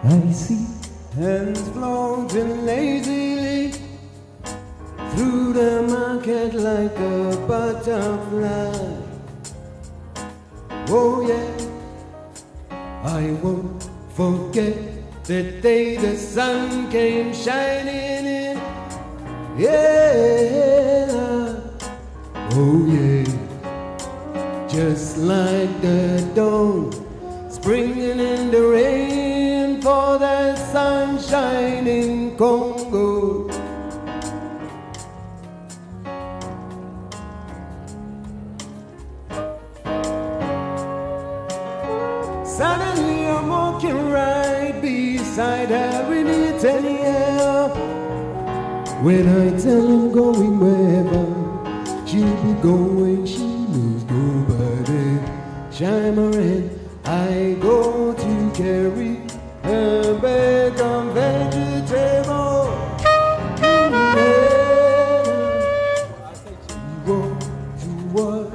I see hands floating lazily through the market like a butterfly. Oh yeah, I won't forget the day the sun came shining in. Yeah, oh yeah, just like the dawn, springing in the rain for the sunshine in Congo. Suddenly I'm walking right beside her in it anyhow. When I tell him going wherever she'll be going, she will go by the chime around. I go to carry a bag of vegetables. Go to work.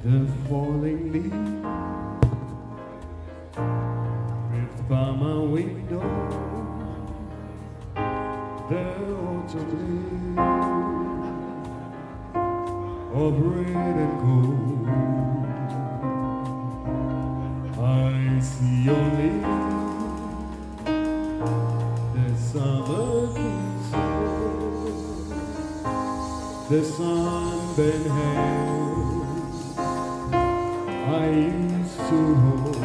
The falling leaf drifts by my window. The autumn leaf of red and gold. I see only the summer kisses, the sunburned hair I used to hold.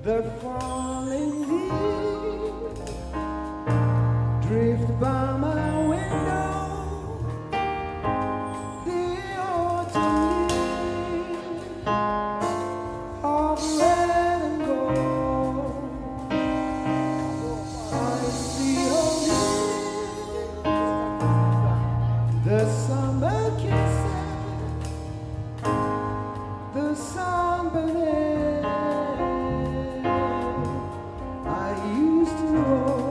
The falling leaves drift by my window. The autumn leaves of red and gold. I see only the summer kisses, the sun. company I used to know.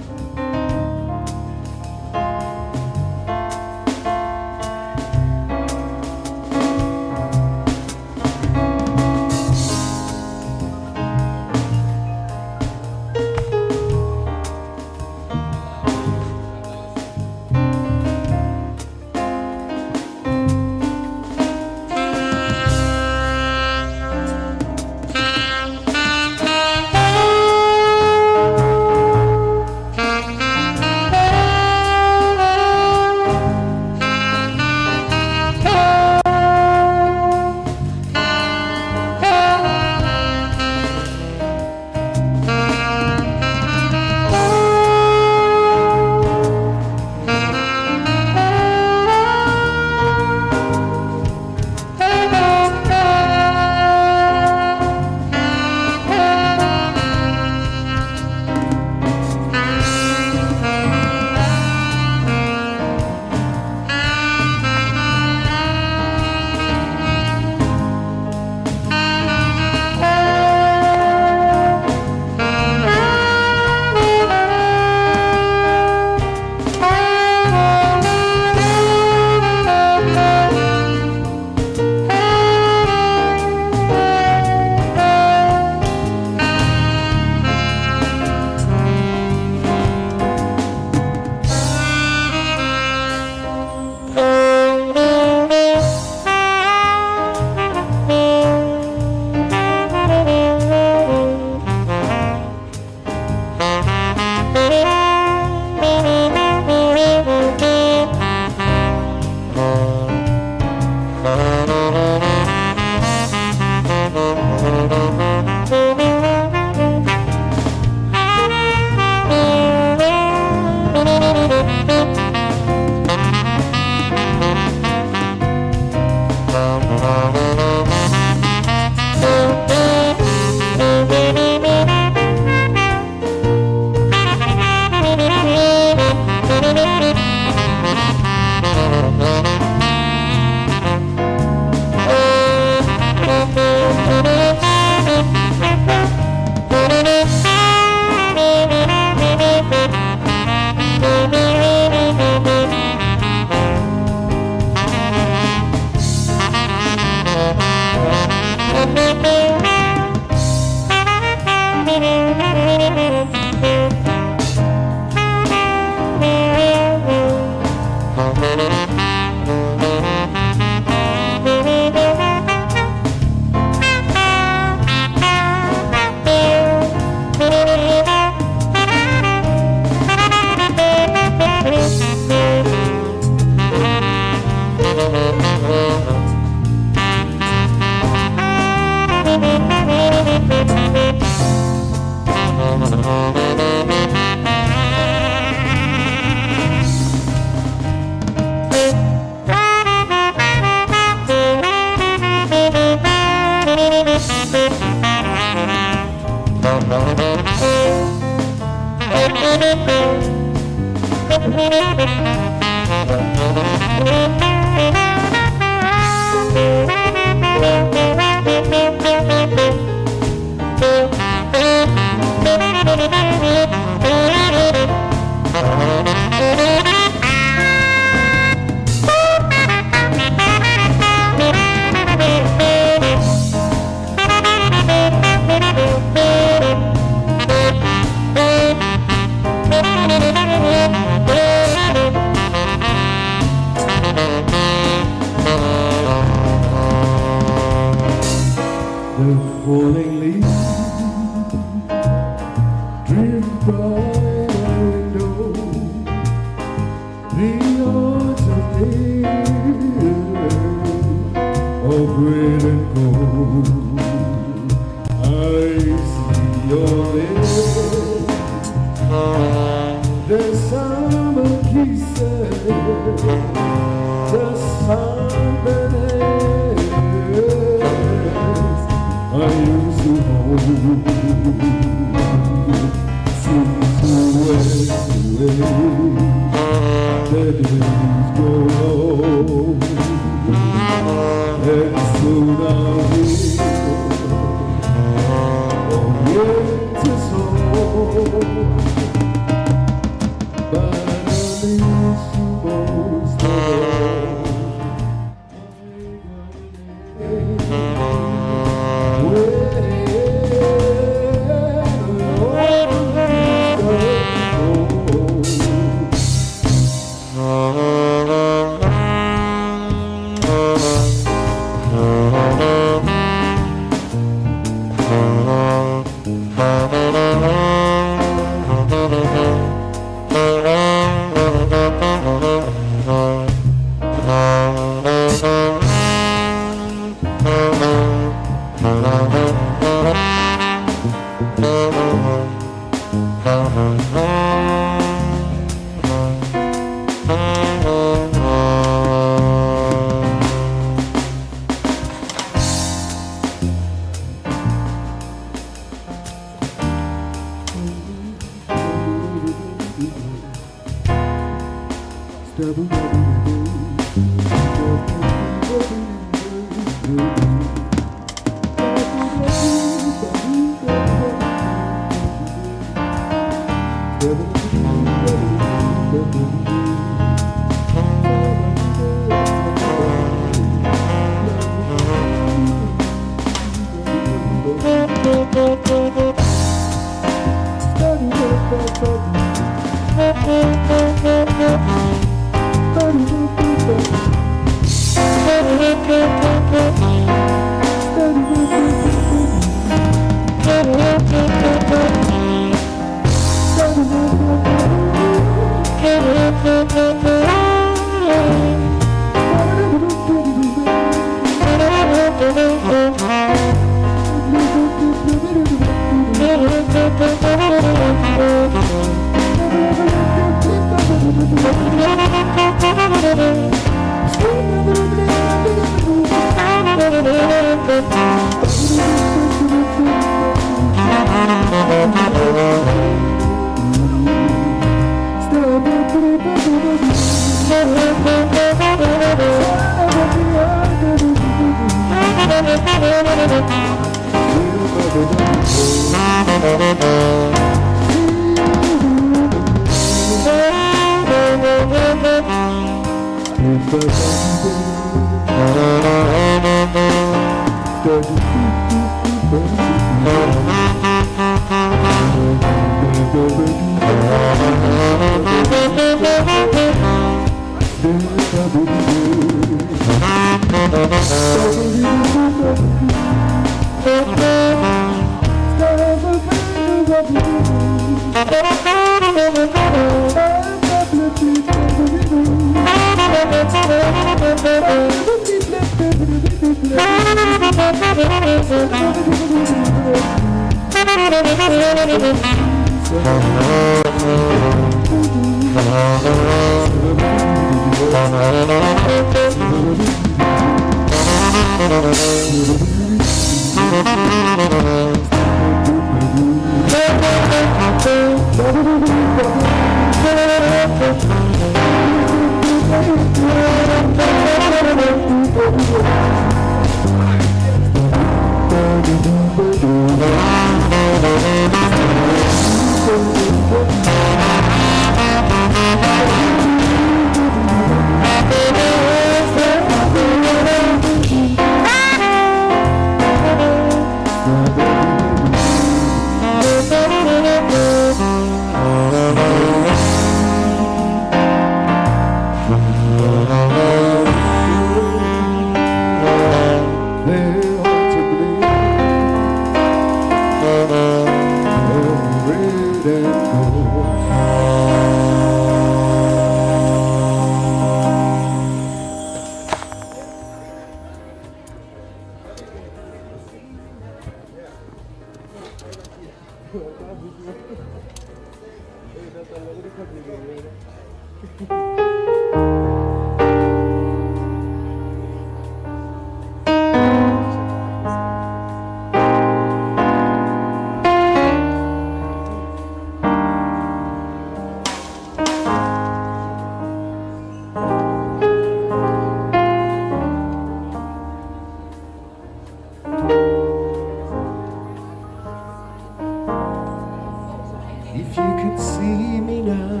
you could see me now,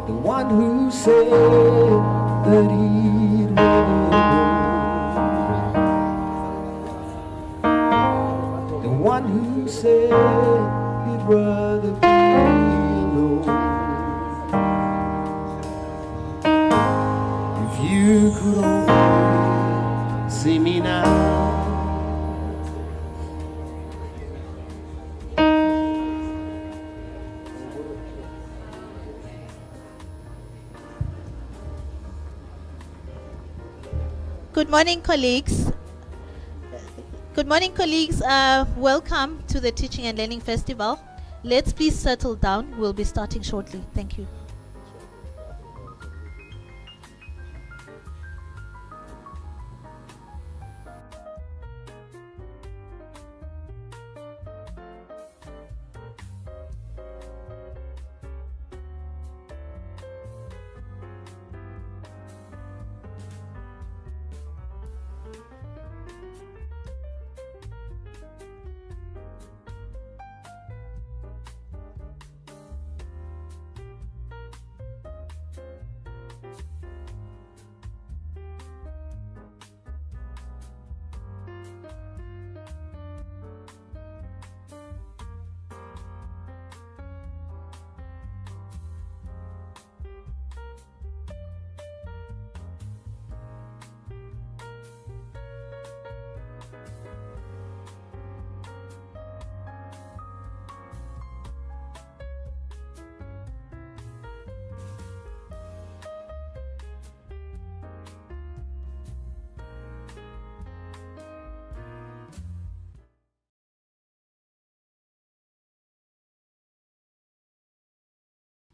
the one who said that he'd rather go, the one who said he'd rather be alone. If you could only see me now. Good morning, colleagues. Good morning, colleagues. Welcome to the Teaching and Learning Festival. Let's please settle down. We'll be starting shortly. Thank you.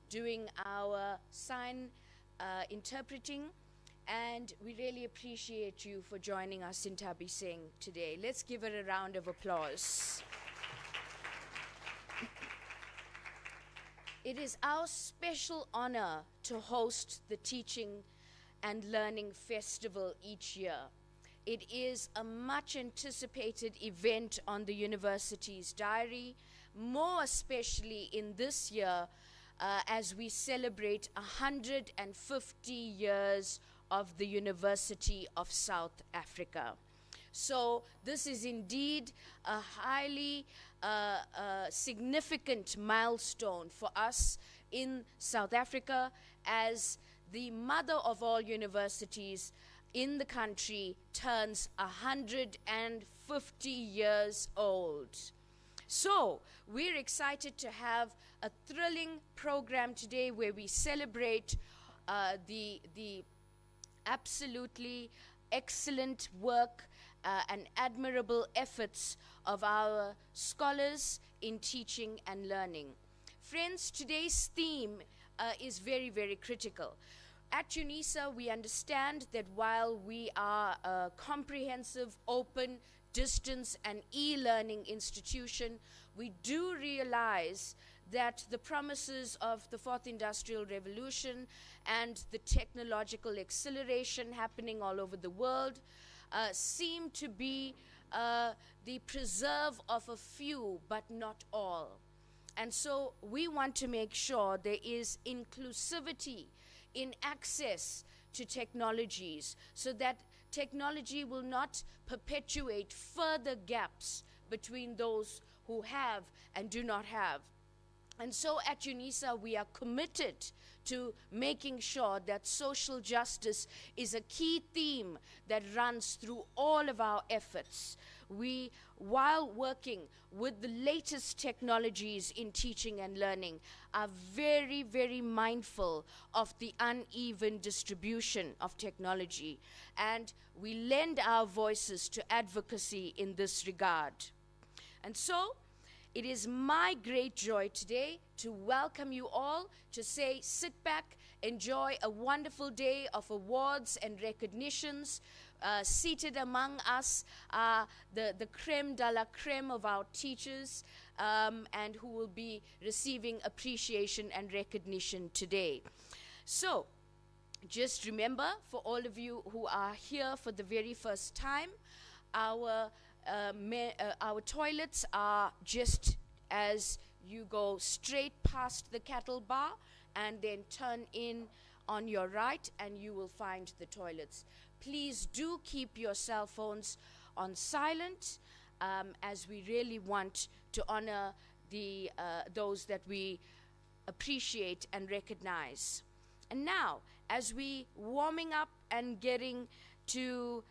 Doing our sign interpreting, and we really appreciate you for joining us in Tabi Singh today. Let's give her a round of applause. It is our special honor to host the Teaching and Learning Festival each year. It is a much anticipated event on the university's diary, more especially in this year as we celebrate 150 years of the University of South Africa. So this is indeed a highly significant milestone for us in South Africa, as the mother of all universities in the country turns 150 years old. So we're excited to have a thrilling program today where we celebrate the absolutely excellent work and admirable efforts of our scholars in teaching and learning. Friends, today's theme is very, very critical. At Unisa, we understand that while we are a comprehensive, open, distance and e-learning institution, we do realize that the promises of the fourth industrial revolution and the technological acceleration happening all over the world seem to be the preserve of a few, but not all. And so we want to make sure there is inclusivity in access to technologies, so that technology will not perpetuate further gaps between those who have and do not have. And so at Unisa, we are committed to making sure that social justice is a key theme that runs through all of our efforts. We, while working with the latest technologies in teaching and learning, are very, very mindful of the uneven distribution of technology, and we lend our voices to advocacy in this regard. And so, it is my great joy today to welcome you all, to say sit back, enjoy a wonderful day of awards and recognitions. Seated among us are the creme de la creme of our teachers, and who will be receiving appreciation and recognition today. So, just remember, for all of you who are here for the very first time, our Our toilets are just as you go straight past the cattle bar and then turn in on your right, and you will find the toilets. Please do keep your cell phones on silent, as we really want to honor those that we appreciate and recognize. And now, as we warming up and getting to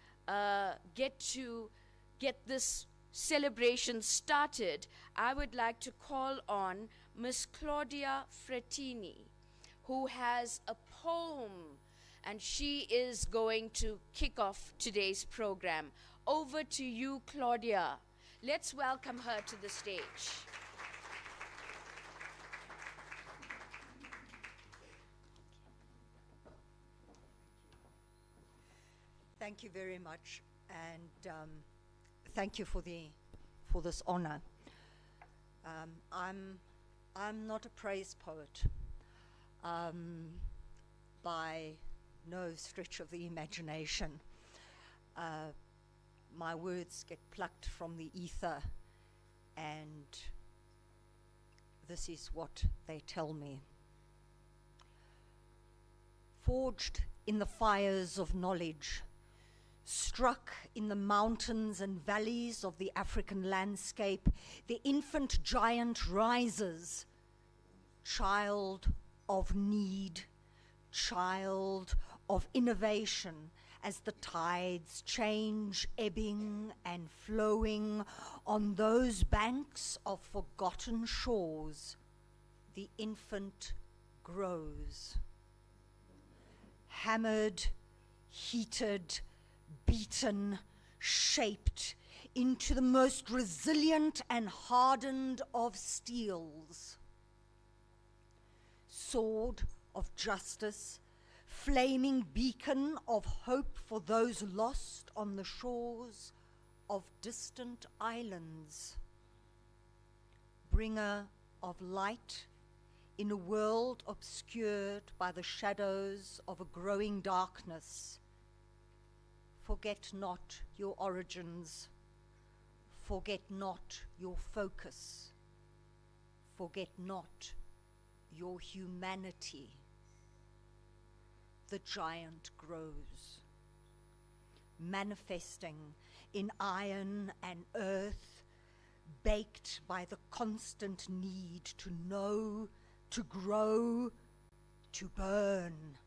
get this celebration started, I would like to call on Miss Claudia Frettini, who has a poem, and she is going to kick off today's program. Over to you, Claudia. Let's welcome her to the stage. Thank you very much, and thank you for this honor. I'm not a praise poet by no stretch of the imagination. My words get plucked from the ether, and this is what they tell me. Forged in the fires of knowledge, struck in the mountains and valleys of the African landscape, the infant giant rises, child of need, child of innovation, as the tides change, ebbing and flowing on those banks of forgotten shores, the infant grows. Hammered, heated, beaten, shaped into the most resilient and hardened of steels. Sword of justice, flaming beacon of hope for those lost on the shores of distant islands. Bringer of light in a world obscured by the shadows of a growing darkness. Forget not your origins. Forget not your focus. Forget not your humanity. The giant grows, manifesting in iron and earth, baked by the constant need to know, to grow, to burn.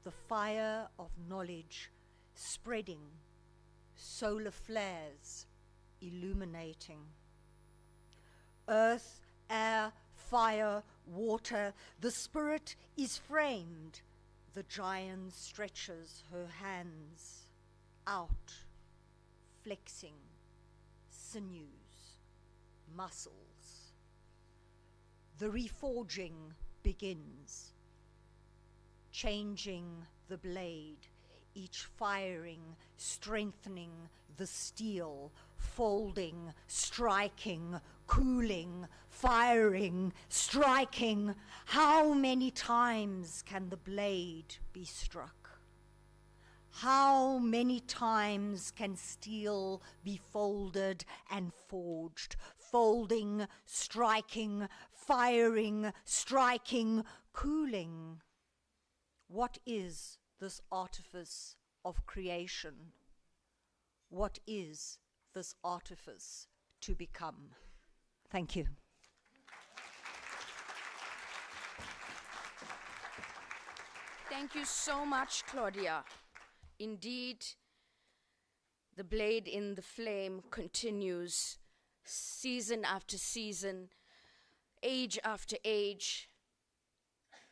The fire of knowledge spreading, solar flares illuminating. Earth, air, fire, water, the spirit is framed. The giant stretches her hands out, flexing sinews, muscles. The reforging begins, changing the blade, each firing, strengthening the steel, folding, striking, cooling, firing, striking. How many times can the blade be struck? How many times can steel be folded and forged? Folding, striking, firing, striking, cooling. What is this artifice of creation? What is this artifice to become? Thank you. Thank you so much, Claudia. Indeed, the blade in the flame continues season after season, age after age,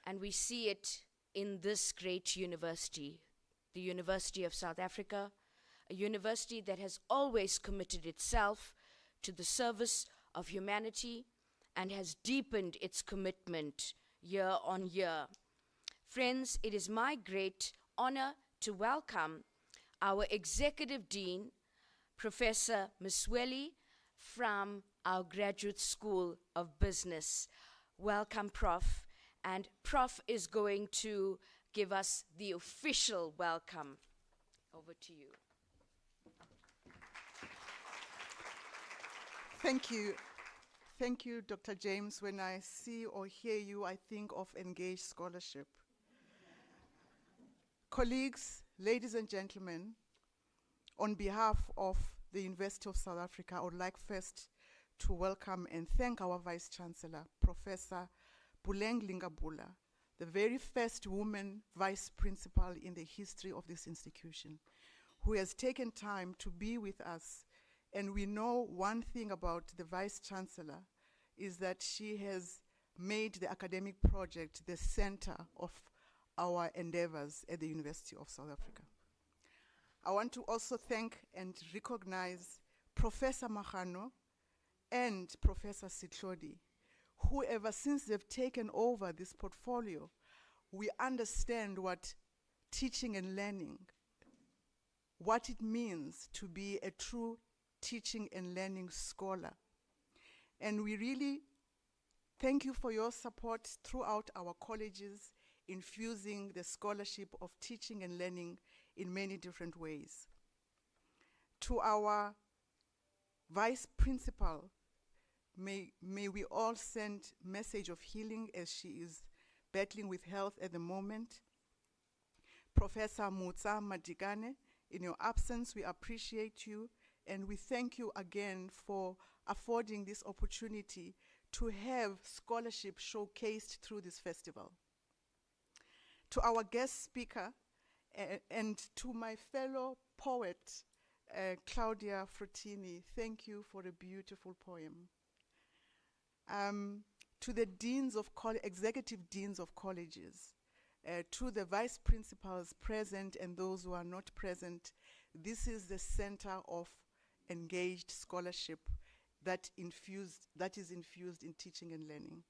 and we see it in this great university, the University of South Africa, a university that has always committed itself to the service of humanity and has deepened its commitment year on year. Friends, it is my great honor to welcome our Executive Dean, Professor Msweli, from our Graduate School of Business. Welcome, Prof. And Prof is going to give us the official welcome. Over to you. Thank you. Thank you, Dr. James. When I see or hear you, I think of engaged scholarship. Colleagues, ladies and gentlemen, on behalf of the University of South Africa, I would like first to welcome and thank our Vice Chancellor, Professor Buleng Lingabula, the very first woman Vice Principal in the history of this institution, who has taken time to be with us. And we know one thing about the Vice Chancellor is that she has made the academic project the center of our endeavors at the University of South Africa. I want to also thank and recognize Professor Magano and Professor Sitlodi, who ever since they've taken over this portfolio, we understand what teaching and learning, what it means to be a true teaching and learning scholar. And we really thank you for your support throughout our colleges, infusing the scholarship of teaching and learning in many different ways. To our Vice Principal, may we all send message of healing as she is battling with health at the moment. Professor Mutsa Madigane, in your absence, we appreciate you, and we thank you again for affording this opportunity to have scholarship showcased through this festival. To our guest speaker, and to my fellow poet, Claudia Fruttini, thank you for a beautiful poem. To the deans of executive deans of colleges, to the vice principals present and those who are not present, this is the center of engaged scholarship that is infused in teaching and learning.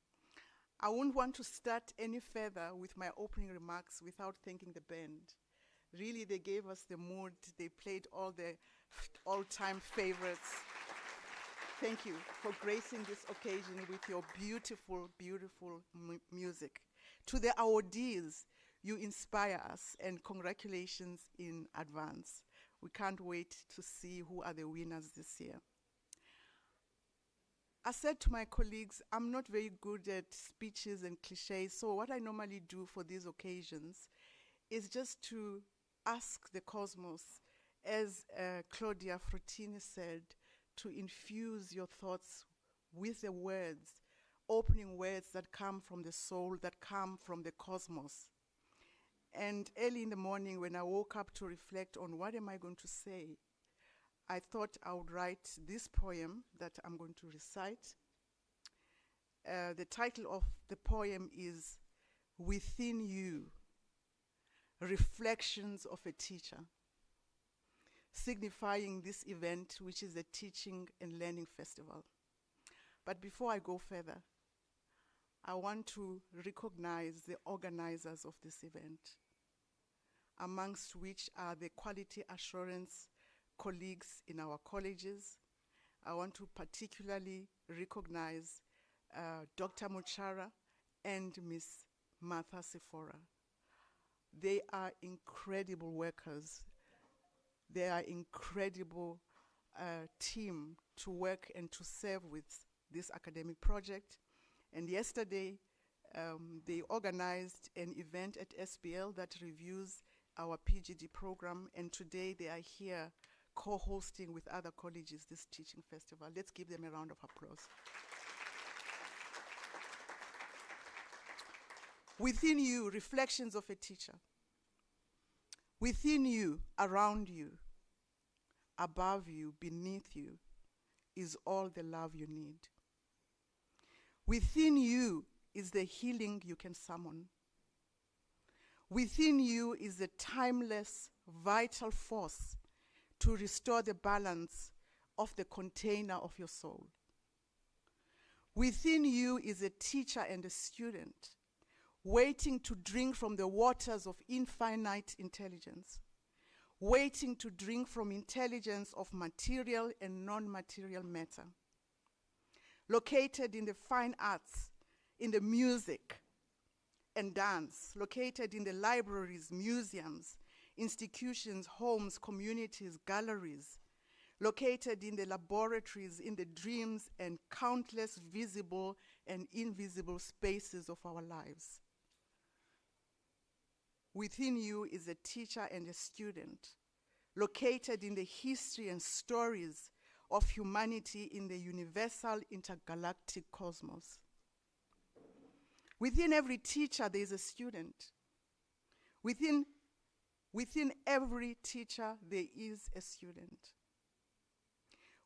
I wouldn't want to start any further with my opening remarks without thanking the band. Really, they gave us the mood. They played all the all-time favorites. Thank you for gracing this occasion with your beautiful, beautiful music. To the awardees, you inspire us, and congratulations in advance. We can't wait to see who are the winners this year. I said to my colleagues, I'm not very good at speeches and cliches, so what I normally do for these occasions is just to ask the cosmos, as Claudia Fruttini said, to infuse your thoughts with the words, opening words that come from the soul, that come from the cosmos. And early in the morning when I woke up to reflect on what am I going to say, I thought I would write this poem that I'm going to recite. The title of the poem is Within You, Reflections of a Teacher, signifying this event, which is a teaching and learning festival. But before I go further, I want to recognize the organizers of this event, amongst which are the quality assurance colleagues in our colleges. I want to particularly recognize Dr. Muchara and Ms. Martha Sephora. They are incredible workers. They are incredible team to work and to serve with this academic project. And yesterday, they organized an event at SBL that reviews our PGD program, and today they are here co-hosting with other colleges this teaching festival. Let's give them a round of applause. Within you, reflections of a teacher. Within you, around you, above you, beneath you, is all the love you need. Within you is the healing you can summon. Within you is the timeless, vital force to restore the balance of the container of your soul. Within you is a teacher and a student waiting to drink from the waters of infinite intelligence, waiting to drink from intelligence of material and non-material matter. Located in the fine arts, in the music and dance, located in the libraries, museums, institutions, homes, communities, galleries, located in the laboratories, in the dreams, and countless visible and invisible spaces of our lives. Within you is a teacher and a student, located in the history and stories of humanity in the universal intergalactic cosmos. Within every teacher, there is a student. Within every teacher, there is a student.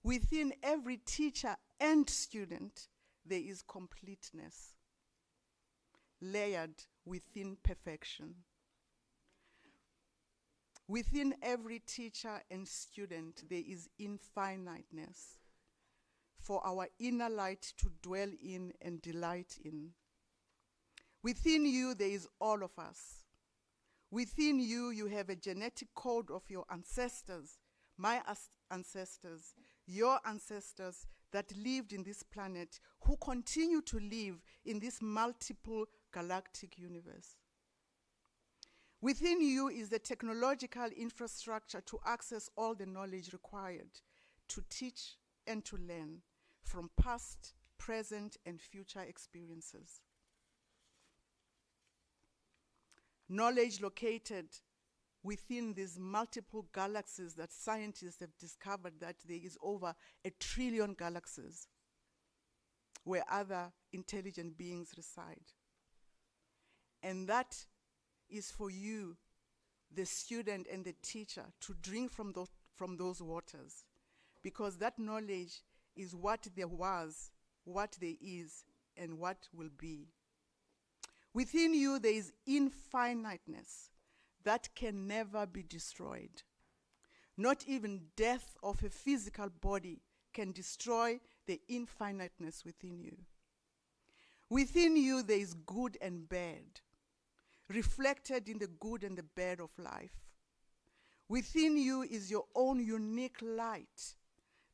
Within every teacher and student, there is completeness, layered within perfection. Within every teacher and student, there is infiniteness for our inner light to dwell in and delight in. Within you, there is all of us. Within you, you have a genetic code of your ancestors, my ancestors, your ancestors that lived in this planet, who continue to live in this multiple galactic universe. Within you is the technological infrastructure to access all the knowledge required to teach and to learn from past, present, and future experiences. Knowledge located within these multiple galaxies that scientists have discovered that there is over 1 trillion galaxies where other intelligent beings reside. And that is for you, the student and the teacher, to drink from those waters, because that knowledge is what there was, what there is, and what will be. Within you, there is infiniteness that can never be destroyed. Not even death of a physical body can destroy the infiniteness within you. Within you, there is good and bad, reflected in the good and the bad of life. Within you is your own unique light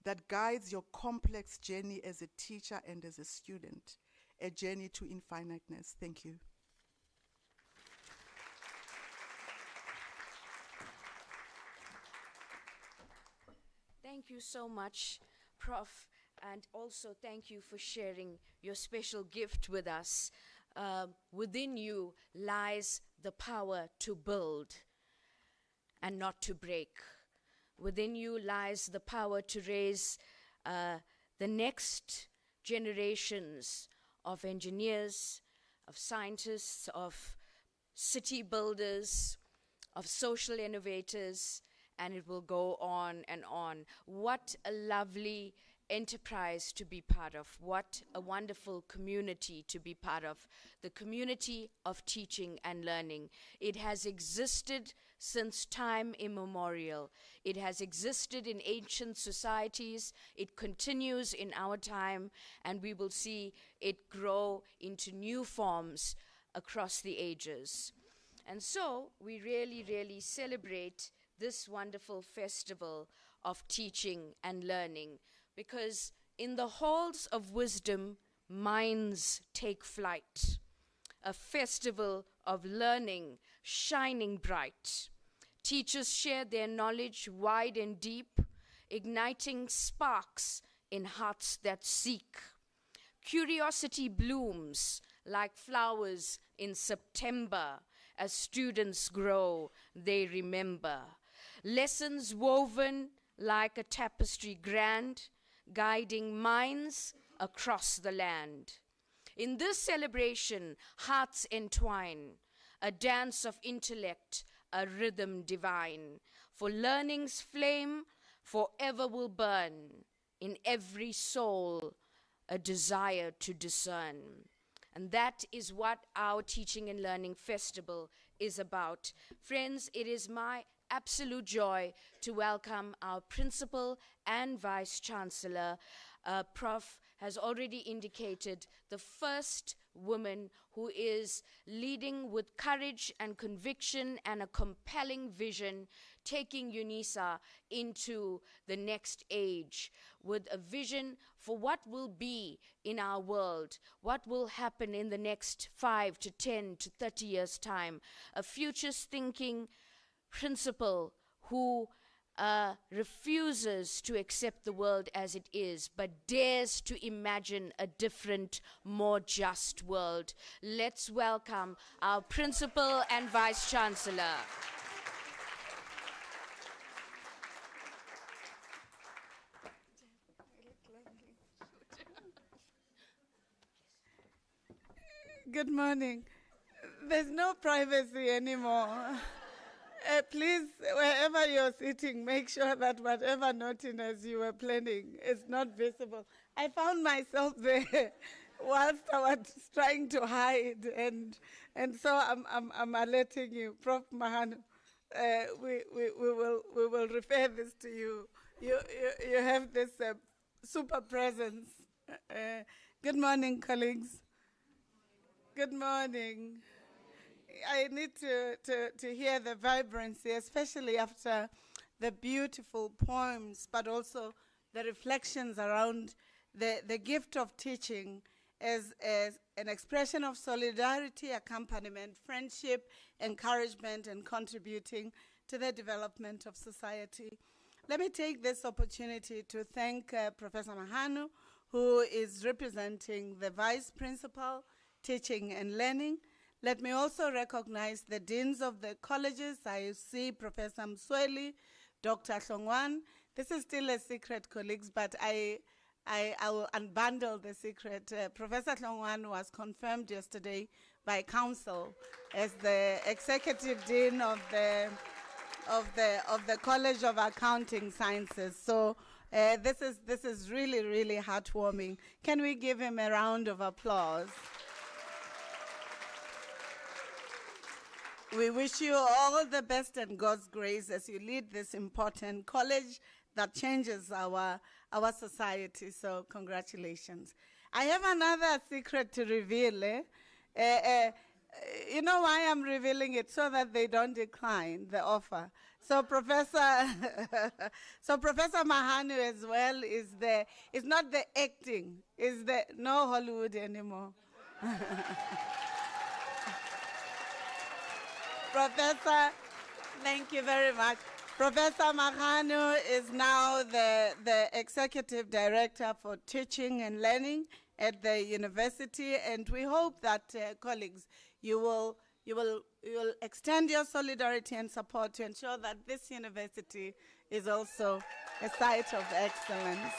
that guides your complex journey as a teacher and as a student, a journey to infiniteness. Thank you. Thank you so much, Prof. And also thank you for sharing your special gift with us. Within you lies the power to build and not to break. Within you lies the power to raise the next generations of engineers, of scientists, of city builders, of social innovators, and it will go on and on. What a lovely enterprise to be part of. What a wonderful community to be part of. The community of teaching and learning. It has existed since time immemorial. It has existed in ancient societies. It continues in our time, and we will see it grow into new forms across the ages. And so we really, really celebrate this wonderful festival of teaching and learning, because in the halls of wisdom, minds take flight. A festival of learning shining bright. Teachers share their knowledge wide and deep, igniting sparks in hearts that seek. Curiosity blooms like flowers in September. As students grow, they remember. Lessons woven like a tapestry grand, guiding minds across the land. In this celebration, hearts entwine, a dance of intellect, a rhythm divine. For learning's flame forever will burn, in every soul a desire to discern. And that is what our Teaching and Learning Festival is about. Friends, it is my absolute joy to welcome our Principal and Vice Chancellor. Prof has already indicated the first woman who is leading with courage and conviction and a compelling vision, taking Unisa into the next age with a vision for what will be in our world, what will happen in the next 5 to 10 to 30 years' time. A futures thinking principal who refuses to accept the world as it is, but dares to imagine a different, more just world. Let's welcome our Principal and Vice Chancellor. Good morning. There's no privacy anymore. Please, wherever you're sitting, make sure that whatever naughtiness you were planning is not visible. I found myself there whilst I was trying to hide, and so I'm alerting you, Prof. Mahanu. We will refer this to you. You have this super presence. Good morning, colleagues. Good morning. I need to hear the vibrancy, especially after the beautiful poems, but also the reflections around the gift of teaching as an expression of solidarity, accompaniment, friendship, encouragement, and contributing to the development of society. Let me take this opportunity to thank Professor Mahanu, who is representing the Vice Principal, Teaching and Learning. Let me also recognize the deans of the colleges. I see Professor Msweli, Dr. Hlongwan. This is still a secret, colleagues, but I will unbundle the secret. Professor Hlongwan was confirmed yesterday by council as the executive dean of the College of Accounting Sciences. So this is really, really heartwarming. Can we give him a round of applause? We wish you all the best and God's grace as you lead this important college that changes our society. So congratulations. I have another secret to reveal. You know why I'm revealing it? So that they don't decline the offer. So Professor Mahanu as well is not the acting, is the no Hollywood anymore. Professor, thank you very much. Professor Mahanu is now the Executive Director for Teaching and Learning at the university, and we hope that, colleagues, you will extend your solidarity and support to ensure that this university is also a site of excellence.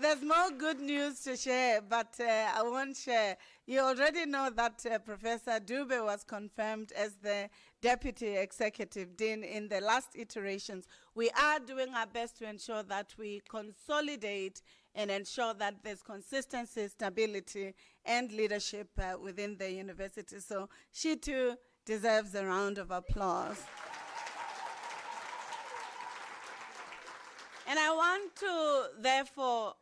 There's more good news to share, but I won't share. You already know that Professor Dube was confirmed as the Deputy Executive Dean in the last iterations. We are doing our best to ensure that we consolidate and ensure that there's consistency, stability, and leadership within the university. So she too deserves a round of applause. And I want to, therefore,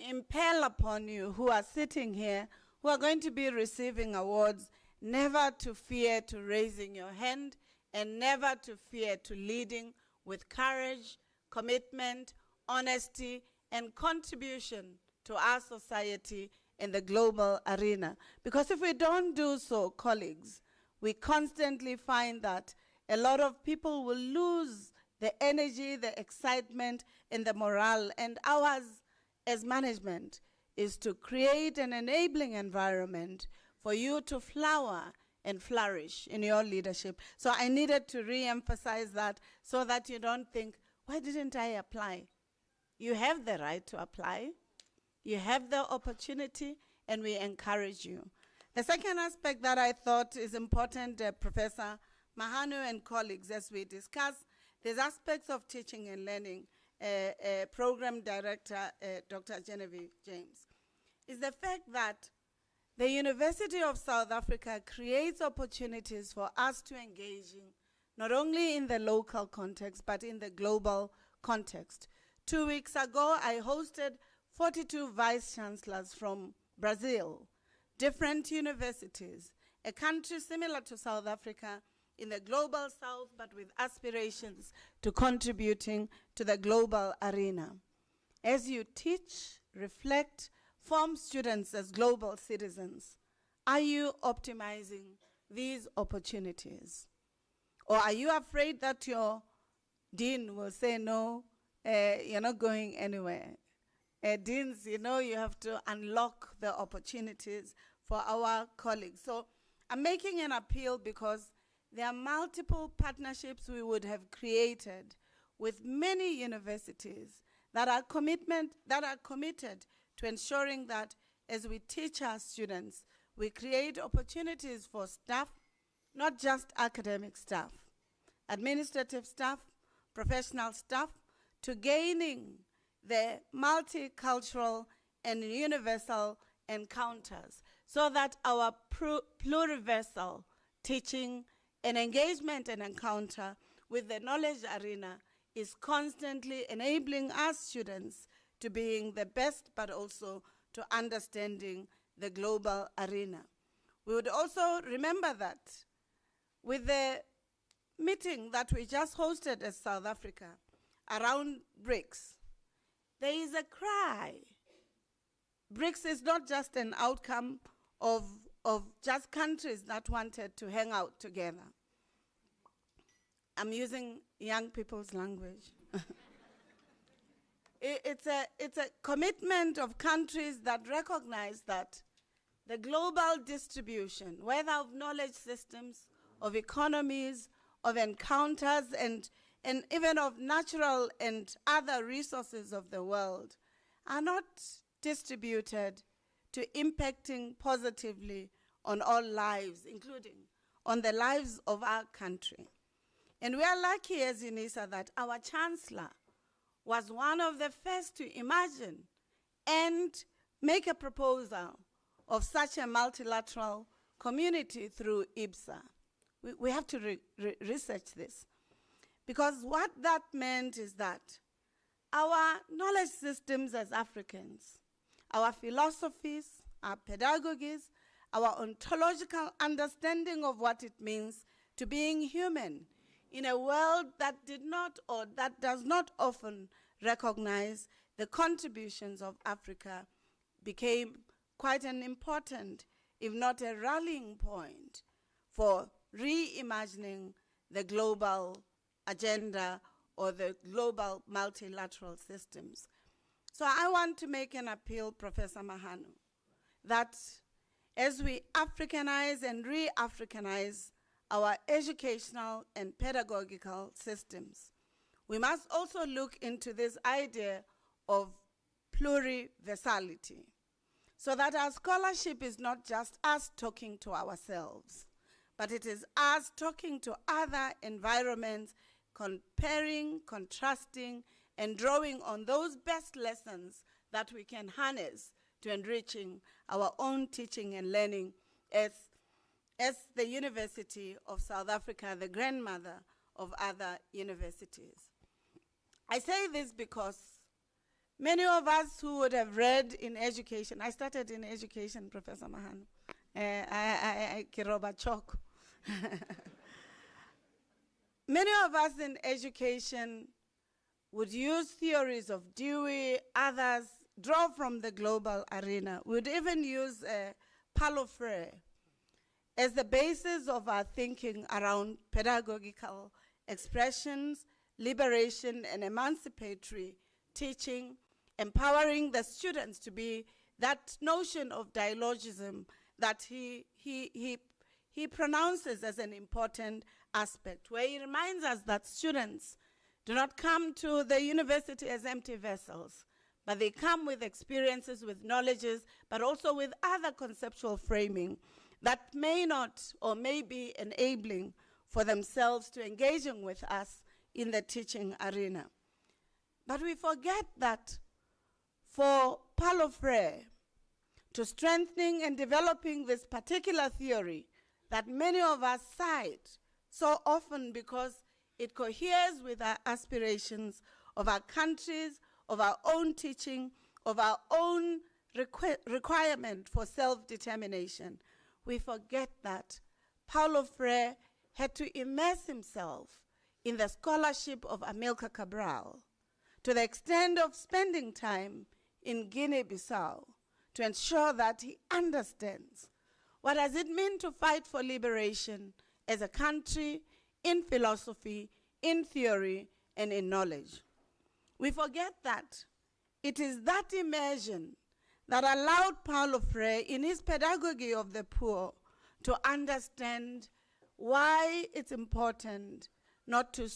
impel upon you who are sitting here, who are going to be receiving awards, never to fear to raising your hand and never to fear to leading with courage, commitment, honesty, and contribution to our society in the global arena. Because if we don't do so, colleagues, we constantly find that a lot of people will lose the energy, the excitement, and the morale. And ours as management is to create an enabling environment for you to flower and flourish in your leadership. So I needed to re-emphasize that so that you don't think, why didn't I apply? You have the right to apply. You have the opportunity, and we encourage you. The second aspect that I thought is important, Professor Mahanu and colleagues, as we discuss these aspects of teaching and learning, Program Director Dr. Genevieve James, is the fact that the University of South Africa creates opportunities for us to engage in, not only in the local context, but in the global context. 2 weeks ago, I hosted 42 vice chancellors from Brazil, different universities, a country similar to South Africa in the global south, but with aspirations to contributing to the global arena. As you teach, reflect, form students as global citizens, are you optimizing these opportunities? Or are you afraid that your dean will say, no, you're not going anywhere? Deans, you know, you have to unlock the opportunities for our colleagues. So I'm making an appeal because there are multiple partnerships we would have created with many universities that are committed to ensuring that as we teach our students, we create opportunities for staff, not just academic staff, administrative staff, professional staff, to gaining the multicultural and universal encounters so that our pluriversal teaching and engagement and encounter with the knowledge arena is constantly enabling us students to being the best, but also to understanding the global arena. We would also remember that with the meeting that we just hosted as South Africa around BRICS, there is a cry. BRICS is not just an outcome of just countries that wanted to hang out together. I'm using young people's language. It's a commitment of countries that recognize that the global distribution, whether of knowledge systems, of economies, of encounters, and even of natural and other resources of the world, are not distributed to impacting positively on all lives, including on the lives of our country. And we are lucky as Unisa that our Chancellor was one of the first to imagine and make a proposal of such a multilateral community through IBSA. We have to research this. Because what that meant is that our knowledge systems as Africans, our philosophies, our pedagogies, our ontological understanding of what it means to being human in a world that did not or that does not often recognize the contributions of Africa became quite an important, if not a rallying point, for reimagining the global agenda or the global multilateral systems. So I want to make an appeal, Professor Mahanu, that as we Africanize and re-Africanize our educational and pedagogical systems, we must also look into this idea of pluriversality, so that our scholarship is not just us talking to ourselves, but it is us talking to other environments, comparing, contrasting, and drawing on those best lessons that we can harness to enriching our own teaching and learning as the University of South Africa, the grandmother of other universities. I say this because many of us who would have read in education, I started in education, Professor Mahanu, I Kiroba Chok. Many of us in education would use theories of Dewey, others draw from the global arena, would even use Paulo Freire as the basis of our thinking around pedagogical expressions, liberation, and emancipatory teaching, empowering the students to be that notion of dialogism that he pronounces as an important aspect, where he reminds us that students do not come to the university as empty vessels, but they come with experiences, with knowledges, but also with other conceptual framing that may not or may be enabling for themselves to engaging with us in the teaching arena. But we forget that for Paulo Freire to strengthening and developing this particular theory that many of us cite so often because it coheres with our aspirations of our countries, of our own teaching, of our own requirement for self-determination, we forget that Paulo Freire had to immerse himself in the scholarship of Amilcar Cabral to the extent of spending time in Guinea-Bissau to ensure that he understands what does it mean to fight for liberation as a country in philosophy, in theory, and in knowledge. We forget that it is that immersion that allowed Paulo Freire in his Pedagogy of the Poor to understand why it's important not to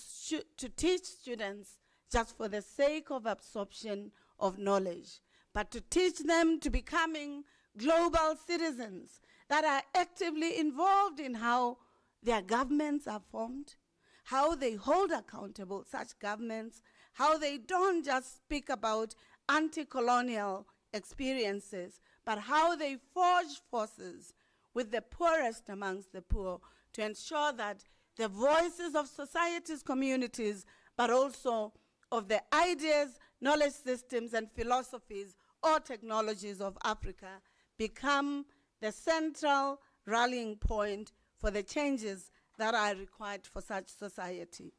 teach students just for the sake of absorption of knowledge, but to teach them to becoming global citizens that are actively involved in how their governments are formed, how they hold accountable such governments, how they don't just speak about anti-colonial experiences, but how they forge forces with the poorest amongst the poor to ensure that the voices of society's communities, but also of the ideas, knowledge systems, and philosophies or technologies of Africa become the central rallying point for the changes that are required for such society.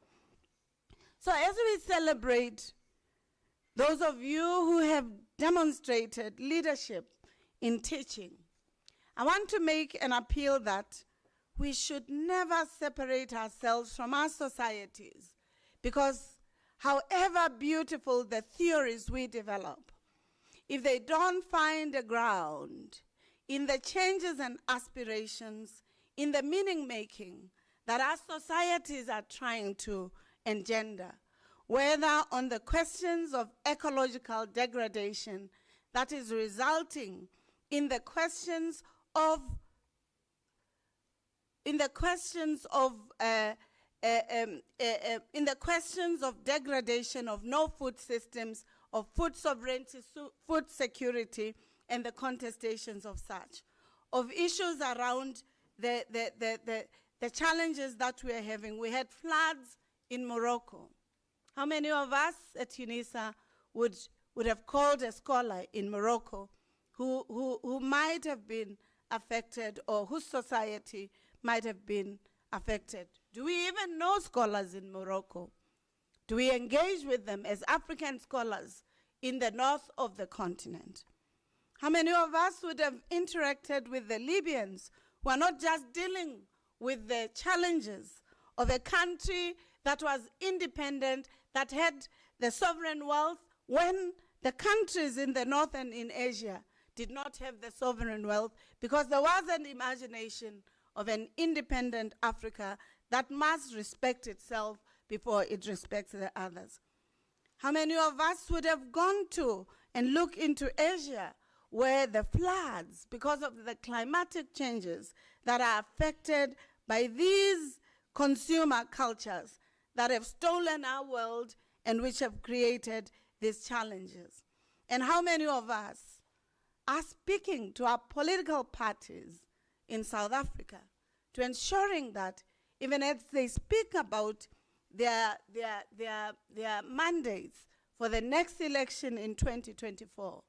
So as we celebrate those of you who have demonstrated leadership in teaching, I want to make an appeal that we should never separate ourselves from our societies, because however beautiful the theories we develop, if they don't find a ground in the changes and aspirations, in the meaning-making that our societies are trying to engender, whether on the questions of ecological degradation that is resulting in the questions of degradation of no food systems, of food sovereignty, food security, and the contestations of such, of issues around the challenges that we are having. We had floods in Morocco. How many of us at Unisa would have called a scholar in Morocco who might have been affected, or whose society might have been affected? Do we even know scholars in Morocco? Do we engage with them as African scholars in the north of the continent? How many of us would have interacted with the Libyans who are not just dealing with the challenges of a country that was independent, that had the sovereign wealth, when the countries in the north and in Asia did not have the sovereign wealth, because there was an imagination of an independent Africa that must respect itself before it respects the others? How many of us would have gone to and look into Asia, where the floods, because of the climatic changes that are affected by these consumer cultures that have stolen our world and which have created these challenges? And how many of us are speaking to our political parties in South Africa to ensuring that even as they speak about their mandates for the next election in 2024,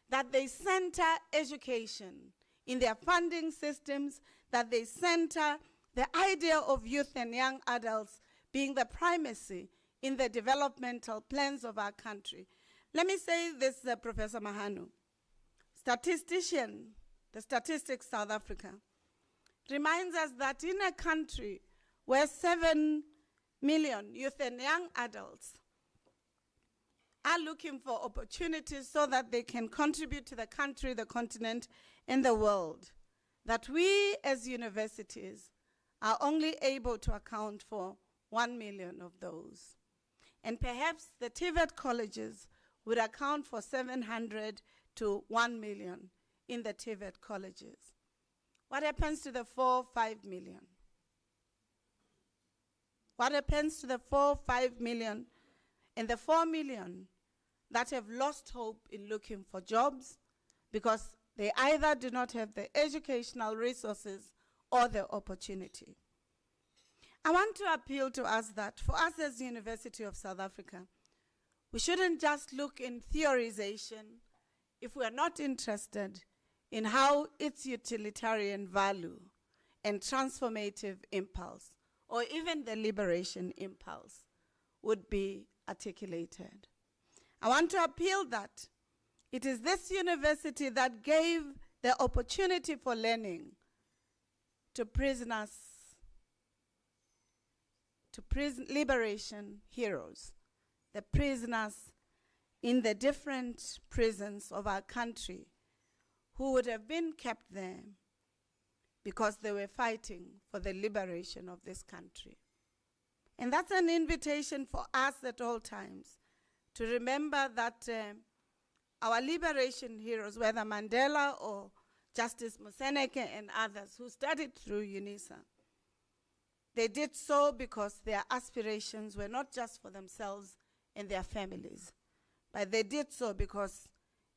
that they center education in their funding systems, that they center the idea of youth and young adults being the primacy in the developmental plans of our country. Let me say this, Professor Mahanu. The Statistics South Africa, reminds us that in a country where 7 million youth and young adults are looking for opportunities so that they can contribute to the country, the continent, and the world, that we as universities are only able to account for 1 million of those. And perhaps the TVET colleges would account for 700 to 1 million in the TVET colleges. What happens to the 4-5 million? What happens to the 4-5 million and the 4 million that have lost hope in looking for jobs because they either do not have the educational resources or the opportunity? I want to appeal to us that for us as the University of South Africa, we shouldn't just look in theorization if we are not interested in how its utilitarian value and transformative impulse, or even the liberation impulse, would be articulated. I want to appeal that it is this university that gave the opportunity for learning to prisoners to liberation heroes, the prisoners in the different prisons of our country who would have been kept there because they were fighting for the liberation of this country. And that's an invitation for us at all times to remember that our liberation heroes, whether Mandela or Justice Moseneke and others who studied through Unisa, they did so because their aspirations were not just for themselves and their families, but they did so because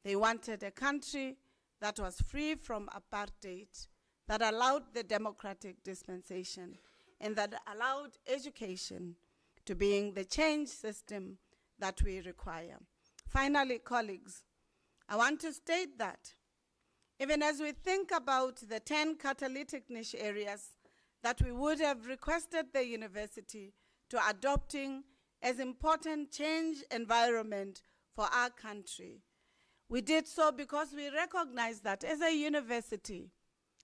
they wanted a country that was free from apartheid, that allowed the democratic dispensation, and that allowed education to being the change system that we require. Finally, colleagues, I want to state that even as we think about the 10 catalytic niche areas that we would have requested the university to adopting as important change environment for our country, we did so because we recognized that as a university,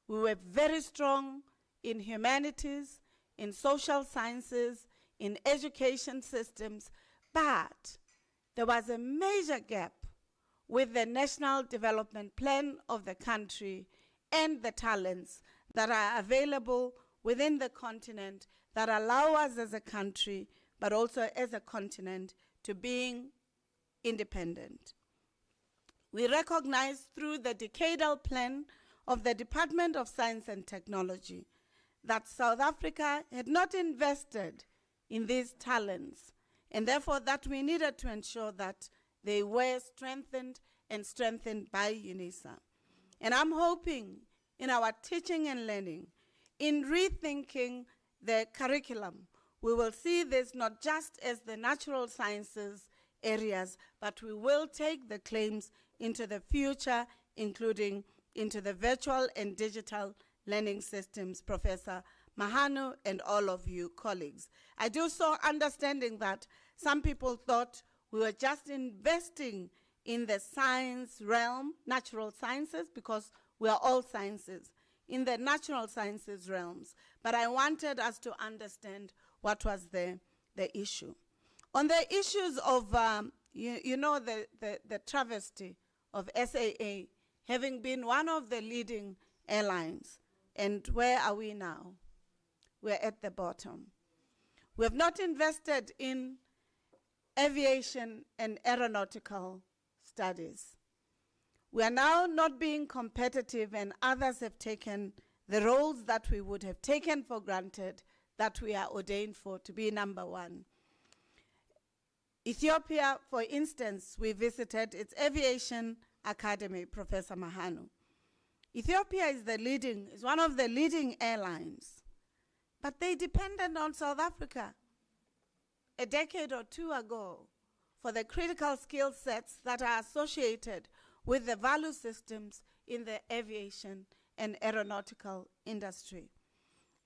we were very strong in humanities, in social sciences, in education systems, but there was a major gap with the National Development Plan of the country and the talents that are available within the continent that allow us as a country, but also as a continent, to being independent. We recognize through the decadal plan of the Department of Science and Technology that South Africa had not invested in these talents, and therefore that we needed to ensure that they were strengthened and strengthened by Unisa. And I'm hoping in our teaching and learning, in rethinking the curriculum, we will see this not just as the natural sciences areas, but we will take the claims into the future, including into the virtual and digital learning systems, Professor Mahanu and all of you colleagues. I do so understanding that some people thought we were just investing in the science realm, natural sciences, because we are all sciences, in the natural sciences realms. But I wanted us to understand what was the issue. On the issues of, the travesty of SAA having been one of the leading airlines, and where are we now? We're at the bottom. We have not invested in aviation and aeronautical studies. We are now not being competitive, and others have taken the roles that we would have taken for granted, that we are ordained for, to be number one. Ethiopia, for instance, we visited its aviation academy, Professor Mahanu. Ethiopia is one of the leading airlines, but they depended on South Africa a decade or two ago for the critical skill sets that are associated with the value systems in the aviation and aeronautical industry.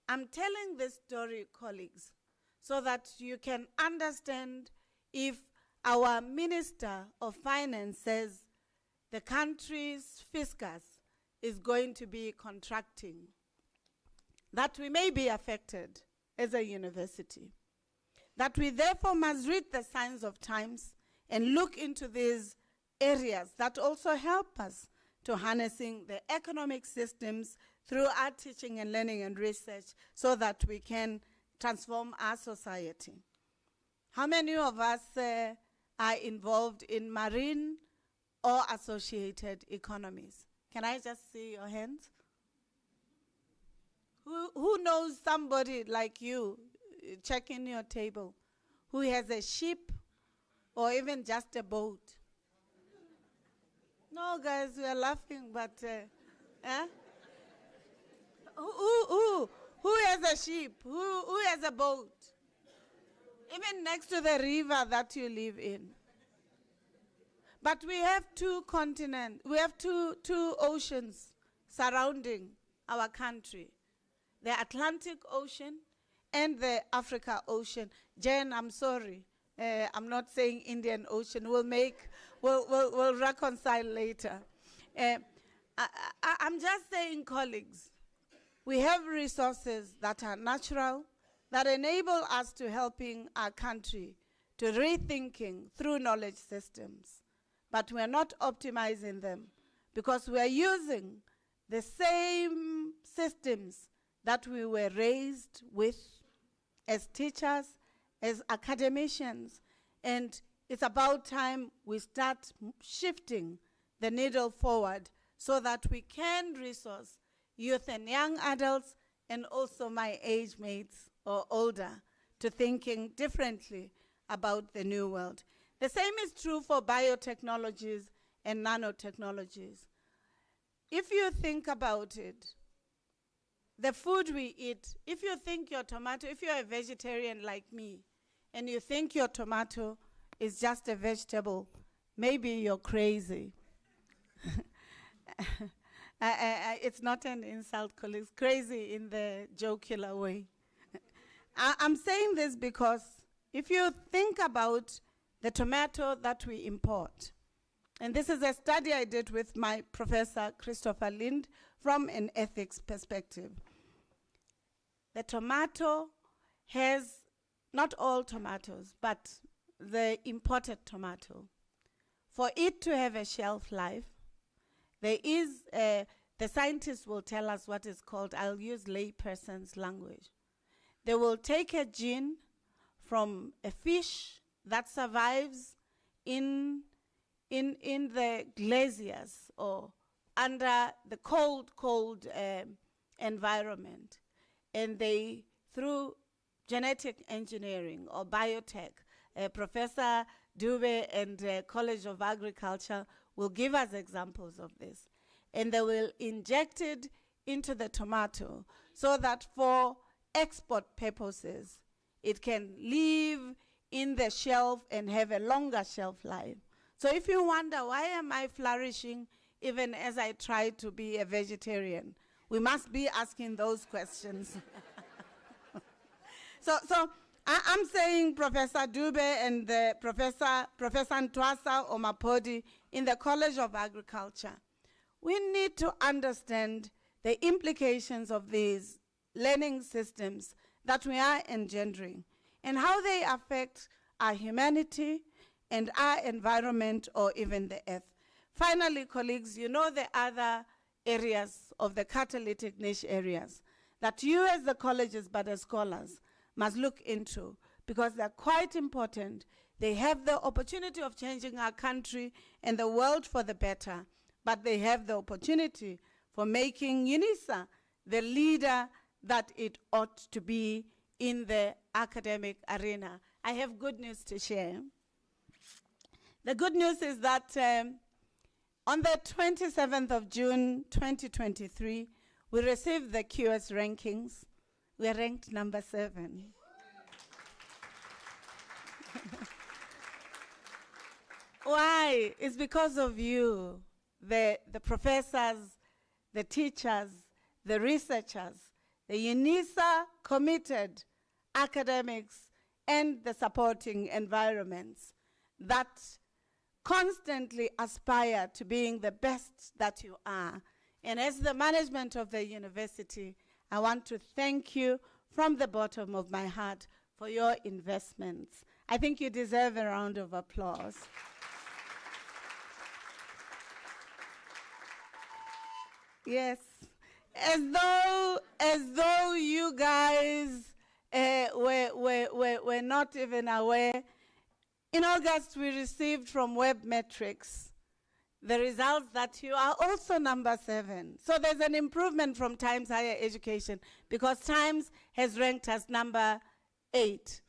I'm telling this story, colleagues, so that you can understand if our Minister of Finance says the country's fiscus is going to be contracting, that we may be affected as a university, that we therefore must read the signs of times and look into these areas that also help us to harnessing the economic systems through our teaching and learning and research so that we can transform our society. How many of us are involved in marine or associated economies? Can I just see your hands? Who knows somebody like you, checking your table, who has a ship or even just a boat? No, guys, we are laughing, but who has a ship? Who has a boat? Even next to the river that you live in. But we have two continents, we have two oceans surrounding our country. The Atlantic Ocean and the Africa Ocean. Jen, I'm sorry. I'm not saying Indian Ocean. We'll reconcile later. I'm just saying, colleagues, we have resources that are natural, that enable us to helping our country to rethinking through knowledge systems. But we are not optimizing them because we are using the same systems that we were raised with as teachers, as academicians. And it's about time we start shifting the needle forward so that we can resource youth and young adults and also my age mates or older to thinking differently about the new world. The same is true for biotechnologies and nanotechnologies. If you think about it, the food we eat, if you think your tomato, if you're a vegetarian like me, and you think your tomato is just a vegetable, maybe you're crazy. It's not an insult, colleagues, crazy in the jocular way. I'm saying this because if you think about the tomato that we import, and this is a study I did with my professor, Christopher Lind, from an ethics perspective. The tomato has, not all tomatoes, but the imported tomato, for it to have a shelf life, there is, the scientists will tell us what is called, I'll use layperson's language. They will take a gene from a fish that survives in the glaciers or under the cold environment. And they, through genetic engineering or biotech, Professor Dube and College of Agriculture will give us examples of this. And they will inject it into the tomato so that for export purposes, it can live in the shelf and have a longer shelf life. So if you wonder, why am I flourishing even as I try to be a vegetarian? We must be asking those questions. So I'm saying Professor Dube and Professor Ntwasa Omapodi in the College of Agriculture, we need to understand the implications of these learning systems that we are engendering and how they affect our humanity and our environment or even the earth. Finally, colleagues, you know the other areas of the catalytic niche areas that you as the colleges but as scholars must look into because they're quite important. They have the opportunity of changing our country and the world for the better, but they have the opportunity for making Unisa the leader that it ought to be in the academic arena. I have good news to share. The good news is that on the 27th of June 2023, we received the QS rankings. We are ranked number 7. Why? It's because of you, the professors, the teachers, the researchers, the Unisa committed academics, and the supporting environments that constantly aspire to being the best that you are. And as the management of the university, I want to thank you from the bottom of my heart for your investments. I think you deserve a round of applause. Yes, as though you guys were not even aware. In August, we received from Webmetrics the results that you are also number 7. So there's an improvement from Times Higher Education because Times has ranked us number 8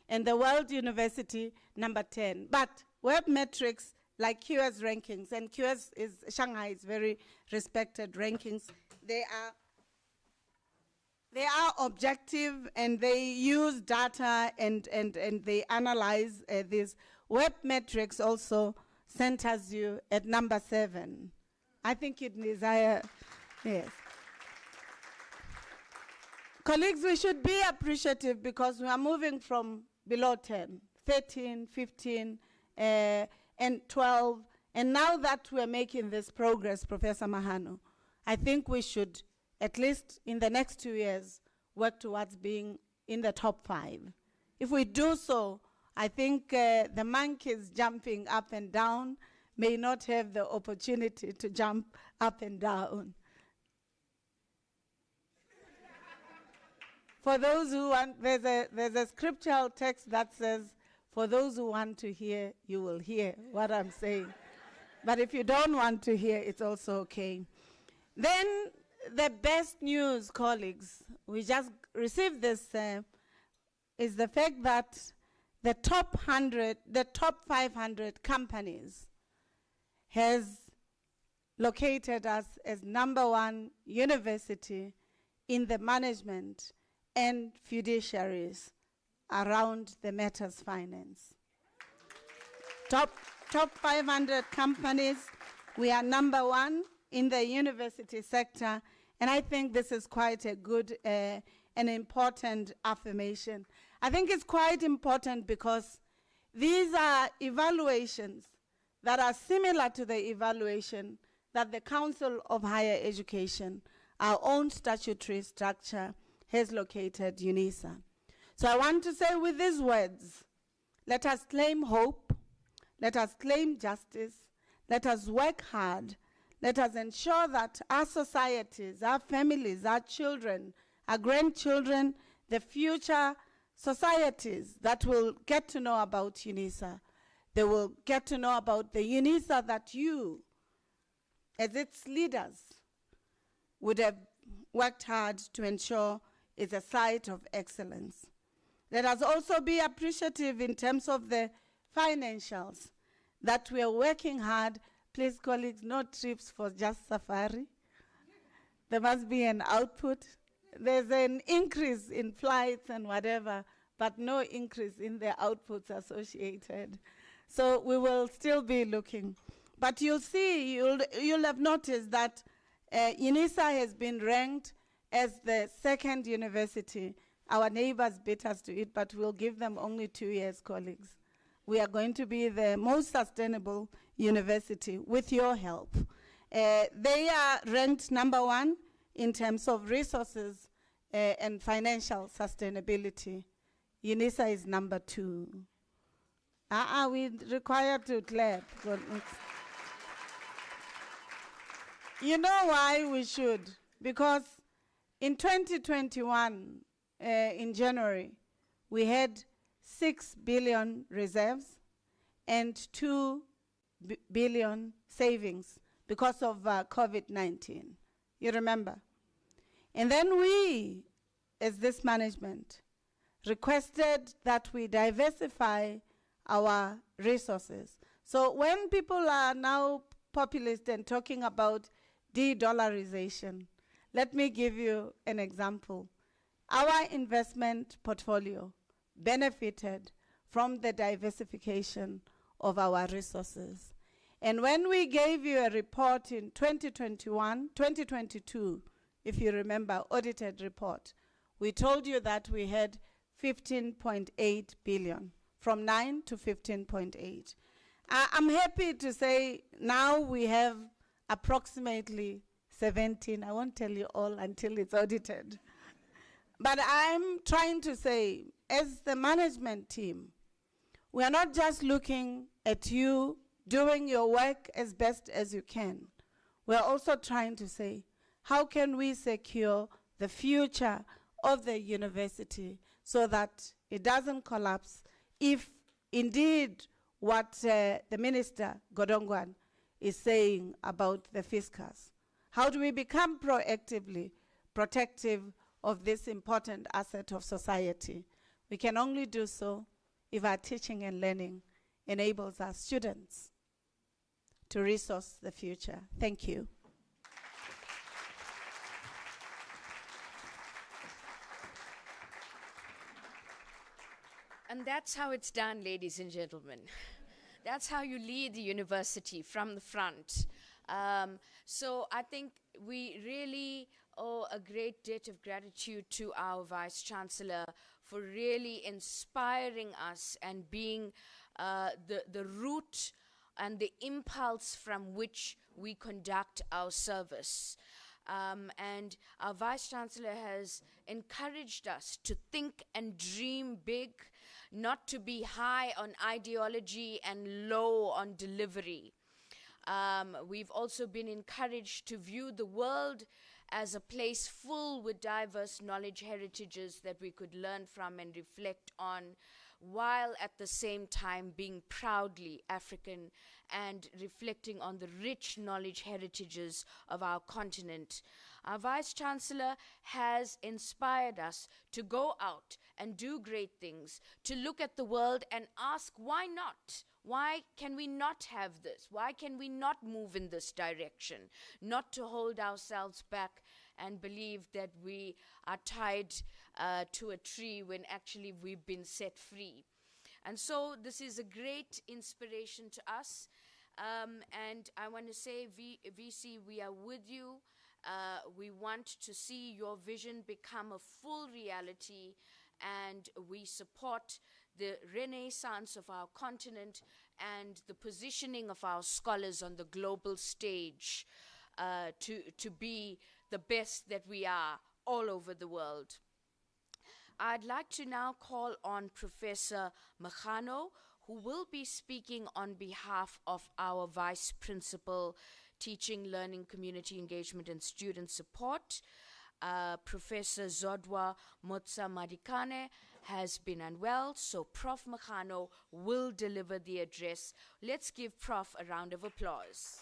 and the World University number 10. But Webmetrics, like QS rankings, and QS is Shanghai's very respected rankings, they are objective and they use data and they analyze this. Webmetrics also centers you at number 7. I think it desire, yes. Colleagues, we should be appreciative because we are moving from below 10, 13, 15, and 12. And now that we're making this progress, Professor Mahano, I think we should, at least in the next 2 years, work towards being in the top 5. If we do so, I think the monkeys jumping up and down may not have the opportunity to jump up and down. For those who want, there's a scriptural text that says, for those who want to hear, you will hear what I'm saying. But if you don't want to hear, it's also okay. Then the best news, colleagues, we just received this, is the fact that the top 500 companies has located us as #1 university in the management and fiduciaries around the matters finance. Top 500 companies, we are #1 in the university sector, and I think this is quite a good and important affirmation. I think it's quite important because these are evaluations that are similar to the evaluation that the Council of Higher Education, our own statutory structure, has located Unisa. So I want to say with these words, let us claim hope, let us claim justice, let us work hard, let us ensure that our societies, our families, our children, our grandchildren, the future societies that will get to know about Unisa, they will get to know about the Unisa that you, as its leaders, would have worked hard to ensure is a site of excellence. Let us also be appreciative in terms of the financials, that we are working hard. Please, colleagues, no trips for just safari. There must be an output. There's an increase in flights and whatever, but no increase in the outputs associated. So we will still be looking. But you'll see, you'll have noticed that Unisa has been ranked as the 2nd university. Our neighbors beat us to it, but we'll give them only 2 years, colleagues. We are going to be the most sustainable university with your help. They are ranked #1 in terms of resources and financial sustainability. Unisa is #2. We require to clap. You know why we should? Because in 2021, in January, we had 6 billion reserves and 2 billion savings because of COVID-19. You remember? And then we, as this management, requested that we diversify our resources. So when people are now populist and talking about de-dollarization, let me give you an example. Our investment portfolio benefited from the diversification of our resources. And when we gave you a report in 2022, if you remember, audited report, we told you that we had 15.8 billion, from 9 to 15.8. I'm happy to say now we have approximately 17. I won't tell you all until it's audited. But I'm trying to say, as the management team, we are not just looking at you doing your work as best as you can. We are also trying to say, how can we secure the future of the university so that it doesn't collapse if indeed what the Minister Godongwan is saying about the fiscus? How do we become proactively protective of this important asset of society? We can only do so if our teaching and learning enables our students to resource the future. Thank you. And that's how it's done, ladies and gentlemen. That's how you lead the university from the front. So I think we really owe a great debt of gratitude to our Vice-Chancellor for really inspiring us and being the root and the impulse from which we conduct our service. And our Vice Chancellor has encouraged us to think and dream big, not to be high on ideology and low on delivery. We've also been encouraged to view the world as a place full with diverse knowledge heritages that we could learn from and reflect on, while at the same time being proudly African and reflecting on the rich knowledge heritages of our continent. Our Vice Chancellor has inspired us to go out and do great things, to look at the world and ask, why not? Why can we not have this? Why can we not move in this direction? Not to hold ourselves back and believe that we are tied to a tree when actually we've been set free. And so this is a great inspiration to us. And I want to say, VC, we are with you. We want to see your vision become a full reality, and we support the renaissance of our continent and the positioning of our scholars on the global stage to be the best that we are all over the world. I'd like to now call on Professor Machano, who will be speaking on behalf of our Vice Principal, Teaching, Learning, Community Engagement and Student Support. Professor Zodwa Motsa Madikane has been unwell, so Prof. Machano will deliver the address. Let's give Prof a round of applause.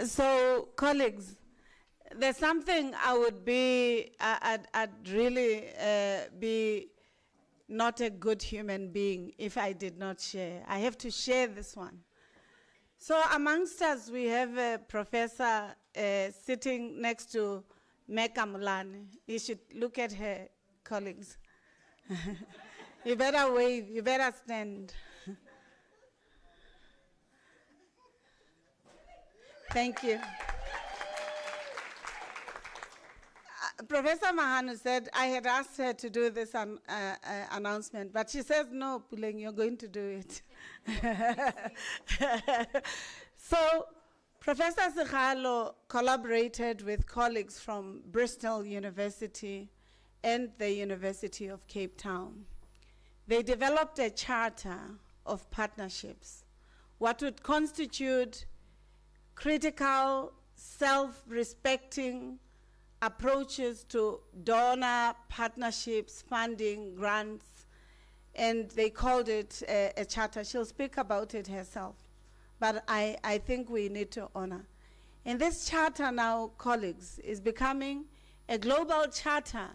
So, colleagues, there's something I would be, I'd really be not a good human being if I did not share. I have to share this one. So amongst us, we have a professor sitting next to Meka Mulane. You should look at her, colleagues. You better wave, you better stand. Thank you. Professor Mahanu said I had asked her to do this announcement, but she says, no, Puleng, you're going to do it. So, Professor Sekgalo collaborated with colleagues from Bristol University and the University of Cape Town. They developed a charter of partnerships, what would constitute critical, self-respecting approaches to donor partnerships, funding, grants, and they called it a charter. She'll speak about it herself, but I think we need to honor. And this charter now, colleagues, is becoming a global charter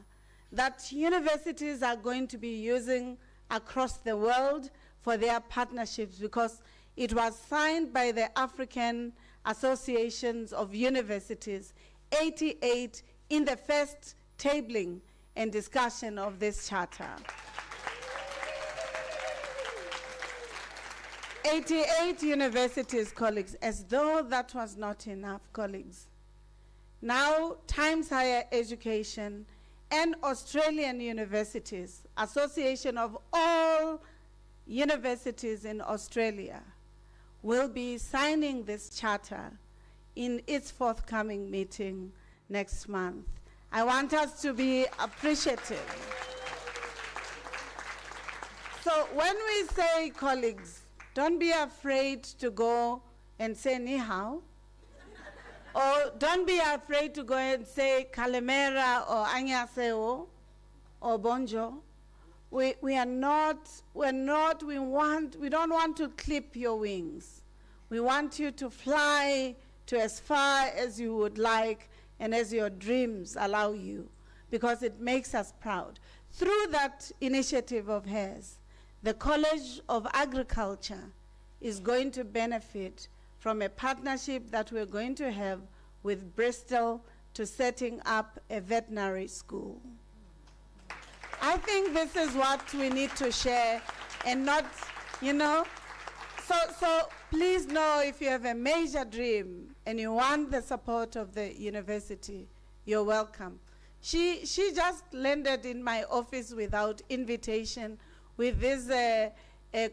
that universities are going to be using across the world for their partnerships, because it was signed by the African Associations of Universities, 88 in the first tabling and discussion of this charter. 88 universities, colleagues, as though that was not enough, colleagues. Now, Times Higher Education and Australian Universities, Association of all universities in Australia, will be signing this charter in its forthcoming meeting next month. I want us to be appreciative. So when we say, colleagues, don't be afraid to go and say ni hao, or don't be afraid to go and say kalemera or annyeonghaseyo or bonjour. We don't want to clip your wings. We want you to fly to as far as you would like and as your dreams allow you, because it makes us proud. Through that initiative of hers, the College of Agriculture is going to benefit from a partnership that we're going to have with Bristol to setting up a veterinary school. I think this is what we need to share, and not, you know. So please know, if you have a major dream and you want the support of the university, you're welcome. She just landed in my office without invitation with these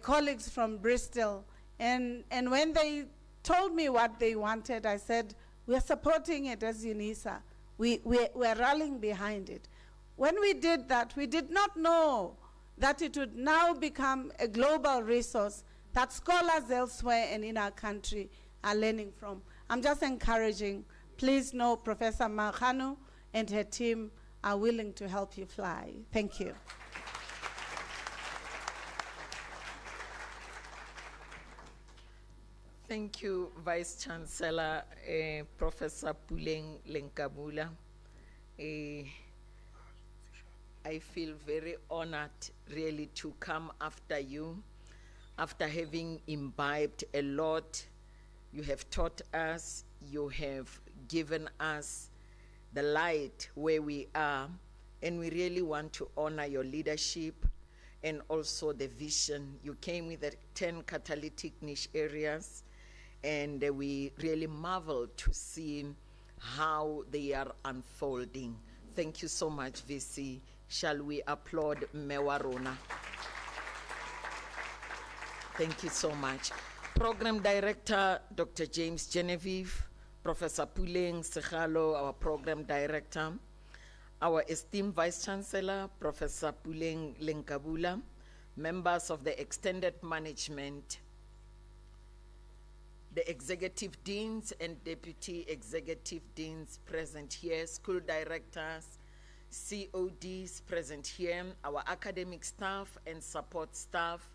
colleagues from Bristol. And when they told me what they wanted, I said, we're supporting it as Unisa. We're rallying behind it. When we did that, we did not know that it would now become a global resource that scholars elsewhere and in our country are learning from. I'm just encouraging. Please know Professor Mahanu and her team are willing to help you fly. Thank you. Thank you, Vice Chancellor, Professor Puleng Lenkabula. I feel very honored really to come after you, after having imbibed a lot. You have taught us, you have given us the light where we are, and we really want to honor your leadership and also the vision. You came with the 10 catalytic niche areas, and we really marvel to see how they are unfolding. Thank you so much, VC. Shall we applaud Mewarona? Thank you so much. Program Director, Dr. James Genevieve, Professor Puleng Sekgalo, our Program Director, our esteemed Vice Chancellor, Professor Puleng Lenkabula, members of the extended management, the executive deans and deputy executive deans present here, school directors, CODs present here, our academic staff and support staff,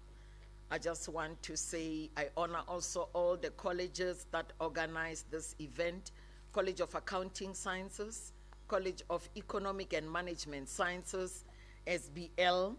I just want to say I honor also all the colleges that organize this event: College of Accounting Sciences, College of Economic and Management Sciences, SBL,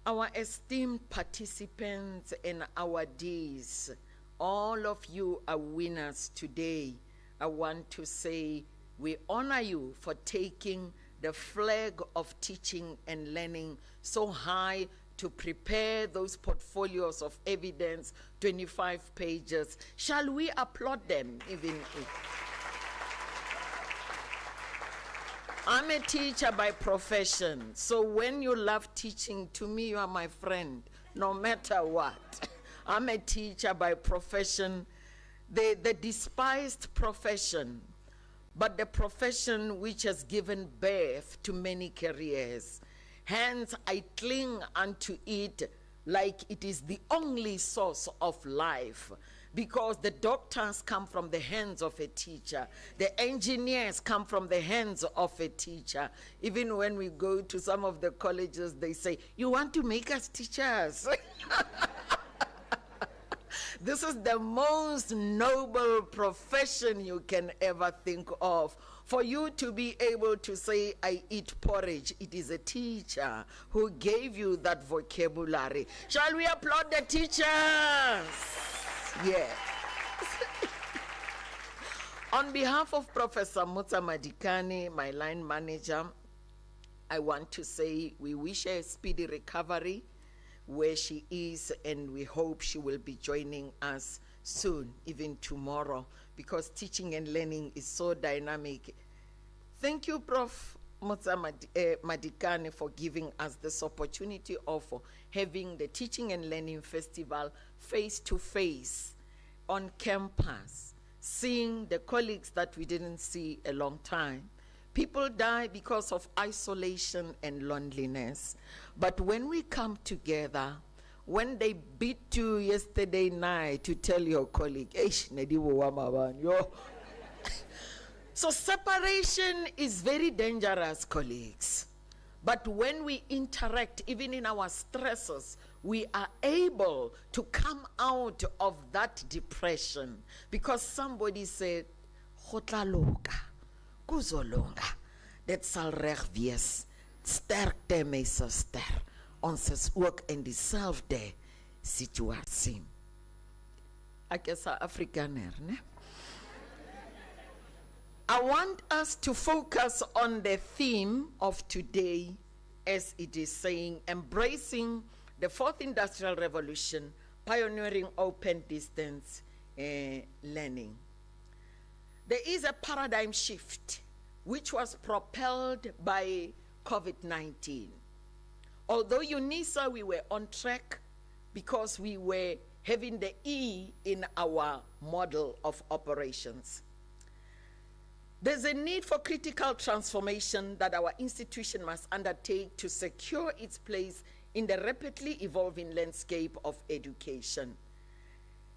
our esteemed participants and our Ds. All of you are winners today. I want to say we honor you for taking the flag of teaching and learning so high to prepare those portfolios of evidence, 25 pages. Shall we applaud them even if... I'm a teacher by profession, so when you love teaching, to me you are my friend, no matter what. I'm a teacher by profession, the despised profession, but the profession which has given birth to many careers. Hence, I cling unto it like it is the only source of life, because the doctors come from the hands of a teacher. The engineers come from the hands of a teacher. Even when we go to some of the colleges, they say, you want to make us teachers? This is the most noble profession you can ever think of. For you to be able to say, I eat porridge, it is a teacher who gave you that vocabulary. Shall we applaud the teachers? Yes. On behalf of Professor Mutsa Madikane, my line manager, I want to say we wish her a speedy recovery where she is, and we hope she will be joining us soon, even tomorrow, because teaching and learning is so dynamic. Thank you, Prof. Mutsa Madikane, for giving us this opportunity of having the Teaching and Learning Festival face-to-face on campus, seeing the colleagues that we didn't see a long time. People die because of isolation and loneliness. But when we come together, when they beat you yesterday night to tell your colleague, so separation is very dangerous, colleagues. But when we interact, even in our stresses, we are able to come out of that depression. Because somebody said, Kuzolonga, dit sal reg wees. Sterkte my suster. Ons is ook in dieselfde situasie. Ek is 'n Afrikaner, né? I want us to focus on the theme of today, as it is saying, embracing the fourth industrial revolution, pioneering open distance learning. There is a paradigm shift which was propelled by COVID-19. Although Unisa, we were on track because we were having the E in our model of operations. There's a need for critical transformation that our institution must undertake to secure its place in the rapidly evolving landscape of education.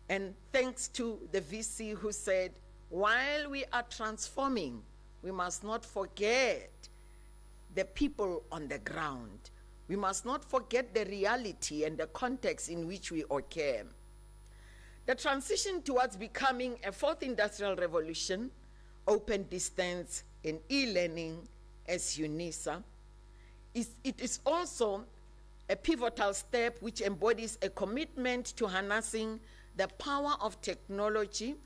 And thanks to the VC who said, while we are transforming, we must not forget the people on the ground. We must not forget the reality and the context in which we occur. The transition towards becoming a fourth industrial revolution, open distance and e-learning as Unisa, it is also a pivotal step which embodies a commitment to harnessing the power of technology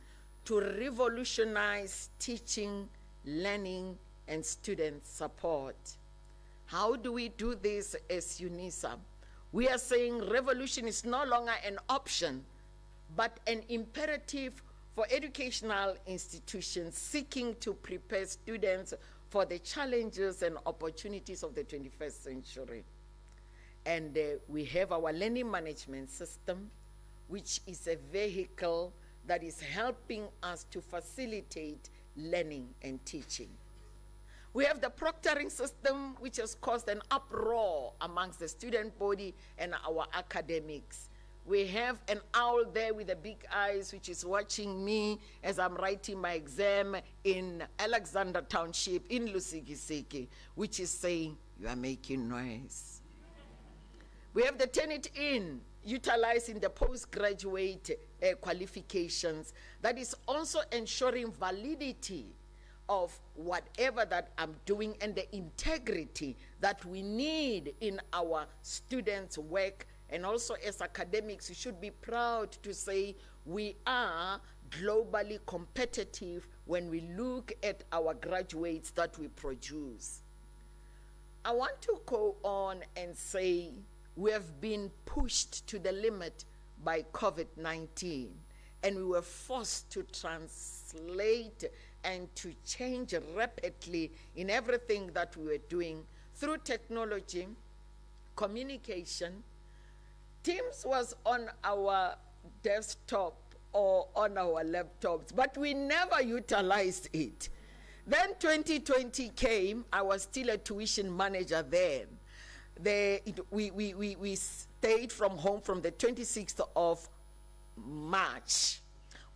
to revolutionize teaching, learning, and student support. How do we do this as Unisa? We are saying revolution is no longer an option, but an imperative for educational institutions seeking to prepare students for the challenges and opportunities of the 21st century. And we have our learning management system, which is a vehicle that is helping us to facilitate learning and teaching. We have the proctoring system, which has caused an uproar amongst the student body and our academics. We have an owl there with the big eyes, which is watching me as I'm writing my exam in Alexander Township in Lusikisiki, which is saying, you are making noise. We have the Turn-It-In, utilizing the postgraduate qualifications. That is also ensuring validity of whatever that I'm doing and the integrity that we need in our students' work. And also as academics, we should be proud to say we are globally competitive when we look at our graduates that we produce. I want to go on and say we have been pushed to the limit by COVID-19, and we were forced to translate and to change rapidly in everything that we were doing through technology, communication. Teams was on our desktop or on our laptops, but we never utilized it. Then 2020 came. I was still a tuition manager then. We stayed from home from the 26th of March.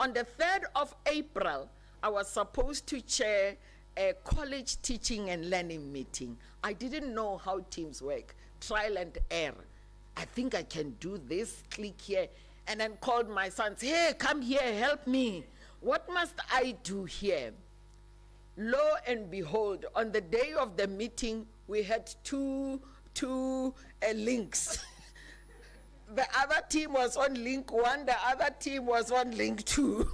On the 3rd of April, I was supposed to chair a college teaching and learning meeting. I didn't know how teams work, trial and error. I think I can do this, click here, and then called my sons, hey, come here, help me. What must I do here? Lo and behold, on the day of the meeting, we had two links. The other team was on link 1, the other team was on link 2.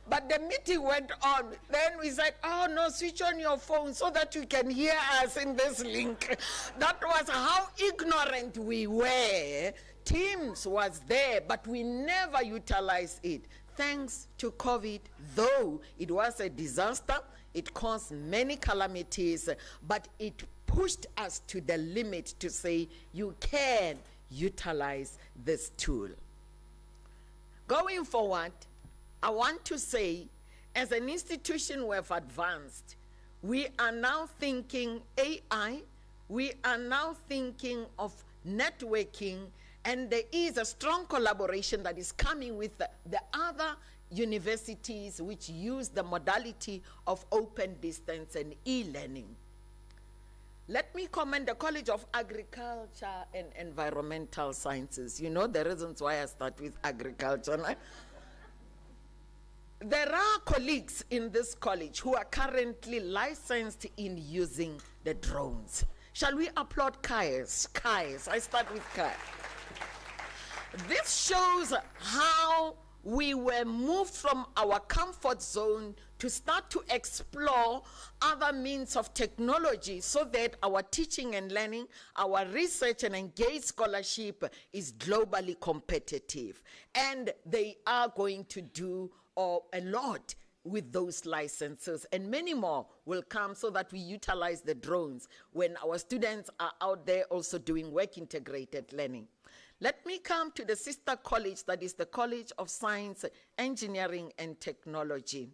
But the meeting went on. Then we said, oh no, switch on your phone so that you can hear us in this link. That was how ignorant we were. Teams was there, but we never utilized it. Thanks to COVID, though it was a disaster, it caused many calamities, but it pushed us to the limit to say you can utilize this tool. Going forward, I want to say, as an institution we have advanced. We are now thinking AI, we are now thinking of networking, and there is a strong collaboration that is coming with the other universities which use the modality of open distance and e-learning. Let me commend the College of Agriculture and Environmental Sciences. You know the reasons why I start with agriculture. No? There are colleagues in this college who are currently licensed in using the drones. Shall we applaud Kais? I start with Kai. This shows how we were moved from our comfort zone to start to explore other means of technology so that our teaching and learning, our research and engaged scholarship is globally competitive. And they are going to do a lot with those licenses, and many more will come so that we utilize the drones when our students are out there also doing work integrated learning. Let me come to the sister college, that is the College of Science, Engineering and Technology.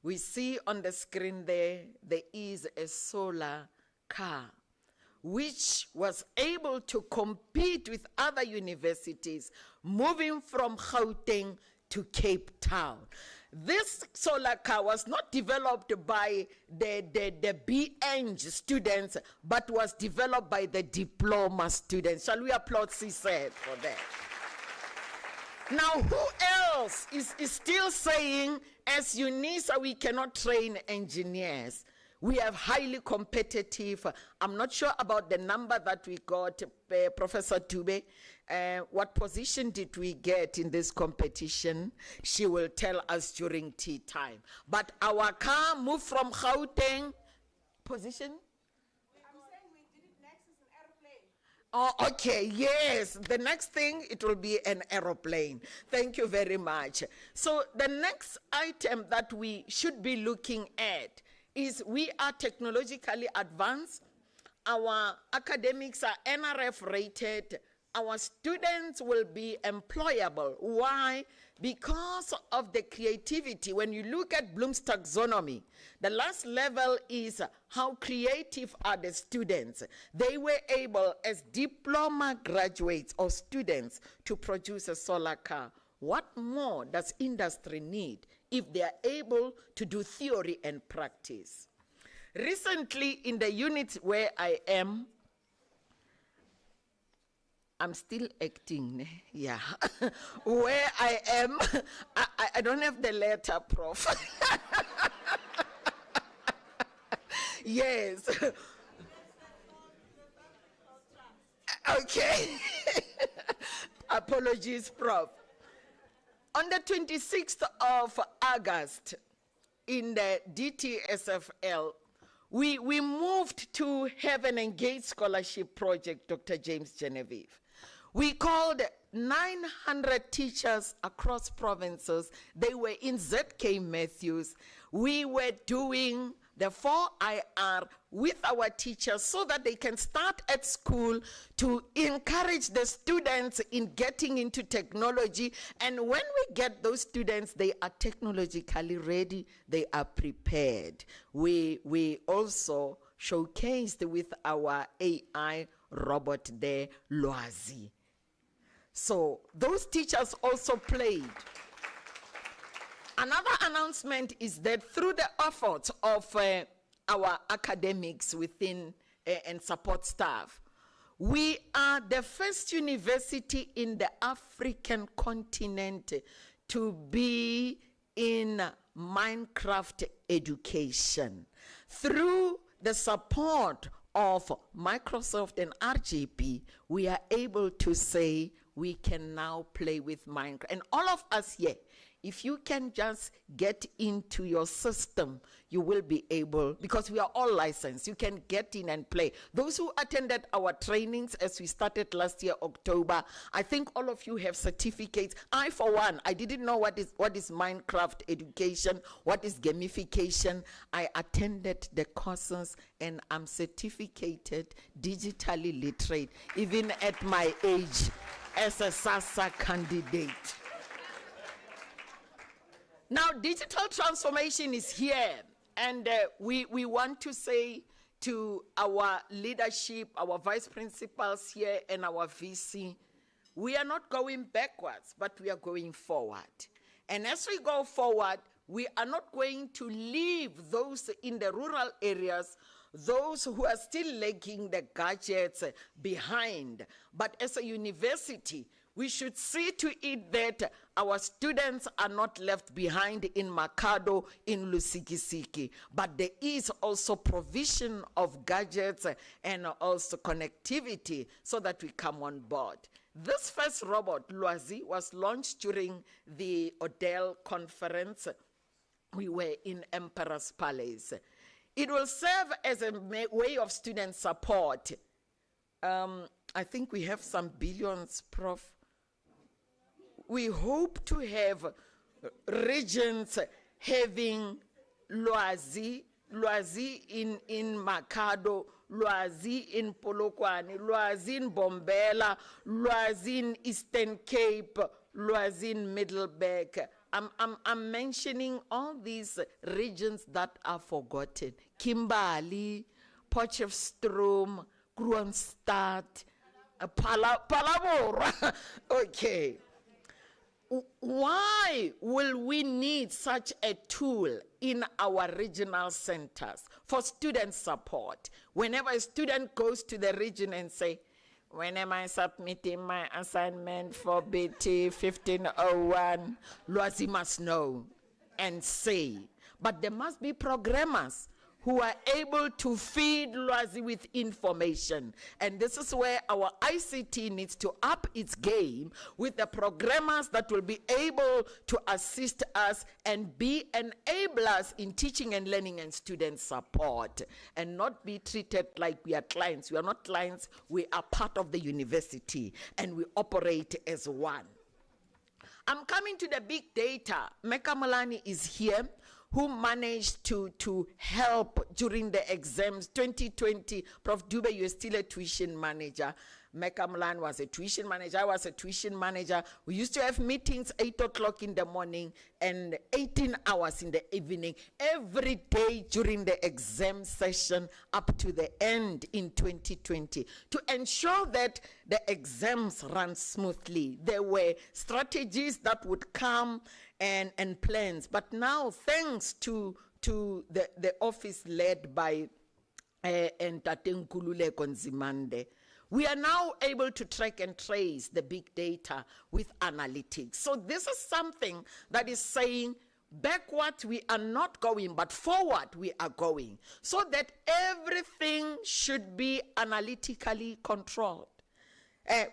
We see on the screen there is a solar car which was able to compete with other universities moving from Gauteng to Cape Town. This solar car was not developed by the BEng students, but was developed by the diploma students. Shall we applaud CSED for that? Now, who else is still saying, as Unisa, we cannot train engineers? We are highly competitive. I'm not sure about the number that we got, Professor Tube. What position did we get in this competition? She will tell us during tea time. But our car moved from Gauteng. Position? I'm saying we did it next is an aeroplane. Oh, okay, yes. The next thing, it will be an aeroplane. Thank you very much. So the next item that we should be looking at is we are technologically advanced. Our academics are NRF rated. Our students will be employable. Why? Because of the creativity. When you look at Bloom's taxonomy, the last level is how creative are the students. They were able, as diploma graduates or students, to produce a solar car. What more does industry need if they are able to do theory and practice? Recently, in the unit where I am, I'm still acting, ne? Yeah. Where I am, I don't have the letter, Prof. Yes. Okay. Apologies, Prof. On the 26th of August, in the DTSFL, we moved to Heaven and Gate Scholarship Project, Dr. James Genevieve. We called 900 teachers across provinces. They were in ZK Matthews. We were doing the 4IR with our teachers so that they can start at school to encourage the students in getting into technology. And when we get those students, they are technologically ready, they are prepared. We also showcased with our AI robot there, Loazi. So those teachers also played. Another announcement is that through the efforts of our academics within and support staff, we are the first university in the African continent to be in Minecraft education. Through the support of Microsoft and RGP, we are able to say we can now play with Minecraft. And all of us here, if you can just get into your system, you will be able, because we are all licensed, you can get in and play. Those who attended our trainings as we started last year, October, I think all of you have certificates. I, for one, I didn't know what is Minecraft education, what is gamification. I attended the courses and I'm certificated, digitally literate, even at my age as a SASA candidate. Now, digital transformation is here, and we want to say to our leadership, our vice principals here, and our VC, we are not going backwards, but we are going forward. And as we go forward, we are not going to leave those in the rural areas, those who are still lacking the gadgets behind. But as a university, we should see to it that our students are not left behind in Makado, in Lusikisiki, but there is also provision of gadgets and also connectivity so that we come on board. This first robot, Loazi, was launched during the Odell conference. We were in Emperor's Palace. It will serve as a way of student support. I think we have some billions, Prof. We hope to have regions having Loazi in Makado, Loazi in Polokwane, Loazi in Bombela, Loazi in Eastern Cape, Loazi in Middleburg. I'm mentioning all these regions that are forgotten. Kimberley, Potchefstroom, Kroonstad, Palabora. Okay. Why will we need such a tool in our regional centers for student support? Whenever a student goes to the region and say, when am I submitting my assignment for BT 1501? Loazi must know and say. But there must be programmers who are able to feed Loazi with information. And this is where our ICT needs to up its game with the programmers that will be able to assist us and be enablers in teaching and learning and student support, and not be treated like we are clients. We are not clients, we are part of the university, and we operate as one. I'm coming to the big data. Meka Molani is here, who managed to help during the exams 2020. Prof. Dube, you're still a tuition manager. Meka Molani was a tuition manager. I was a tuition manager. We used to have meetings 8 o'clock in the morning and 18 hours in the evening, every day during the exam session up to the end in 2020, to ensure that the exams ran smoothly. There were strategies that would come and plans. But now, thanks to the office led by Ntate Nkululeko Nzimande, We are now able to track and trace the big data with analytics. So this is something that is saying backward we are not going, but forward we are going, so that everything should be analytically controlled.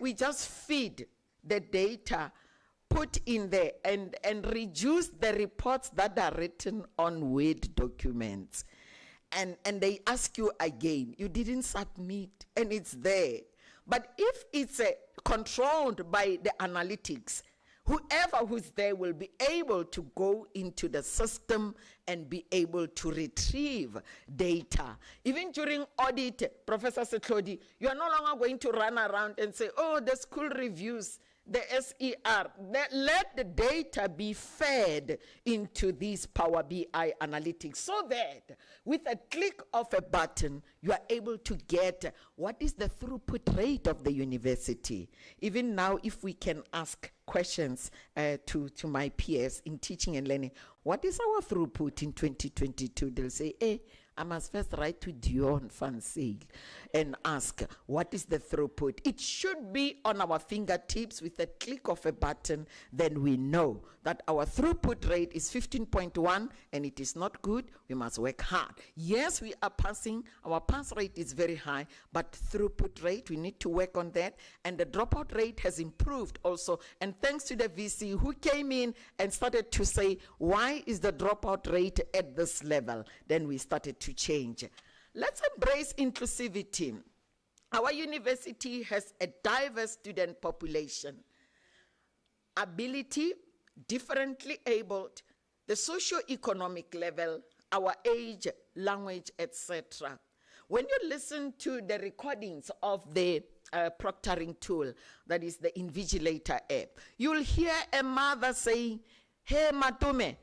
We just feed the data, put in there, and reduce the reports that are written on Word documents. And they ask you again, you didn't submit, and it's there. But if it's controlled by the analytics, whoever who's there will be able to go into the system and be able to retrieve data. Even during audit, Professor Setlodi, you are no longer going to run around and say, oh, the school reviews, the SER. Let the data be fed into these Power BI analytics, so that with a click of a button, you are able to get what is the throughput rate of the university. Even now, if we can ask questions to my peers in teaching and learning, what is our throughput in 2022? They'll say, hey, I must first write to Dion Van Sale and ask, what is the throughput? It should be on our fingertips with a click of a button. Then we know that our throughput rate is 15.1 and it is not good. We must work hard. Yes, we are passing. Our pass rate is very high, but throughput rate, we need to work on that. And the dropout rate has improved also. And thanks to the VC who came in and started to say, why is the dropout rate at this level? Then we started to change. Let's embrace inclusivity. Our university has a diverse student population. Ability, differently abled, the socio-economic level, our age, language, etc. When you listen to the recordings of the proctoring tool, that is the Invigilator app, you'll hear a mother saying, hey, Matume,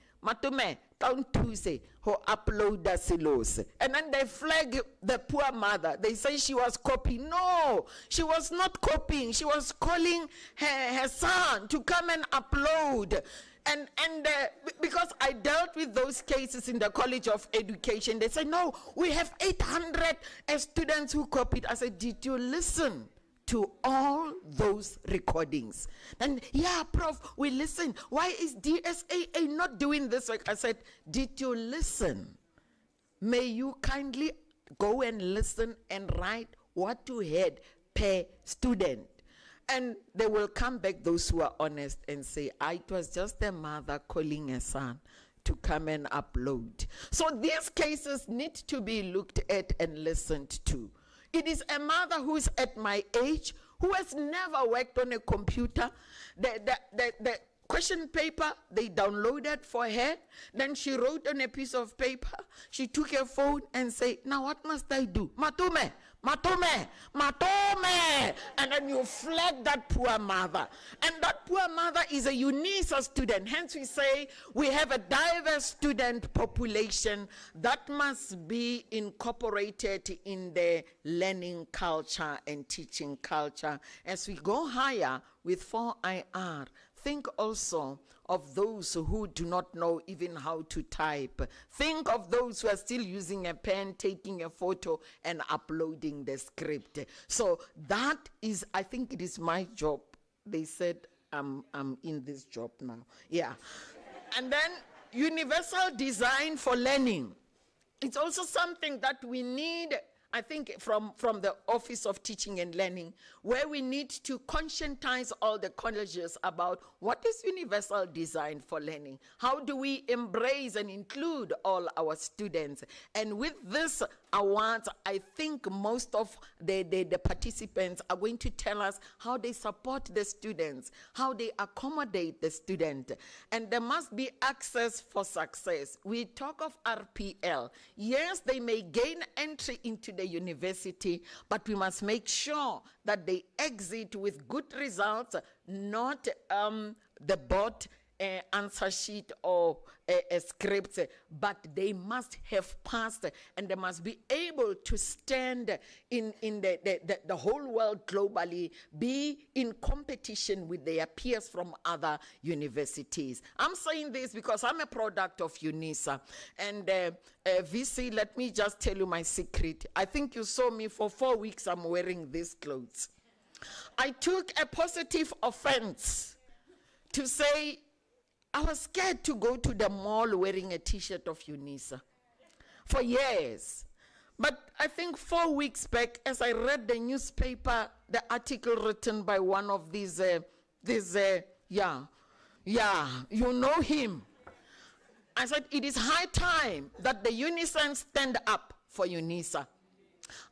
don't to say, who upload the silos. And then they flag the poor mother. They say she was copying. No, she was not copying. She was calling her son to come and upload. And because I dealt with those cases in the College of Education, they say, no, we have 800 students who copied. I said, did you listen to all those recordings? And yeah, Prof, we listen. Why is DSAA not doing this work? I said, did you listen? May you kindly go and listen and write what you had per student. And they will come back, those who are honest, and say, it was just a mother calling a son to come and upload. So these cases need to be looked at and listened to. It is a mother who's at my age, who has never worked on a computer. The question paper, they downloaded for her. Then she wrote on a piece of paper. She took her phone and said, now what must I do? Matume. And then you flag that poor mother. And that poor mother is a Unisa student. Hence we say we have a diverse student population that must be incorporated in the learning culture and teaching culture. As we go higher with 4IR, think also of those who do not know even how to type. Think of those who are still using a pen, taking a photo, and uploading the script. So that is, I think it is my job. They said I'm in this job now. Yeah. And then universal design for learning. It's also something that we need, I think, from the Office of Teaching and Learning, where we need to conscientize all the colleges about what is universal design for learning. How do we embrace and include all our students? And with this awards, I think most of the participants are going to tell us how they support the students, how they accommodate the student. And there must be access for success. We talk of RPL. Yes, they may gain entry into the university, but we must make sure that they exit with good results, not the board answer sheet or a script, but they must have passed and they must be able to stand in the whole world globally, be in competition with their peers from other universities. I'm saying this because I'm a product of Unisa. And VC, let me just tell you my secret. I think you saw me for 4 weeks, I'm wearing these clothes. I took a positive offense to say I was scared to go to the mall wearing a t-shirt of Unisa for years. But I think 4 weeks back, as I read the newspaper, the article written by one of these, you know him. I said, it is high time that the Unisans stand up for Unisa.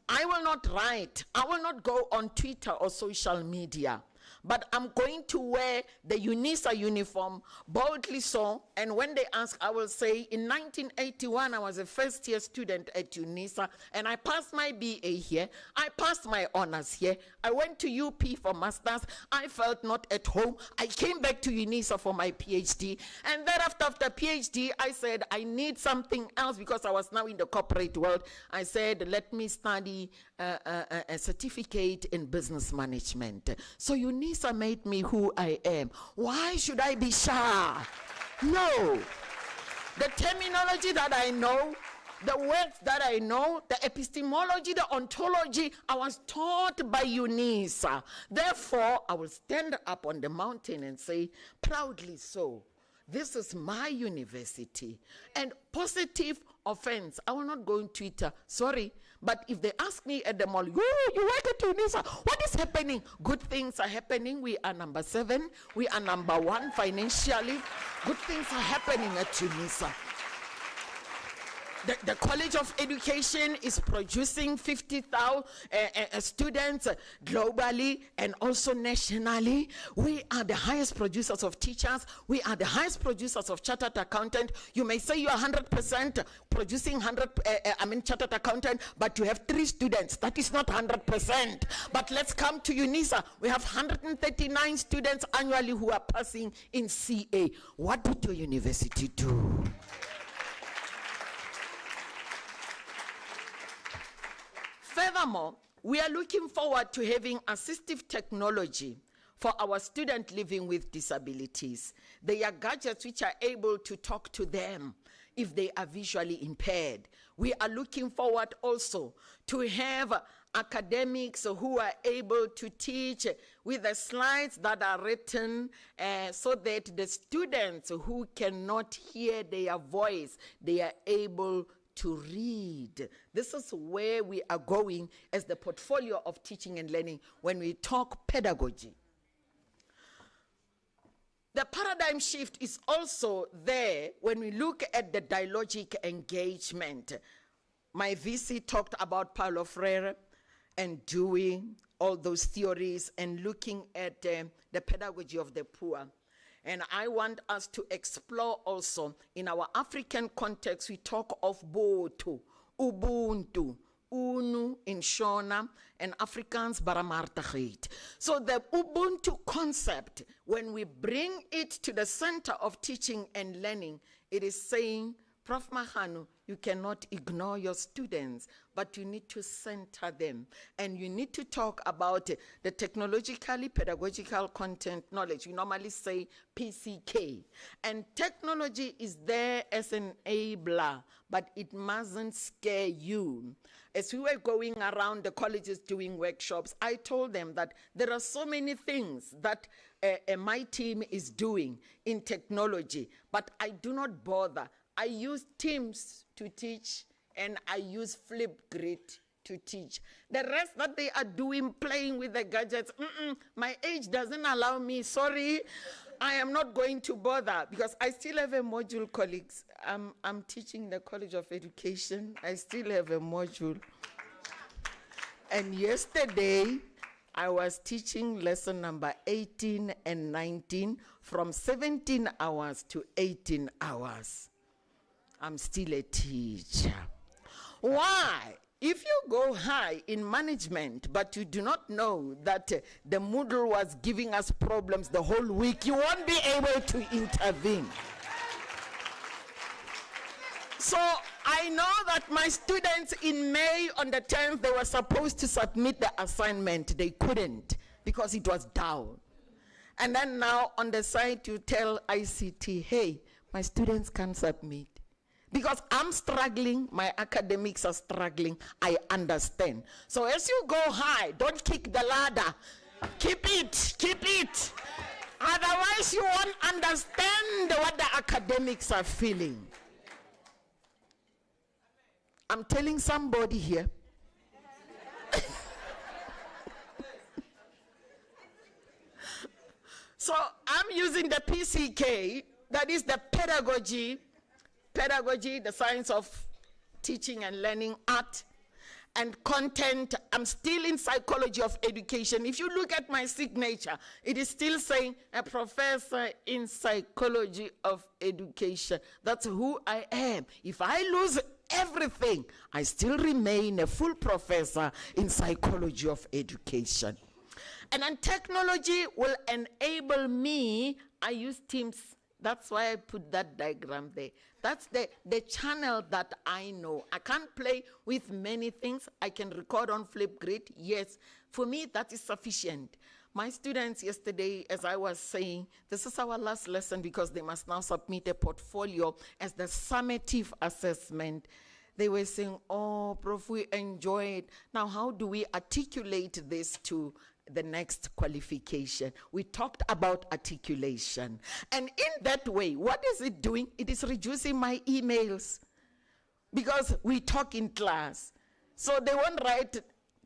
I will not write, I will not go on Twitter or social media, but I'm going to wear the Unisa uniform boldly so, and when they ask, I will say, in 1981, I was a first-year student at Unisa, and I passed my BA here, I passed my honors here, I went to UP for masters, I felt not at home, I came back to Unisa for my PhD, and thereafter, after PhD, I said, I need something else because I was now in the corporate world. I said, let me study a certificate in business management. So Unisa made me who I am. Why should I be shy? No. The terminology that I know, the words that I know, the epistemology, the ontology, I was taught by Unisa. Therefore, I will stand up on the mountain and say, proudly so, this is my university. And positive offense, I will not go on Twitter, sorry, but if they ask me at the mall, you work at Unisa, what is happening? Good things are happening. We are number 7. We are number 1 financially. Good things are happening at Unisa. The College of Education is producing 50,000 students globally and also nationally. We are the highest producers of teachers. We are the highest producers of chartered accountant. You may say you are 100% producing chartered accountant, but you have 3 students. That is not 100%. But let's come to Unisa. We have 139 students annually who are passing in CA. What did your university do? Furthermore, we are looking forward to having assistive technology for our students living with disabilities. They are gadgets which are able to talk to them if they are visually impaired. We are looking forward also to have academics who are able to teach with the slides that are written so that the students who cannot hear their voice, they are able to read. This is where we are going as the portfolio of teaching and learning when we talk pedagogy. The paradigm shift is also there when we look at the dialogic engagement. My VC talked about Paulo Freire and doing all those theories and looking at the pedagogy of the poor. And I want us to explore also, in our African context, we talk of Boto, Ubuntu, Unu in Shona, and Afrikaans Baramartagheid. So the Ubuntu concept, when we bring it to the center of teaching and learning, it is saying, Prof. Mahanu, you cannot ignore your students, but you need to center them. And you need to talk about the technologically pedagogical content knowledge. We normally say PCK. And technology is there as an enabler, but it mustn't scare you. As we were going around the colleges doing workshops, I told them that there are so many things that my team is doing in technology, but I do not bother. I use Teams to teach, and I use Flipgrid to teach. The rest that they are doing, playing with the gadgets, my age doesn't allow me. Sorry, I am not going to bother because I still have a module, colleagues. I'm teaching the College of Education. I still have a module. And yesterday, I was teaching lesson number 18 and 19 from 17 hours to 18 hours. I'm still a teacher. Why? If you go high in management, but you do not know that the Moodle was giving us problems the whole week, you won't be able to intervene. So I know that my students in May on the 10th, they were supposed to submit the assignment. They couldn't because it was down. And then now on the side you tell ICT, hey, my students can't submit. Because I'm struggling, my academics are struggling, I understand. So as you go high, don't kick the ladder. Keep it, keep it. Otherwise you won't understand what the academics are feeling. I'm telling somebody here. So I'm using the PCK, that is the pedagogy, the science of teaching and learning, art and content. I'm still in psychology of education. If you look at my signature, it is still saying a professor in psychology of education. That's who I am. If I lose everything, I still remain a full professor in psychology of education. And then technology will enable me. I use Teams. That's why I put that diagram there. That's the channel that I know. I can't play with many things. I can record on Flipgrid. Yes, for me, that is sufficient. My students yesterday, as I was saying, this is our last lesson because they must now submit a portfolio as the summative assessment. They were saying, oh, Prof, we enjoyed. Now, how do we articulate this to the next qualification? We talked about articulation. And in that way, what is it doing? It is reducing my emails because we talk in class. So they won't write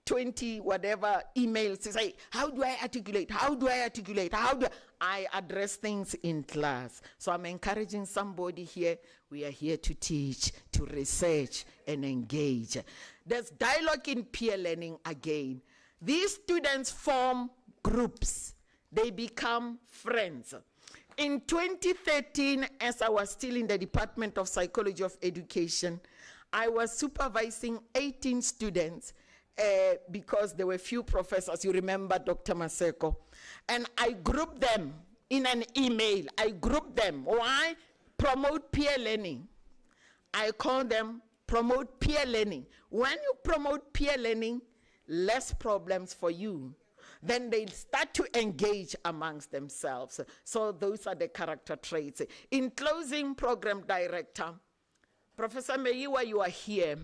20 whatever emails to say, how do I articulate? How do I articulate? How do I address things in class? So I'm encouraging somebody here. We are here to teach, to research, and engage. There's dialogue in peer learning again. These students form groups. They become friends. In 2013, as I was still in the Department of Psychology of Education, I was supervising 18 students because there were few professors. You remember Dr. Maseko. And I grouped them in an email. I grouped them. Why? Promote peer learning. I call them promote peer learning. When you promote peer learning, less problems for you. Then they start to engage amongst themselves. So those are the character traits. In closing, program director, Professor Meyiwa, you are here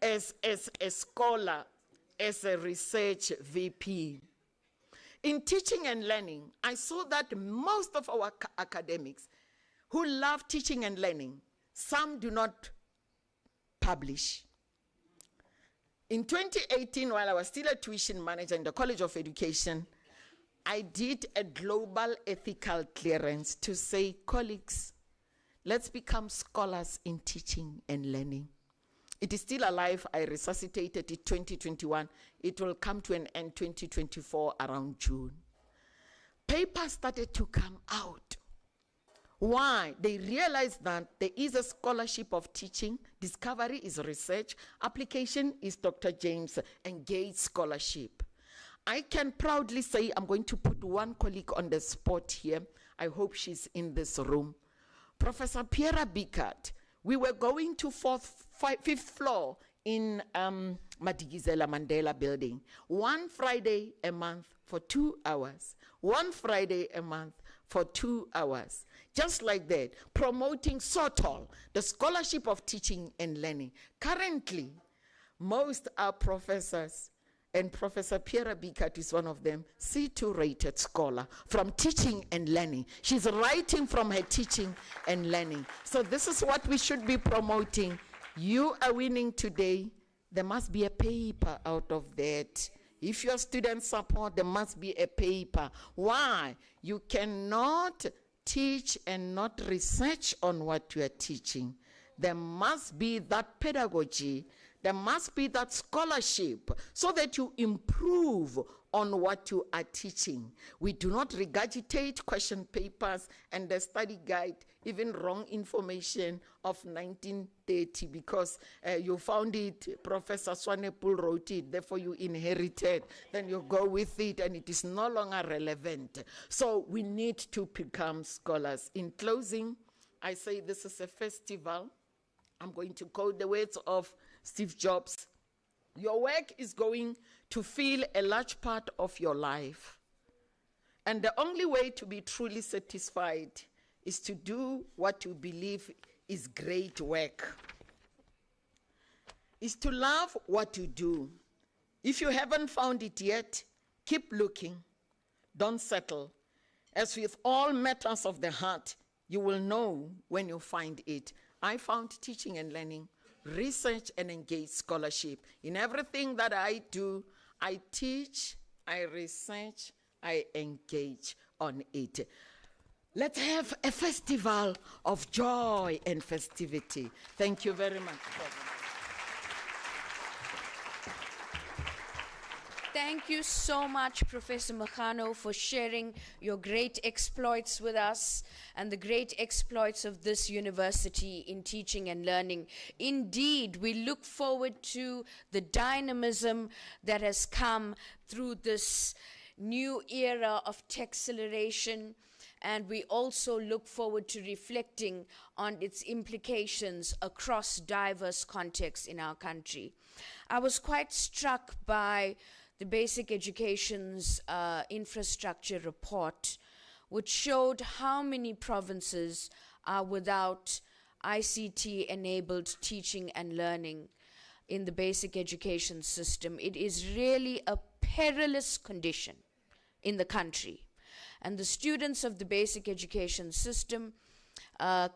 as a scholar, as a research VP. In teaching and learning, I saw that most of our academics who love teaching and learning, some do not publish. In 2018, while I was still a tuition manager in the College of Education, I did a global ethical clearance to say, colleagues, let's become scholars in teaching and learning. It is still alive. I resuscitated it 2021. It will come to an end 2024 around June. Papers started to come out. Why? They realized that there is a scholarship of teaching, discovery is research, application is Dr. James Engaged Scholarship. I can proudly say, I'm going to put one colleague on the spot here. I hope she's in this room. Professor Piera Bikat, we were going to fifth floor in Madigizela Mandela building. One Friday a month for 2 hours. One Friday a month for 2 hours. Just like that, promoting SOTOL, the Scholarship of Teaching and Learning. Currently, most are professors, and Professor Piera Bikat is one of them, C2 rated scholar from teaching and learning. She's writing from her teaching and learning. So this is what we should be promoting. You are winning today. There must be a paper out of that. If your student support, there must be a paper. Why? You cannot teach and not research on what you are teaching. There must be that pedagogy. There must be that scholarship so that you improve on what you are teaching. We do not regurgitate question papers and the study guide, even wrong information of 1930, because you found it, Professor Swanepoel wrote it, therefore you inherited, then you go with it and it is no longer relevant. So we need to become scholars. In closing, I say this is a festival. I'm going to quote the words of Steve Jobs. Your work is going to fill a large part of your life. And the only way to be truly satisfied is to do what you believe is great work. Is to love what you do. If you haven't found it yet, keep looking. Don't settle. As with all matters of the heart, you will know when you find it. I found teaching and learning, research and engaged scholarship. In everything that I do, I teach, I research, I engage on it. Let's have a festival of joy and festivity. Thank you very much. Thank you so much, Professor Machano, for sharing your great exploits with us and the great exploits of this university in teaching and learning. Indeed, we look forward to the dynamism that has come through this new era of techceleration, and we also look forward to reflecting on its implications across diverse contexts in our country. I was quite struck by the Basic Education's infrastructure report, which showed how many provinces are without ICT-enabled teaching and learning in the basic education system. It is really a perilous condition in the country. And the students of the basic education system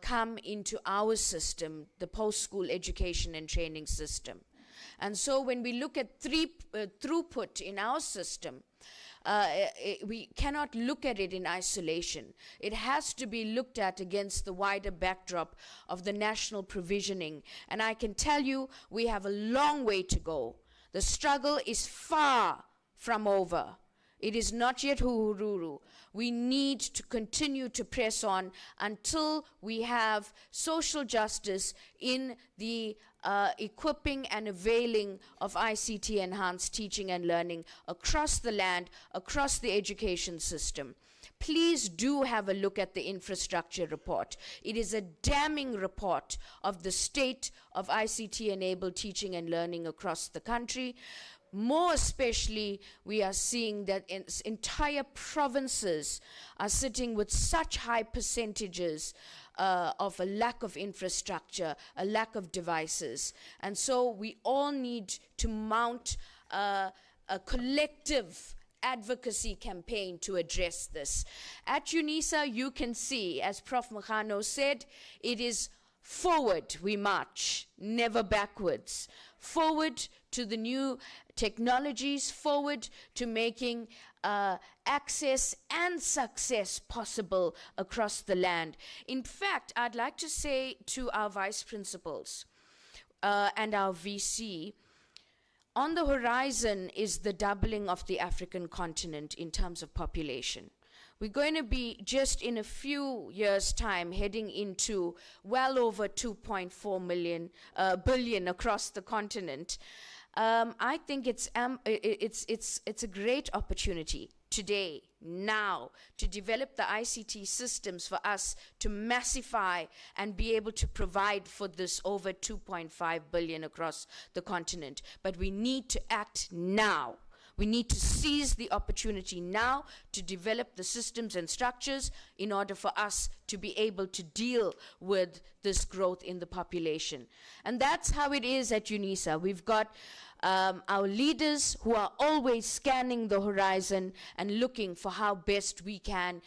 come into our system, the post-school education and training system. And so when we look at throughput in our system, we cannot look at it in isolation. It has to be looked at against the wider backdrop of the national provisioning. And I can tell you, we have a long way to go. The struggle is far from over. It is not yet hururu. We need to continue to press on until we have social justice in the equipping and availing of ICT-enhanced teaching and learning across the land, across the education system. Please do have a look at the infrastructure report. It is a damning report of the state of ICT-enabled teaching and learning across the country. More especially, we are seeing that entire provinces are sitting with such high percentages of a lack of infrastructure, a lack of devices. And so we all need to mount a collective advocacy campaign to address this. At Unisa, you can see, as Prof. Machano said, it is forward we march, never backwards. Forward to the new technologies, forward to making access and success possible across the land. In fact, I'd like to say to our vice principals and our VC, on the horizon is the doubling of the African continent in terms of population. We're going to be, just in a few years' time, heading into well over 2.4 billion across the continent. I think it's a great opportunity today, now, to develop the ICT systems for us to massify and be able to provide for this over 2.5 billion across the continent. But we need to act now. We need to seize the opportunity now to develop the systems and structures in order for us to be able to deal with this growth in the population. And that's how it is at Unisa. We've got our leaders who are always scanning the horizon and looking for how best we can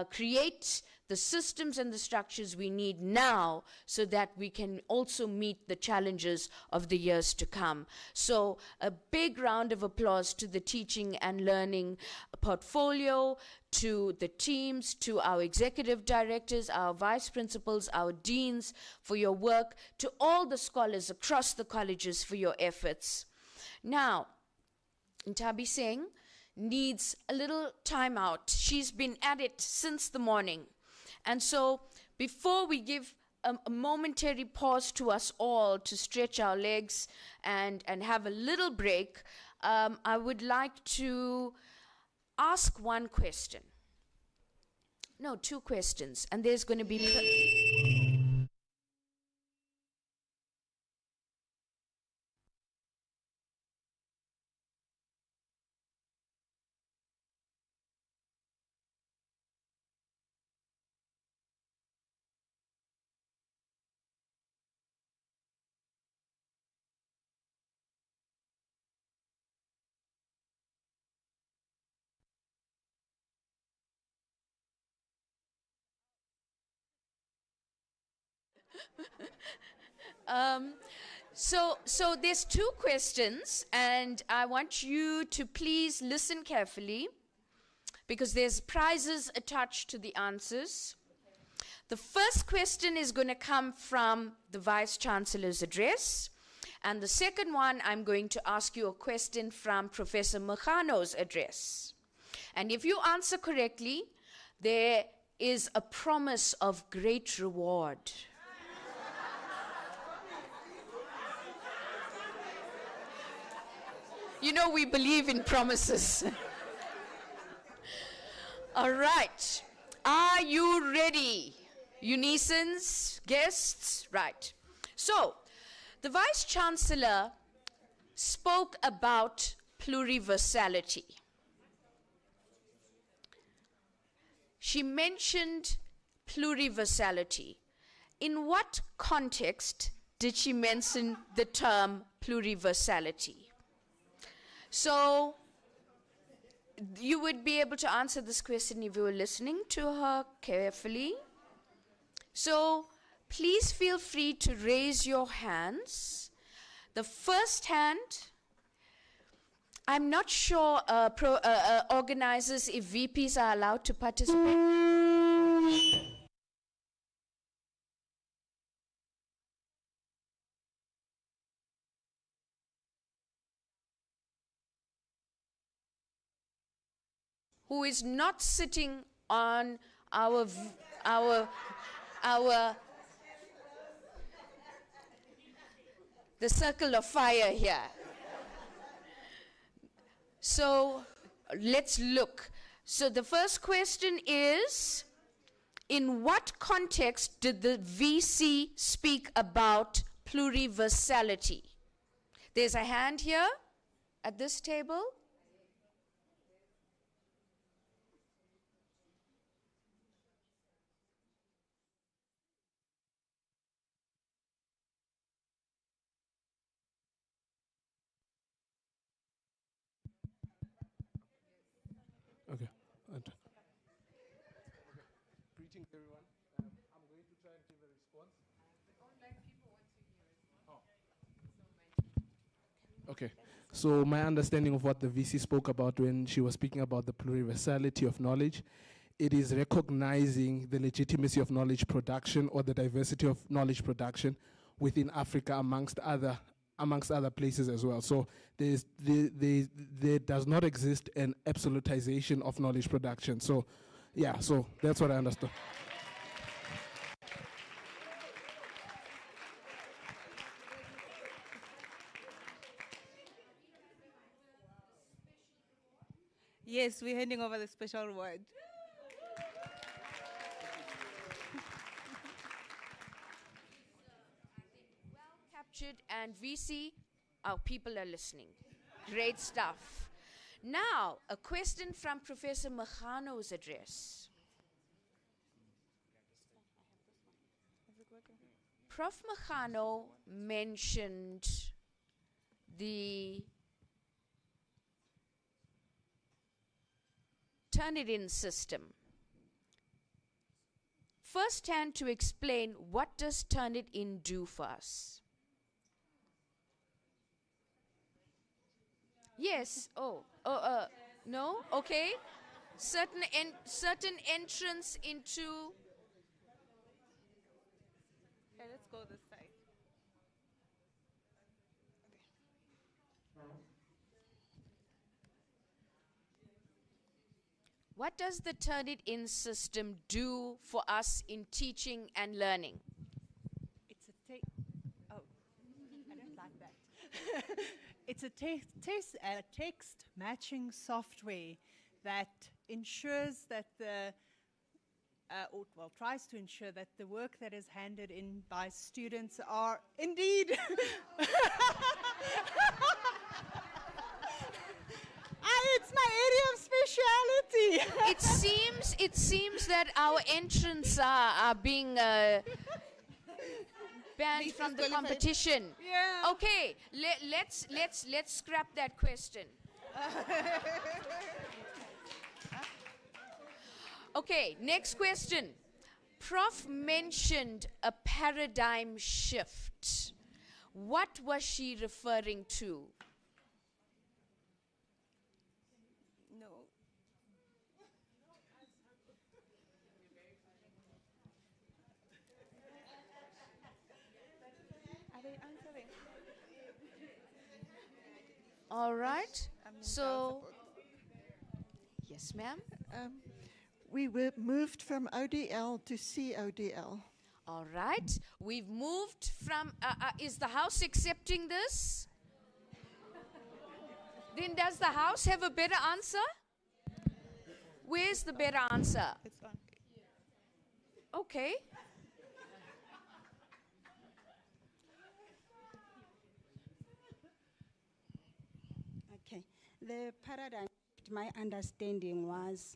create the systems and the structures we need now so that we can also meet the challenges of the years to come. So a big round of applause to the teaching and learning portfolio, to the teams, to our executive directors, our vice principals, our deans for your work, to all the scholars across the colleges for your efforts. Now, Ntabi Singh, needs a little time out. She's been at it since the morning. And so before we give a momentary pause to us all to stretch our legs and have a little break, I would like to ask one question. No, two questions. And there's going to be... So there's two questions, and I want you to please listen carefully because there's prizes attached to the answers. The first question is going to come from the Vice Chancellor's address, and the second one, I'm going to ask you a question from Professor Mokgano's address. And if you answer correctly, there is a promise of great reward. You know, we believe in promises. All right. Are you ready? Unisans, guests? Right. So, the Vice Chancellor spoke about pluriversality. She mentioned pluriversality. In what context did she mention the term pluriversality? So, you would be able to answer this question if you were listening to her carefully. So, please feel free to raise your hands. The first hand, I'm not sure organizers if VPs are allowed to participate. Who is not sitting on the circle of fire here. So let's look. So the first question is, in what context did the VC speak about pluriversality? There's a hand here at this table. Okay. Greetings, everyone. I'm going to try and give a response. Online people want to hear. Okay. So my understanding of what the VC spoke about when she was speaking about the pluriversality of knowledge, it is recognizing the legitimacy of knowledge production or the diversity of knowledge production within Africa amongst other places as well. So there does not exist an absolutization of knowledge production. So yeah, so that's what I understood. Yes, we're handing over the special word. Well captured, and VC, our people are listening. Great stuff. Now, a question from Professor Mokgano's address. Prof. Mokgano mentioned the Turnitin system. First hand to explain, what does Turnitin do for us? Yes. No. Okay. Certain entrance into. Okay, let's go this side. What does the Turn-It-In system do for us in teaching and learning? It's a oh, I don't like that. It's a text matching software that ensures that tries to ensure that the work that is handed in by students are indeed it's my area of speciality. It seems that our entrants are being banned from the competition. Yeah. Okay, let's scrap that question. Okay, next question. Prof mentioned a paradigm shift. What was she referring to? No. Are they answering? All right. So, yes, ma'am. We were moved from ODL to CODL. All right. We've moved from. Is the House accepting this? Then does the House have a better answer? Where's the better answer? It's on. Okay. Okay. The paradigm, my understanding was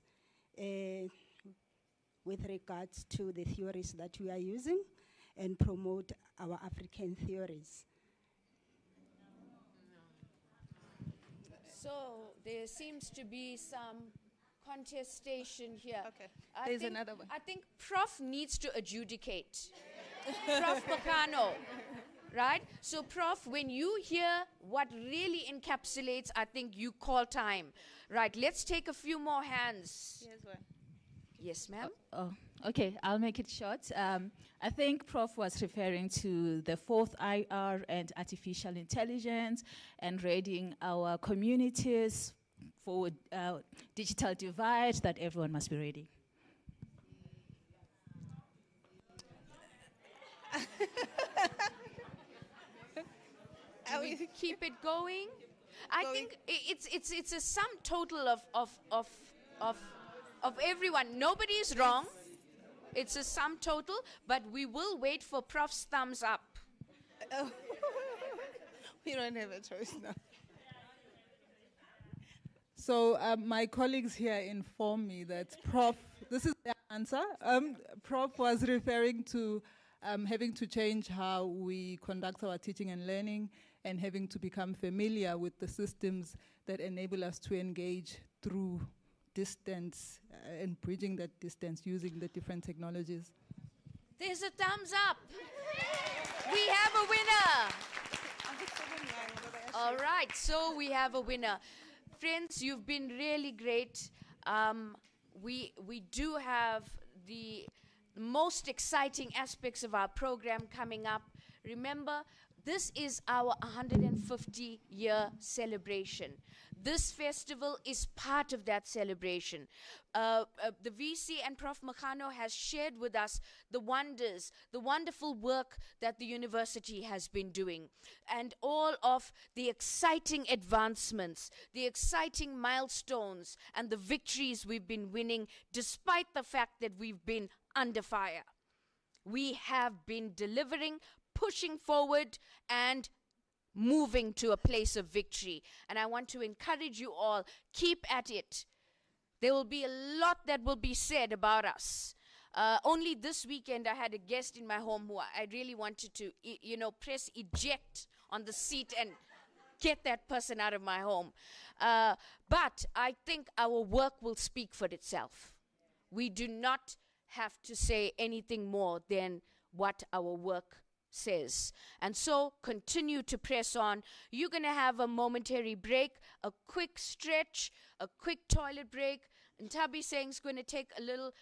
with regards to the theories that we are using and promote our African theories. So there seems to be some contestation here. Okay. There's think, another one. I think Prof needs to adjudicate. Prof Bacano. Right? So, Prof, when you hear what really encapsulates, I think you call time. Right, let's take a few more hands. Here's one. Yes, ma'am. Oh, okay, I'll make it short. I think Prof was referring to the fourth IR and artificial intelligence and readying our communities for digital divide, that everyone must be ready. Do we keep it going? I think it's a sum total of everyone. Nobody is wrong. It's a sum total, but we will wait for Prof's thumbs up. We don't have a choice now. So my colleagues here inform me that Prof, this is their answer. Prof was referring to having to change how we conduct our teaching and learning and having to become familiar with the systems that enable us to engage through distance and bridging that distance using the different technologies. There's a thumbs up. We have a winner. All right, so we have a winner. Friends, you've been really great. We do have the most exciting aspects of our program coming up. Remember, this is our 150-year celebration. This festival is part of that celebration. The VC and Prof. Makano has shared with us the wonders, the wonderful work that the university has been doing, and all of the exciting advancements, the exciting milestones, and the victories we've been winning despite the fact that we've been under fire. We have been delivering, pushing forward, and moving to a place of victory. And I want to encourage you all, keep at it. There will be a lot that will be said about us. Only this weekend I had a guest in my home who I really wanted to, press eject on the seat and get that person out of my home. But I think our work will speak for itself. We do not have to say anything more than what our work says. And so continue to press on. You're going to have a momentary break, a quick stretch, a quick toilet break. And Tabi saying is going to take a little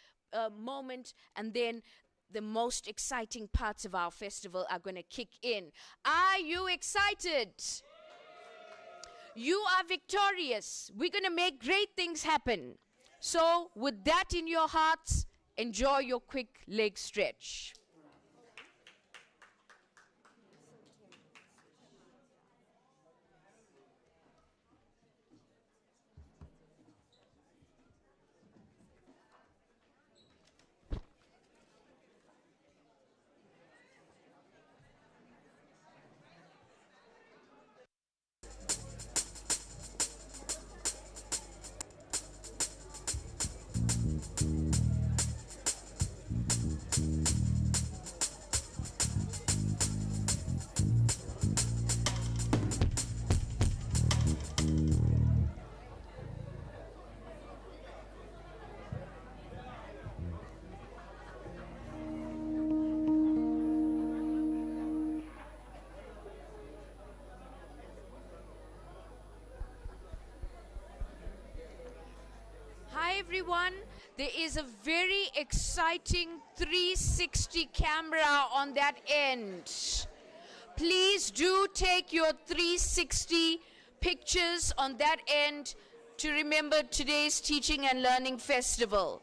moment, and then the most exciting parts of our festival are going to kick in. Are you excited? You are victorious. We're going to make great things happen. So, with that in your hearts, enjoy your quick leg stretch. Hi everyone, there is a very exciting 360 camera on that end. Please do take your 360 pictures on that end to remember today's Teaching and Learning Festival.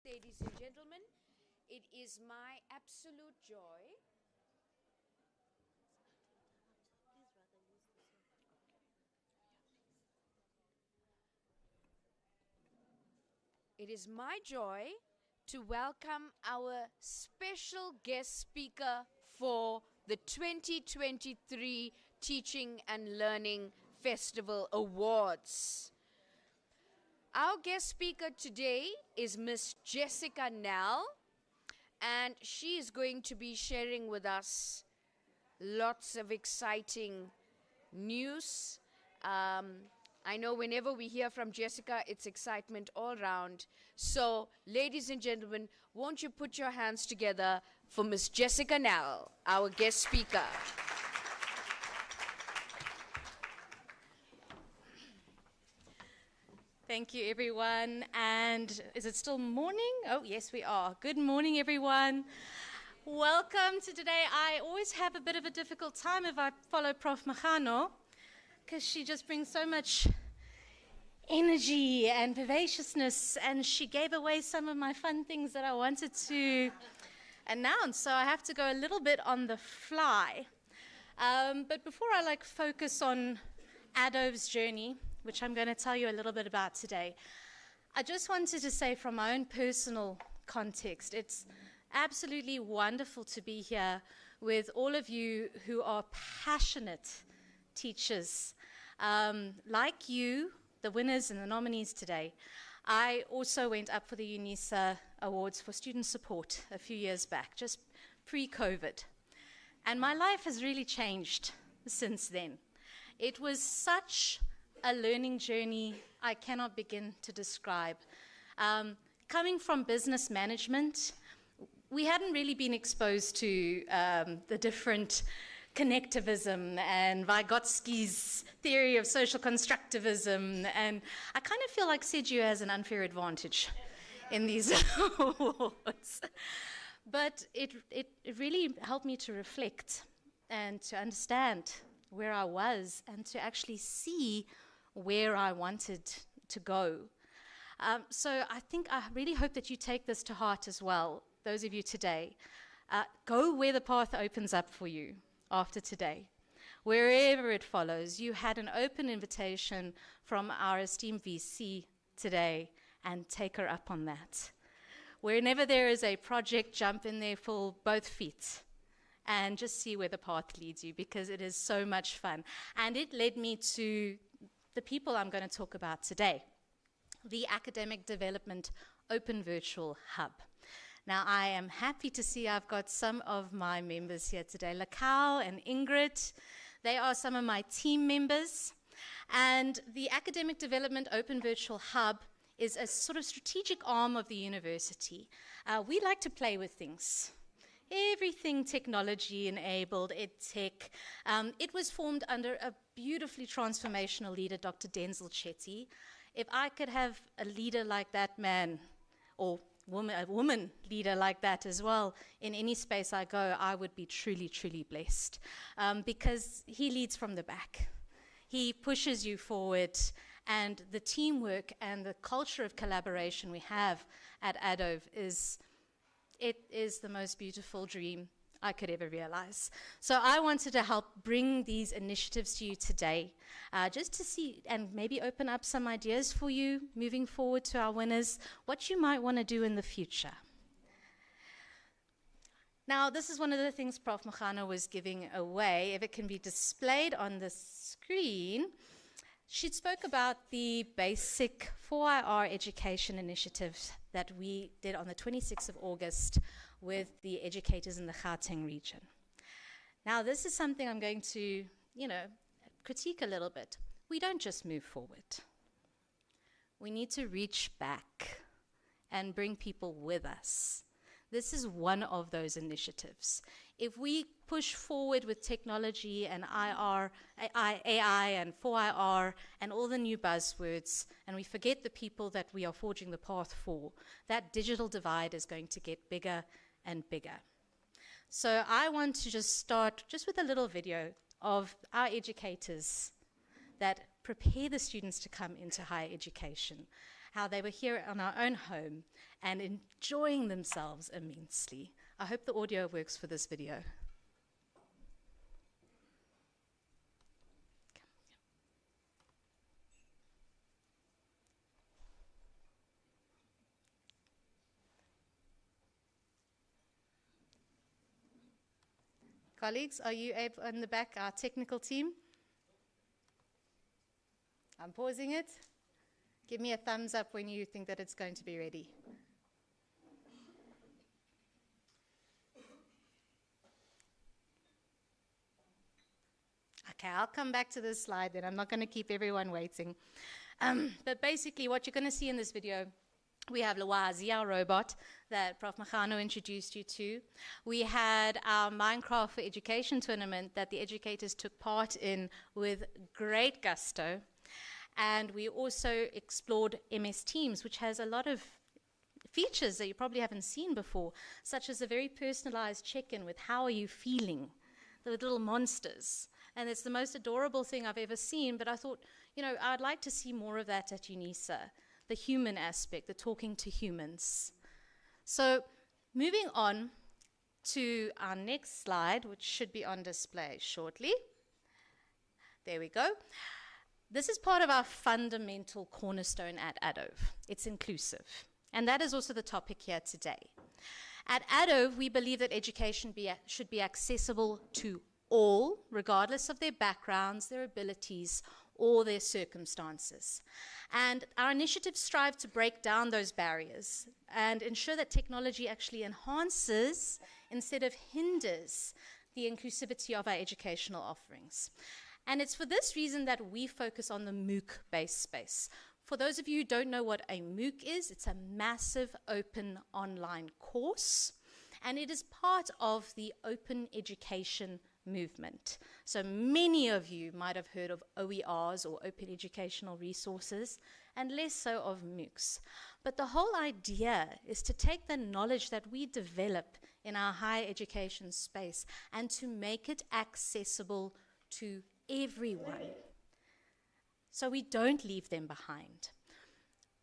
Ladies and gentlemen, it is my absolute joy to welcome our special guest speaker for the 2023 Teaching and Learning Festival Awards. Our guest speaker today is Miss Jessica Nell, and she is going to be sharing with us lots of exciting news. I know whenever we hear from Jessica, it's excitement all round. So, ladies and gentlemen, won't you put your hands together for Miss Jessica Nell, our guest speaker. Thank you, everyone. And is it still morning? Oh, yes, we are. Good morning, everyone. Welcome to today. I always have a bit of a difficult time if I follow Prof. Machano, because she just brings so much energy and vivaciousness, and she gave away some of my fun things that I wanted to announce, so I have to go a little bit on the fly. But before I focus on Adov's journey, which I'm going to tell you a little bit about today, I just wanted to say from my own personal context, it's absolutely wonderful to be here with all of you who are passionate teachers. Like you, the winners and the nominees today, I also went up for the Unisa Awards for Student Support a few years back, just pre-COVID. And my life has really changed since then. It was such a learning journey I cannot begin to describe. Coming from business management, we hadn't really been exposed to the different connectivism and Vygotsky's theory of social constructivism, and I kind of feel like Sergio has an unfair advantage in these awards. But it really helped me to reflect and to understand where I was and to actually see where I wanted to go. So I really hope that you take this to heart as well, those of you today. Go where the path opens up for you after today. Wherever it follows, you had an open invitation from our esteemed VC today, and take her up on that. Whenever there is a project, jump in there full both feet and just see where the path leads you, because it is so much fun. And it led me to the people I'm going to talk about today, the Academic Development Open Virtual Hub. Now, I am happy to see I've got some of my members here today, Lakau and Ingrid. They are some of my team members. And the Academic Development Open Virtual Hub is a sort of strategic arm of the university. We like to play with things. Everything technology enabled, EdTech. It was formed under a beautifully transformational leader, Dr. Denzel Chetty. If I could have a leader like that man, or a woman leader like that as well, in any space I go, I would be truly, truly blessed. Because he leads from the back. He pushes you forward, and the teamwork and the culture of collaboration we have at ADOV is the most beautiful dream I could ever realize. So I wanted to help bring these initiatives to you today, just to see and maybe open up some ideas for you moving forward to our winners, what you might want to do in the future. Now, this is one of the things Prof. Mochano was giving away. If it can be displayed on the screen, she spoke about the basic 4IR education initiative that we did on the 26th of August with the educators in the Gauteng region. Now, this is something I'm going to, critique a little bit. We don't just move forward. We need to reach back and bring people with us. This is one of those initiatives. If we push forward with technology and AI and 4IR and all the new buzzwords, and we forget the people that we are forging the path for, that digital divide is going to get bigger and bigger. So I want to just start just with a little video of our educators that prepare the students to come into higher education, how they were here on our own home and enjoying themselves immensely. I hope the audio works for this video. Colleagues, are you able, in the back, our technical team? I'm pausing it. Give me a thumbs up when you think that it's going to be ready. Okay, I'll come back to this slide then. I'm not going to keep everyone waiting. But basically what you're going to see in this video, we have Lawazi, our robot, that Prof. Mochano introduced you to. We had our Minecraft for Education tournament that the educators took part in with great gusto. And we also explored MS Teams, which has a lot of features that you probably haven't seen before, such as a very personalized check-in with how are you feeling, the little monsters. And it's the most adorable thing I've ever seen, but I thought, I'd like to see more of that at Unisa, the human aspect, the talking to humans. So moving on to our next slide, which should be on display shortly. There we go. This is part of our fundamental cornerstone at ADOV. It's inclusive. And that is also the topic here today. At ADOV, we believe that education should be accessible to all, regardless of their backgrounds, their abilities, or their circumstances. And our initiatives strive to break down those barriers and ensure that technology actually enhances instead of hinders the inclusivity of our educational offerings. And it's for this reason that we focus on the MOOC-based space. For those of you who don't know what a MOOC is, it's a massive open online course, and it is part of the open education movement. So many of you might have heard of OERs, or open educational resources, and less so of MOOCs. But the whole idea is to take the knowledge that we develop in our higher education space and to make it accessible to everyone, so we don't leave them behind.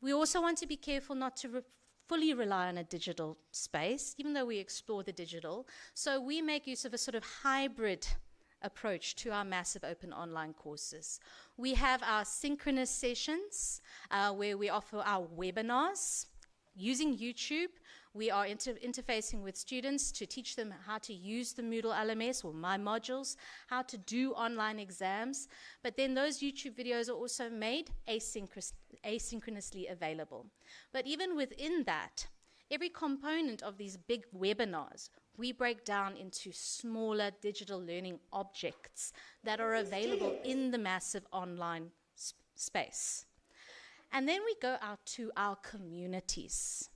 We also want to be careful not to fully rely on a digital space, even though we explore the digital. So we make use of a sort of hybrid approach to our massive open online courses. We have our synchronous sessions where we offer our webinars using YouTube. We are interfacing with students to teach them how to use the Moodle LMS or My Modules, how to do online exams. But then those YouTube videos are also made asynchronously available. But even within that, every component of these big webinars, we break down into smaller digital learning objects that are available in the massive online space. And then we go out to our communities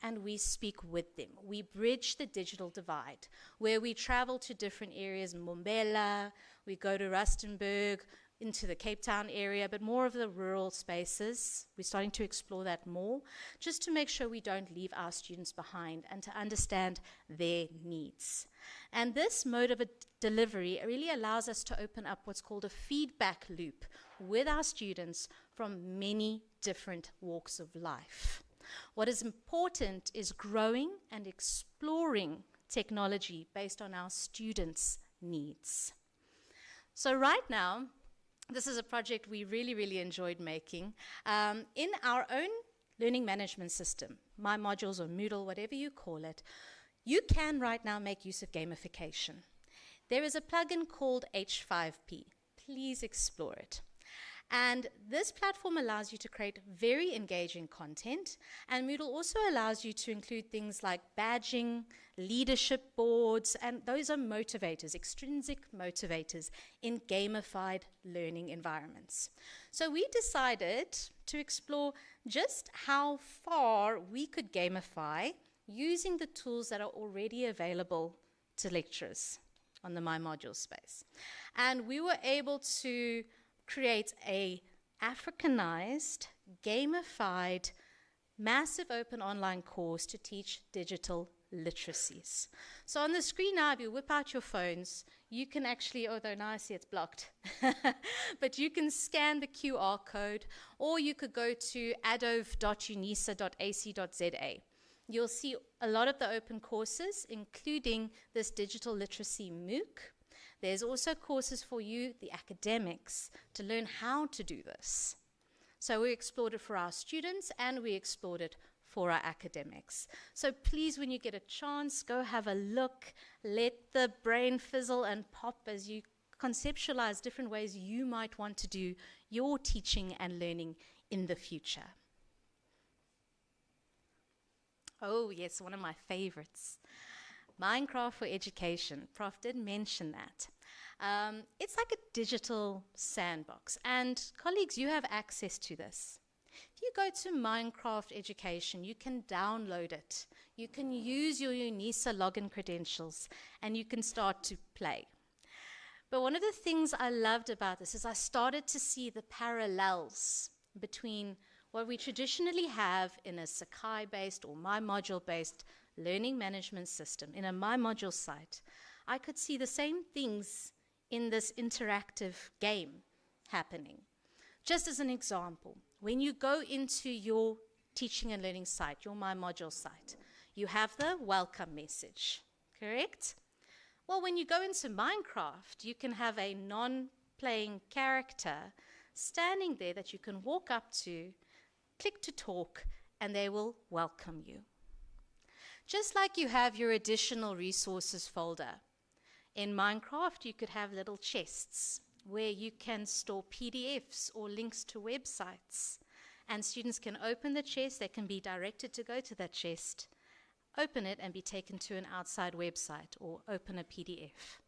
and we speak with them. We bridge the digital divide, where we travel to different areas, Mbombela, we go to Rustenburg, into the Cape Town area, but more of the rural spaces. We're starting to explore that more, just to make sure we don't leave our students behind and to understand their needs. And this mode of delivery really allows us to open up what's called a feedback loop with our students from many different walks of life. What is important is growing and exploring technology based on our students' needs. So right now, this is a project we really enjoyed making. In our own learning management system, My Modules or Moodle, whatever you call it, you can right now make use of gamification. There is a plugin called H5P. Please explore it. And this platform allows you to create very engaging content, and Moodle also allows you to include things like badging, leadership boards, and those are motivators, extrinsic motivators in gamified learning environments. So we decided to explore just how far we could gamify using the tools that are already available to lecturers on the My Module space. And we were able to create a Africanized, gamified, massive open online course to teach digital literacies. So on the screen now, if you whip out your phones, you can actually, although now I see it's blocked, but you can scan the QR code, or you could go to adov.unisa.ac.za. You'll see a lot of the open courses, including this digital literacy MOOC. There's also courses for you, the academics, to learn how to do this. So we explored it for our students and we explored it for our academics. So please, when you get a chance, go have a look. Let the brain fizzle and pop as you conceptualize different ways you might want to do your teaching and learning in the future. Oh yes, one of my favorites. Minecraft for Education. Prof did mention that. It's like a digital sandbox. And colleagues, you have access to this. If you go to Minecraft Education, you can download it. You can use your Unisa login credentials, and you can start to play. But one of the things I loved about this is I started to see the parallels between what we traditionally have in a Sakai-based or My Module-based learning management system, in a My Module site. I could see the same things in this interactive game happening. Just as an example, when you go into your teaching and learning site, your My Module site, you have the welcome message, correct? Well, when you go into Minecraft, you can have a non-playing character standing there that you can walk up to, click to talk, and they will welcome you. Just like you have your additional resources folder. In Minecraft, you could have little chests where you can store PDFs or links to websites. And students can open the chest, they can be directed to go to that chest, open it and be taken to an outside website or open a PDF.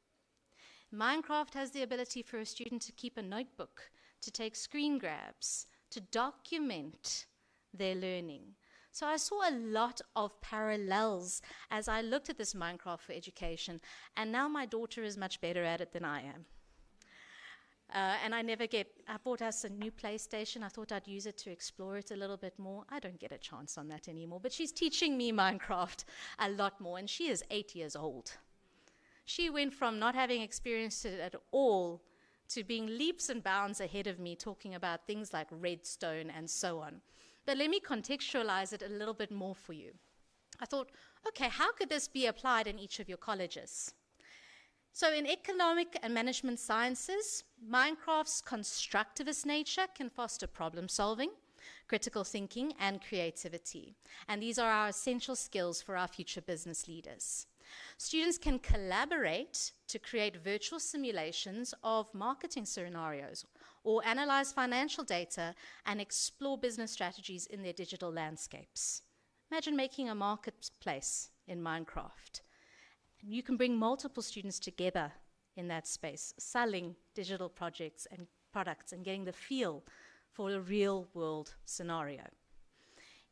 Minecraft has the ability for a student to keep a notebook, to take screen grabs, to document their learning. So I saw a lot of parallels as I looked at this Minecraft for Education, and now my daughter is much better at it than I am. And I bought us a new PlayStation. I thought I'd use it to explore it a little bit more. I don't get a chance on that anymore, but she's teaching me Minecraft a lot more, and she is 8 years old. She went from not having experienced it at all to being leaps and bounds ahead of me, talking about things like redstone and so on. But let me contextualize it a little bit more for you. I thought, okay, how could this be applied in each of your colleges? So in economic and management sciences, Minecraft's constructivist nature can foster problem solving, critical thinking, and creativity. And these are our essential skills for our future business leaders. Students can collaborate to create virtual simulations of marketing scenarios or analyze financial data and explore business strategies in their digital landscapes. Imagine making a marketplace in Minecraft. And you can bring multiple students together in that space, selling digital projects and products and getting the feel for a real-world scenario.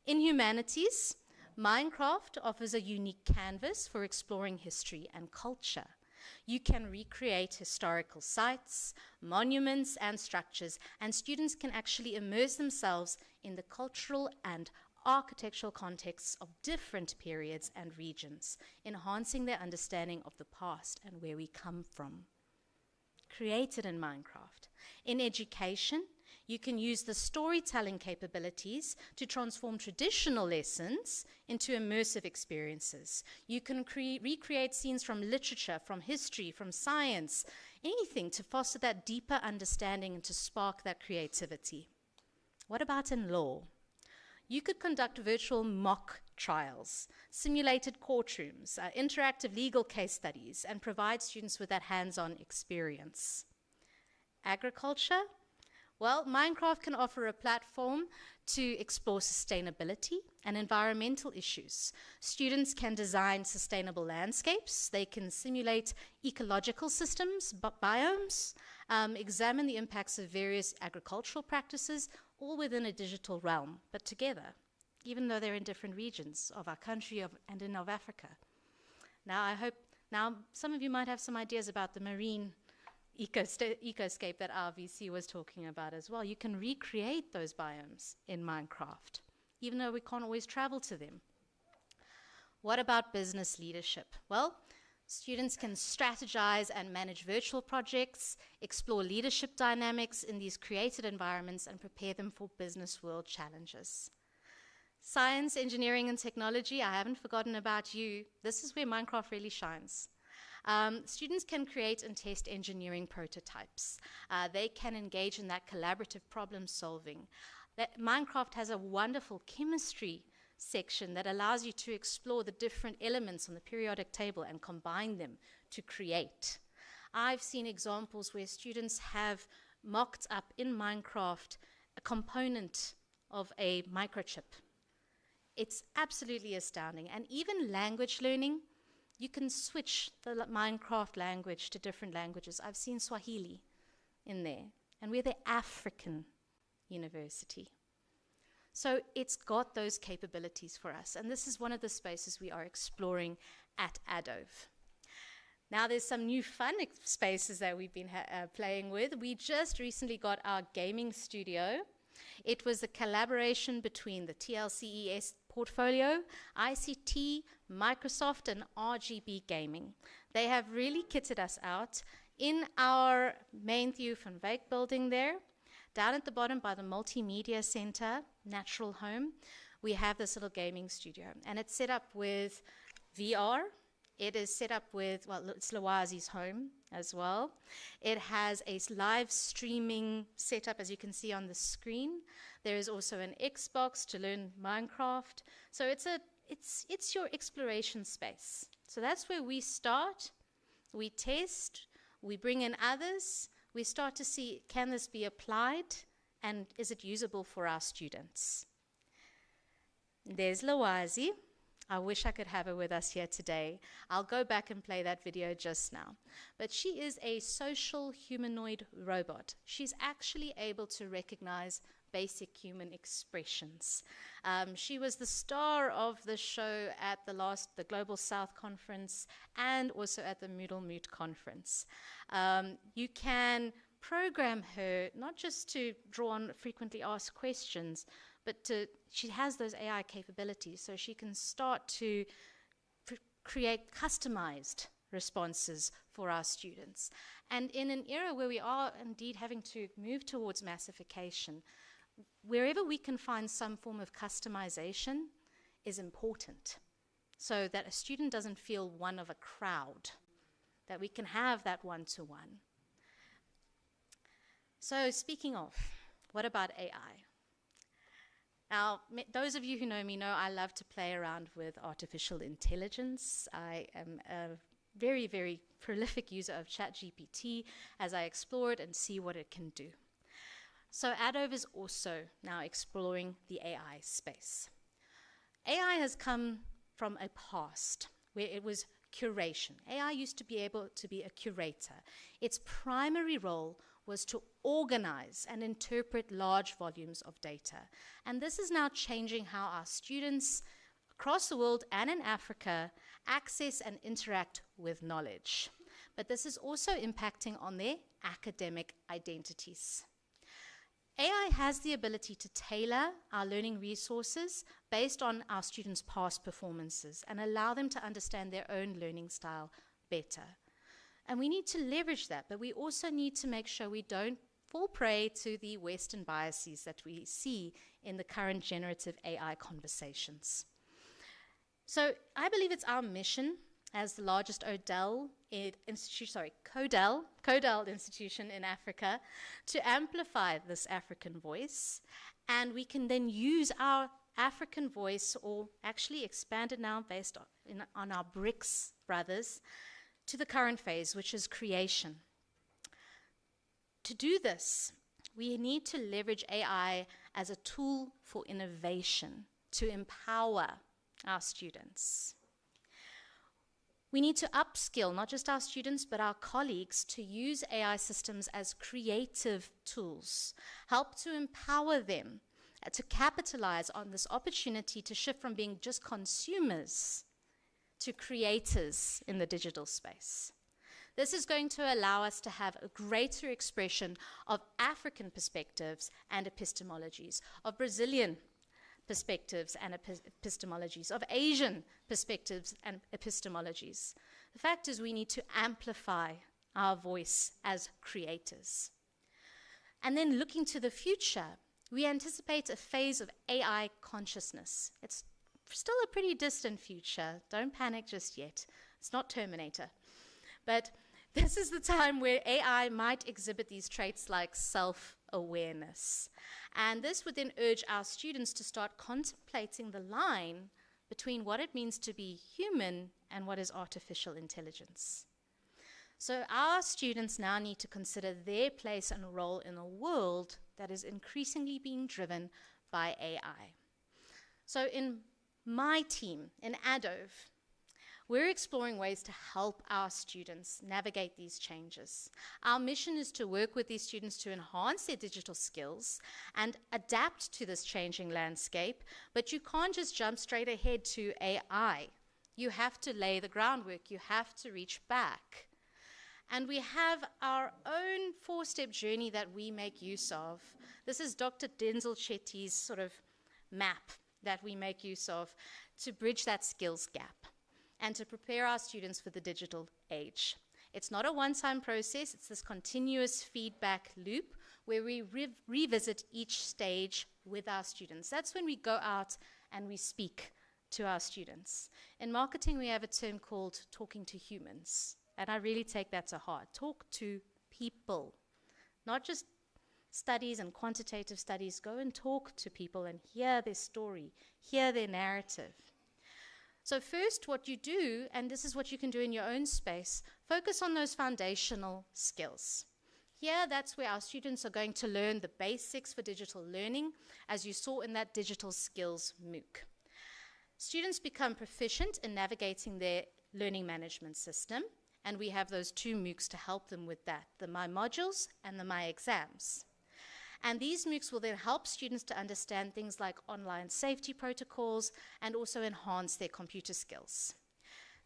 In humanities, Minecraft offers a unique canvas for exploring history and culture. You can recreate historical sites, monuments, and structures, and students can actually immerse themselves in the cultural and architectural contexts of different periods and regions, enhancing their understanding of the past and where we come from. Created in Minecraft. In education, you can use the storytelling capabilities to transform traditional lessons into immersive experiences. You can recreate scenes from literature, from history, from science, anything to foster that deeper understanding and to spark that creativity. What about in law? You could conduct virtual mock trials, simulated courtrooms, interactive legal case studies, and provide students with that hands-on experience. Agriculture? Well, Minecraft can offer a platform to explore sustainability and environmental issues. Students can design sustainable landscapes, they can simulate ecological systems, biomes, examine the impacts of various agricultural practices, all within a digital realm, but together, even though they're in different regions of our country and in of Africa. Now some of you might have some ideas about the marine ecoscape that our VC was talking about as well. You can recreate those biomes in Minecraft, even though we can't always travel to them. What about business leadership? Well, students can strategize and manage virtual projects, explore leadership dynamics in these created environments, and prepare them for business world challenges. Science, engineering, and technology, I haven't forgotten about you. This is where Minecraft really shines. Students can create and test engineering prototypes. They can engage in that collaborative problem solving. Minecraft has a wonderful chemistry section that allows you to explore the different elements on the periodic table and combine them to create. I've seen examples where students have mocked up in Minecraft a component of a microchip. It's absolutely astounding. And even language learning, you can switch the Minecraft language to different languages. I've seen Swahili in there, and we're the African university. So it's got those capabilities for us, and this is one of the spaces we are exploring at ADOVE. Now there's some new fun spaces that we've been playing with. We just recently got our gaming studio. It was a collaboration between the TLCES portfolio, ICT, Microsoft, and RGB Gaming. They have really kitted us out in our main Theo van Wyk building there. Down at the bottom by the Multimedia Center, Natural Home, we have this little gaming studio. And it's set up with VR. It is set up with, well, it's Lawazi's home as well. It has a live streaming setup, as you can see on the screen. There is also an Xbox to learn Minecraft. So it's your exploration space. So that's where we start. We test. We bring in others. We start to see, can this be applied? And is it usable for our students? There's Lawazi. I wish I could have her with us here today. I'll go back and play that video just now. But she is a social humanoid robot. She's actually able to recognize basic human expressions. She was the star of the show at the Global South Conference and also at the Moodle Moot Conference. You can program her not just to draw on frequently asked questions, but she has those AI capabilities, so she can start to create customized responses for our students. And in an era where we are indeed having to move towards massification, wherever we can find some form of customization is important, so that a student doesn't feel one of a crowd, that we can have that one-to-one. So speaking of, what about AI? Now, those of you who know me know I love to play around with artificial intelligence. I am a very, very prolific user of ChatGPT as I explore it and see what it can do. So Adove is also now exploring the AI space. AI has come from a past where it was curation. AI used to be able to be a curator. Its primary role was to organize and interpret large volumes of data. And this is now changing how our students across the world and in Africa access and interact with knowledge. But this is also impacting on their academic identities. AI has the ability to tailor our learning resources based on our students' past performances and allow them to understand their own learning style better. And we need to leverage that, but we also need to make sure we don't fall prey to the Western biases that we see in the current generative AI conversations. So I believe it's our mission as the largest Codel institution in Africa to amplify this African voice, and we can then use our African voice, or actually expand it now based on our BRICS brothers, to the current phase, which is creation. To do this, we need to leverage AI as a tool for innovation, to empower our students. We need to upskill not just our students, but our colleagues to use AI systems as creative tools, help to empower them to capitalize on this opportunity to shift from being just consumers to creators in the digital space. This is going to allow us to have a greater expression of African perspectives and epistemologies, of Brazilian perspectives and epistemologies, of Asian perspectives and epistemologies. The fact is, we need to amplify our voice as creators. And then looking to the future, we anticipate a phase of AI consciousness. It's still a pretty distant future. Don't panic just yet. It's not Terminator. But this is the time where AI might exhibit these traits like self-awareness. And this would then urge our students to start contemplating the line between what it means to be human and what is artificial intelligence. So our students now need to consider their place and role in a world that is increasingly being driven by AI. So in my team, in Adove, we're exploring ways to help our students navigate these changes. Our mission is to work with these students to enhance their digital skills and adapt to this changing landscape, but you can't just jump straight ahead to AI. You have to lay the groundwork, you have to reach back. And we have our own four-step journey that we make use of. This is Dr. Denzel Chetty's sort of map that we make use of to bridge that skills gap and to prepare our students for the digital age. It's not a one-time process, it's this continuous feedback loop where we revisit each stage with our students. That's when we go out and we speak to our students. In marketing, we have a term called talking to humans, and I really take that to heart. Talk to people, not just studies and quantitative studies. Go and talk to people and hear their story, hear their narrative. So first, what you do, and this is what you can do in your own space, focus on those foundational skills. Here, that's where our students are going to learn the basics for digital learning, as you saw in that digital skills MOOC. Students become proficient in navigating their learning management system, and we have those two MOOCs to help them with that, the My Modules and the My Exams. And these MOOCs will then help students to understand things like online safety protocols and also enhance their computer skills.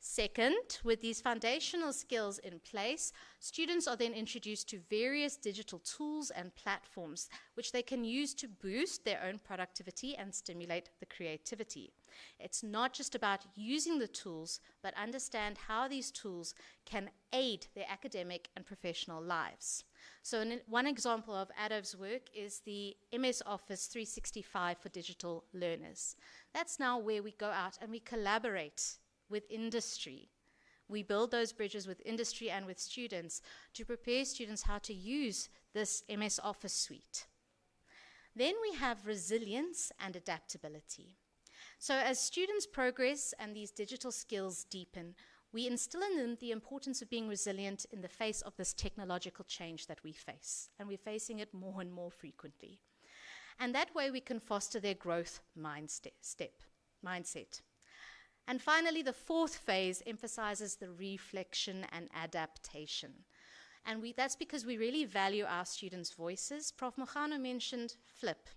Second, with these foundational skills in place, students are then introduced to various digital tools and platforms which they can use to boost their own productivity and stimulate the creativity. It's not just about using the tools, but understand how these tools can aid their academic and professional lives. So one example of Adov's work is the MS Office 365 for digital learners. That's now where we go out and we collaborate with industry. We build those bridges with industry and with students to prepare students how to use this MS Office suite. Then we have resilience and adaptability. So as students progress and these digital skills deepen, we instill in them the importance of being resilient in the face of this technological change that we face, and we're facing it more and more frequently. And that way we can foster their growth mindset. And finally, the fourth phase emphasizes the reflection and adaptation. And that's because we really value our students' voices. Prof. Mogano mentioned flip.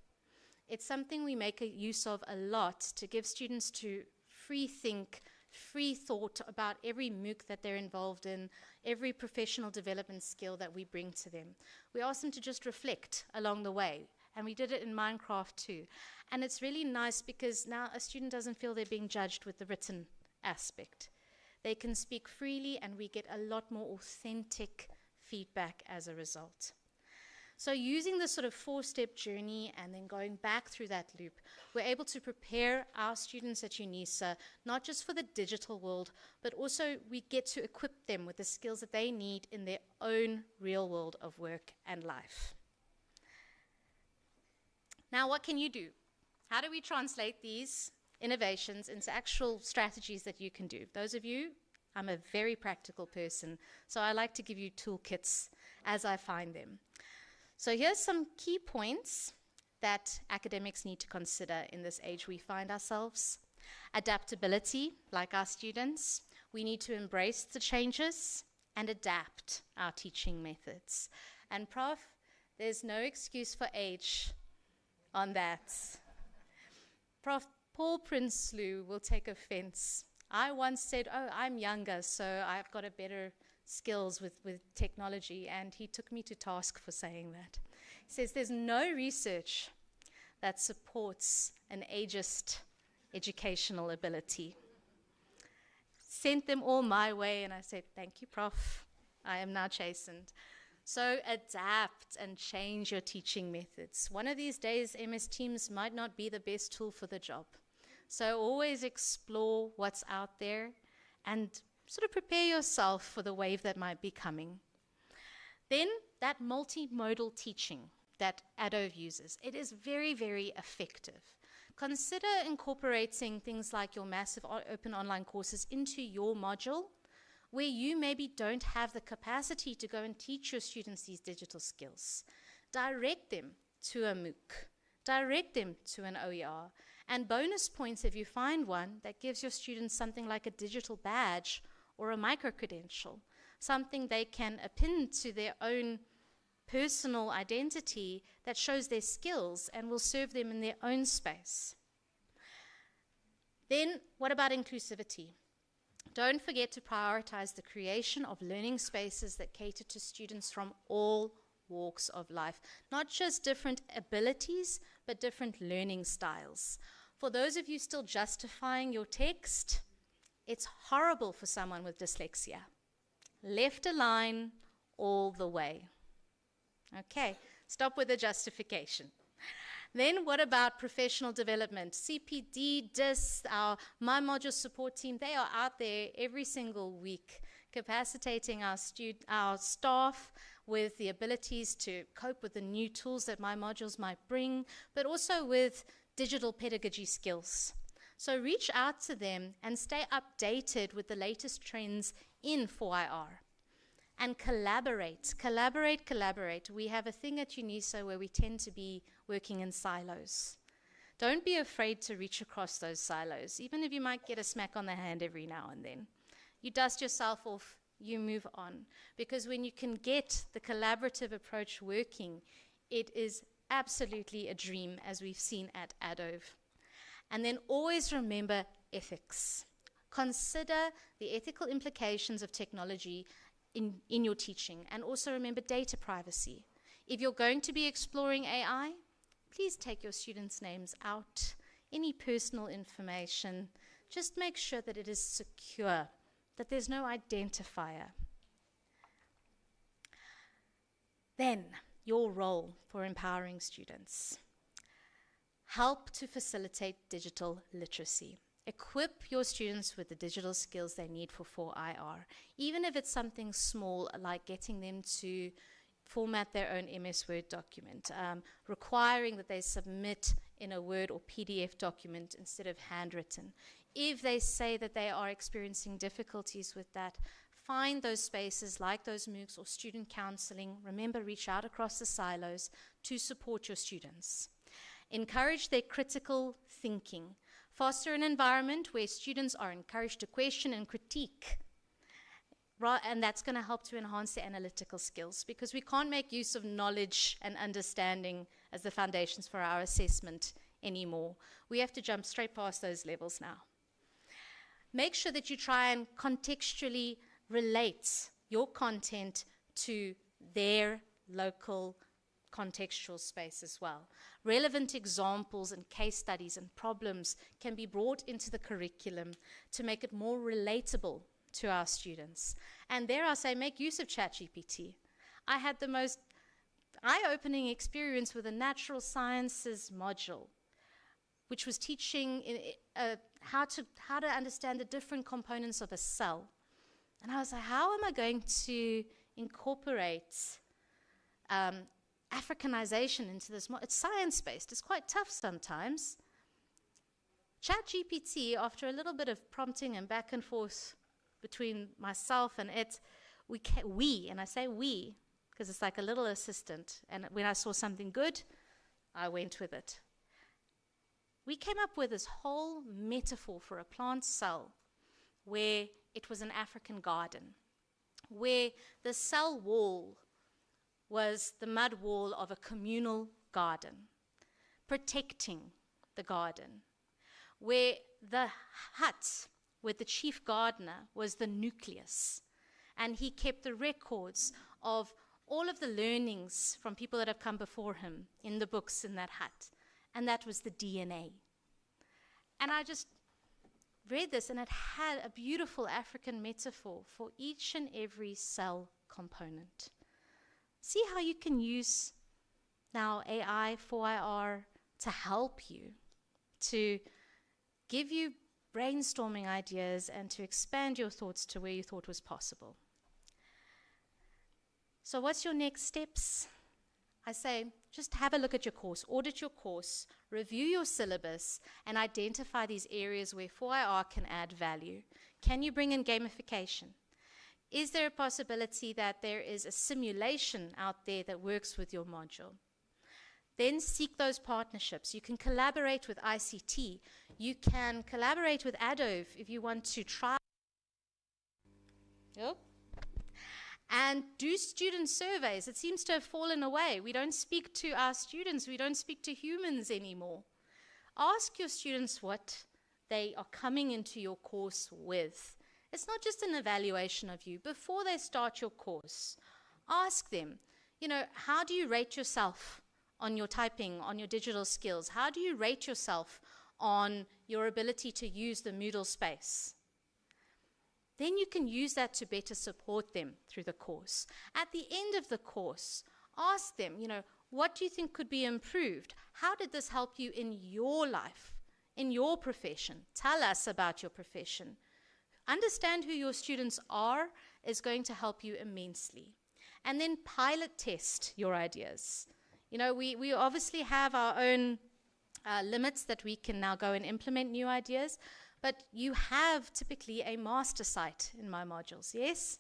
It's something we make a use of a lot to give students to free think, free thought about every MOOC that they're involved in, every professional development skill that we bring to them. We ask them to just reflect along the way. And we did it in Minecraft too. And it's really nice because now a student doesn't feel they're being judged with the written aspect. They can speak freely and we get a lot more authentic feedback as a result. So using this sort of four-step journey and then going back through that loop, we're able to prepare our students at Unisa, not just for the digital world, but also we get to equip them with the skills that they need in their own real world of work and life. Now, what can you do? How do we translate these innovations into actual strategies that you can do? Those of you, I'm a very practical person, so I like to give you toolkits as I find them. So here's some key points that academics need to consider in this age we find ourselves. Adaptability, like our students. We need to embrace the changes and adapt our teaching methods. And Prof, there's no excuse for age on that. Prof. Paul Prinsloo will take offense. I once said, oh, I'm younger, so I've got a better skills with technology, and he took me to task for saying that. He says there's no research that supports an ageist educational ability. Sent them all my way, and I said, thank you, Prof. I am now chastened. So adapt and change your teaching methods. One of these days, MS Teams might not be the best tool for the job. So always explore what's out there and sort of prepare yourself for the wave that might be coming. Then that multimodal teaching that Adove uses, it is very, very effective. Consider incorporating things like your massive open online courses into your module, where you maybe don't have the capacity to go and teach your students these digital skills. Direct them to a MOOC, direct them to an OER, and bonus points if you find one that gives your students something like a digital badge or a micro-credential, something they can append to their own personal identity that shows their skills and will serve them in their own space. Then, what about inclusivity? Don't forget to prioritize the creation of learning spaces that cater to students from all walks of life, not just different abilities, but different learning styles. For those of you still justifying your text, it's horrible for someone with dyslexia. Left align all the way. Okay, stop with the justification. Then what about professional development? CPD, DIS, our My Module support team, they are out there every single week capacitating our staff with the abilities to cope with the new tools that My Modules might bring, but also with digital pedagogy skills. So reach out to them and stay updated with the latest trends in 4IR. And collaborate. We have a thing at Unisa where we tend to be working in silos. Don't be afraid to reach across those silos, even if you might get a smack on the hand every now and then. You dust yourself off, you move on. Because when you can get the collaborative approach working, it is absolutely a dream, as we've seen at ADOVE. And then always remember ethics. Consider the ethical implications of technology in your teaching, and also remember data privacy. If you're going to be exploring AI, please take your students' names out, any personal information. Just make sure that it is secure, that there's no identifier. Then, your role for empowering students. Help to facilitate digital literacy. Equip your students with the digital skills they need for 4IR, even if it's something small like getting them to format their own MS Word document, requiring that they submit in a Word or PDF document instead of handwritten. If they say that they are experiencing difficulties with that, find those spaces like those MOOCs or student counseling. Remember, reach out across the silos to support your students. Encourage their critical thinking. Foster an environment where students are encouraged to question and critique. And that's going to help to enhance their analytical skills, because we can't make use of knowledge and understanding as the foundations for our assessment anymore. We have to jump straight past those levels now. Make sure that you try and contextually relate your content to their local contextual space as well. Relevant examples and case studies and problems can be brought into the curriculum to make it more relatable to our students. And there I say, make use of ChatGPT. I had the most eye-opening experience with a natural sciences module, which was teaching how to understand the different components of a cell. And I was like, how am I going to incorporate Africanization into this? It's science-based. It's quite tough sometimes. ChatGPT, after a little bit of prompting and back and forth between myself and it, and I say we, because it's like a little assistant, and when I saw something good, I went with it. We came up with this whole metaphor for a plant cell where it was an African garden, where the cell wall was the mud wall of a communal garden, protecting the garden, where the hut with the chief gardener was the nucleus, and he kept the records of all of the learnings from people that have come before him in the books in that hut, and that was the DNA. And I just read this, and it had a beautiful African metaphor for each and every cell component. See how you can use now AI, 4IR to help you, to give you brainstorming ideas and to expand your thoughts to where you thought was possible. So what's your next steps? I say, just have a look at your course, audit your course, review your syllabus, and identify these areas where 4IR can add value. Can you bring in gamification? Is there a possibility that there is a simulation out there that works with your module? Then seek those partnerships. You can collaborate with ICT. You can collaborate with ADOVE if you want to try. Yep. And do student surveys. It seems to have fallen away. We don't speak to our students. We don't speak to humans anymore. Ask your students what they are coming into your course with. It's not just an evaluation of you. Before they start your course, ask them, how do you rate yourself on your typing, on your digital skills? How do you rate yourself on your ability to use the Moodle space? Then you can use that to better support them through the course. At the end of the course, ask them, what do you think could be improved? How did this help you in your life, in your profession? Tell us about your profession. Understand who your students are is going to help you immensely. And then pilot test your ideas. We obviously have our own limits that we can now go and implement new ideas, but you have typically a master site in my modules, yes?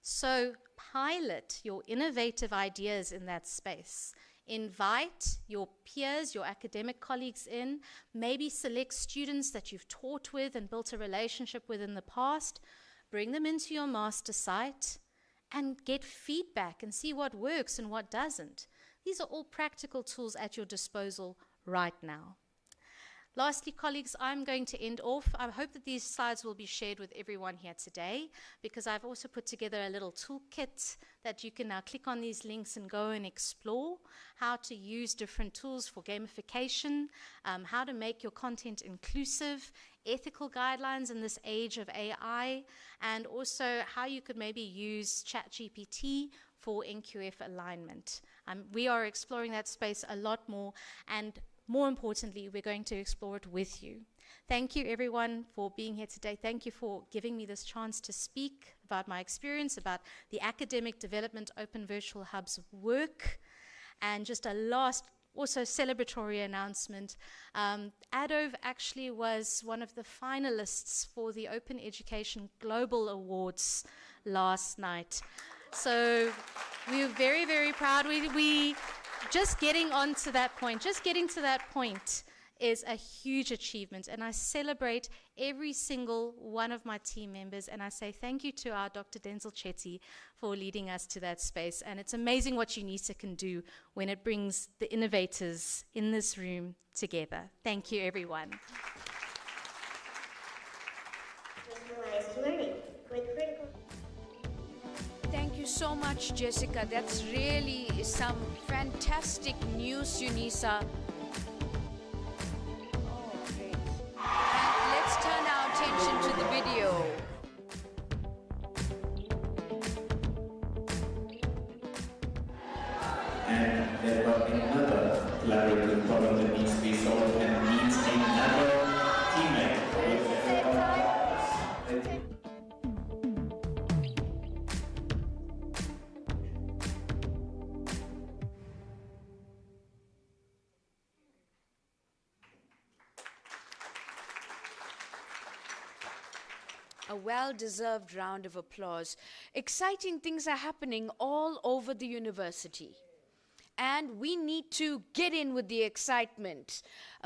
So pilot your innovative ideas in that space. Invite your peers, your academic colleagues in, maybe select students that you've taught with and built a relationship with in the past, bring them into your master site and get feedback and see what works and what doesn't. These are all practical tools at your disposal right now. Lastly, colleagues, I'm going to end off. I hope that these slides will be shared with everyone here today, because I've also put together a little toolkit that you can now click on these links and go and explore how to use different tools for gamification, how to make your content inclusive, ethical guidelines in this age of AI, and also how you could maybe use ChatGPT for NQF alignment. We are exploring that space a lot more, and more importantly, we're going to explore it with you. Thank you, everyone, for being here today. Thank you for giving me this chance to speak about my experience, about the Academic Development Open Virtual Hub's work. And just a last, also celebratory announcement. ADOV actually was one of the finalists for the Open Education Global Awards last night. So we were very, very proud. We just getting to that point is a huge achievement, and I celebrate every single one of my team members, and I say thank you to our Dr. Denzel Chetty for leading us to that space. And it's amazing what Unisa can do when it brings the innovators in this room together. Thank you, everyone. Thank you so much, Jessica. That's really some fantastic news, Unisa. Oh, great. And let's turn our attention to the video. And there was another collaborative problem that needs to be solved and needs another teammate. A well-deserved round of applause. Exciting things are happening all over the university. And we need to get in with the excitement,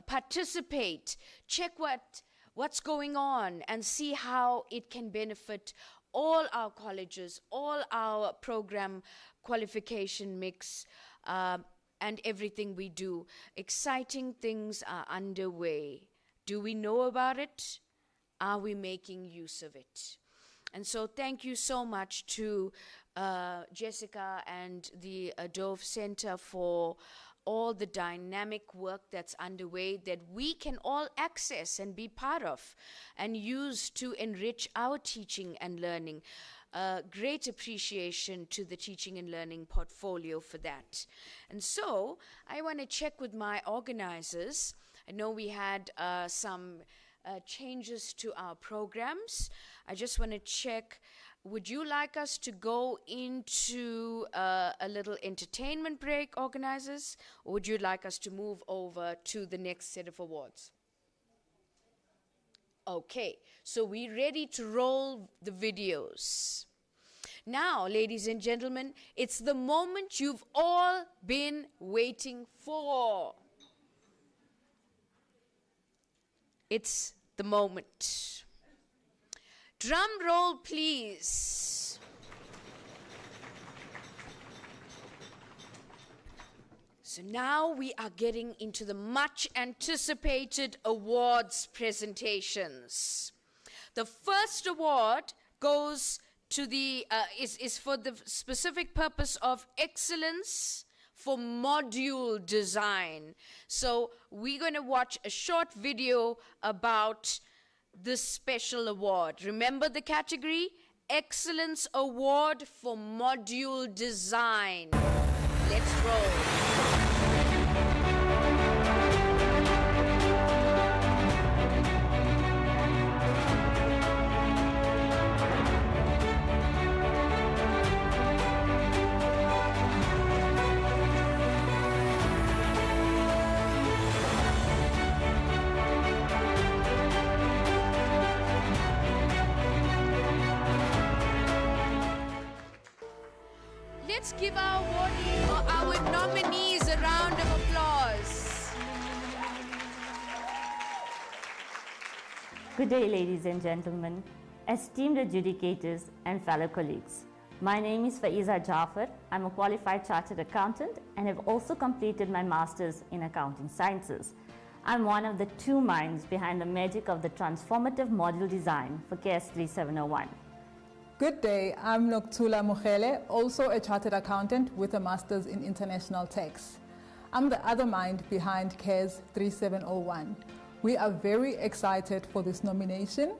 participate, check what's going on, and see how it can benefit all our colleges, all our program qualification mix, and everything we do. Exciting things are underway. Do we know about it? Are we making use of it? And so thank you so much to Jessica and the Dove Center for all the dynamic work that's underway that we can all access and be part of and use to enrich our teaching and learning. Great appreciation to the teaching and learning portfolio for that. And so I want to check with my organizers. I know we had some changes to our programs. I just want to check, would you like us to go into a little entertainment break, organizers, or would you like us to move over to the next set of awards? Okay, so we're ready to roll the videos. Now, ladies and gentlemen, it's the moment you've all been waiting for. It's the moment. Drum roll, please. So now we are getting into the much anticipated awards presentations. The first award goes to the is for the specific purpose of excellence for module design. So we're going to watch a short video about this special award. Remember the category? Excellence Award for Module Design. Let's roll. Let's give our nominees a round of applause. Good day, ladies and gentlemen, esteemed adjudicators and fellow colleagues. My name is Faiza Jafar. I'm a qualified chartered accountant and have also completed my master's in accounting sciences. I'm one of the 2 minds behind the magic of the transformative module design for KS 3701. Good day, I'm Noktula Mukhele, also a chartered accountant with a master's in international tax. I'm the other mind behind KS 3701. We are very excited for this nomination.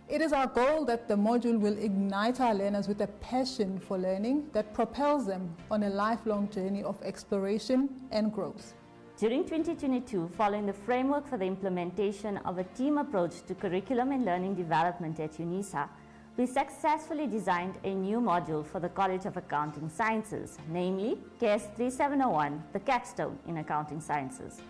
It is our goal that the module will ignite our learners with a passion for learning that propels them on a lifelong journey of exploration and growth. During 2022, following the framework for the implementation of a team approach to curriculum and learning development at Unisa, we successfully designed a new module for the College of Accounting Sciences, namely KS 3701, the capstone in accounting sciences.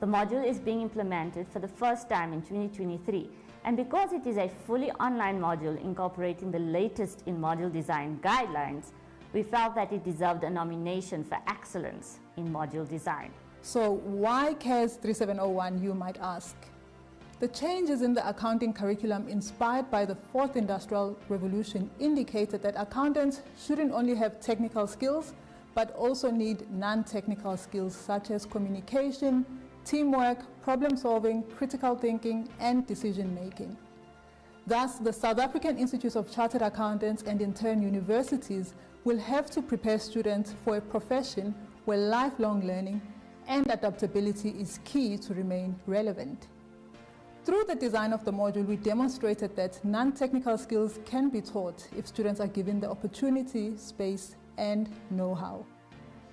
The module is being implemented for the first time in 2023, and because it is a fully online module incorporating the latest in module design guidelines, we felt that it deserved a nomination for excellence in module design. So why KS 3701, you might ask? The changes in the accounting curriculum inspired by the 4th Industrial Revolution indicated that accountants shouldn't only have technical skills, but also need non-technical skills such as communication, teamwork, problem solving, critical thinking, and decision making. Thus, the South African Institutes of Chartered Accountants and in turn universities will have to prepare students for a profession where lifelong learning and adaptability is key to remain relevant. Through the design of the module, we demonstrated that non-technical skills can be taught if students are given the opportunity, space, and know-how.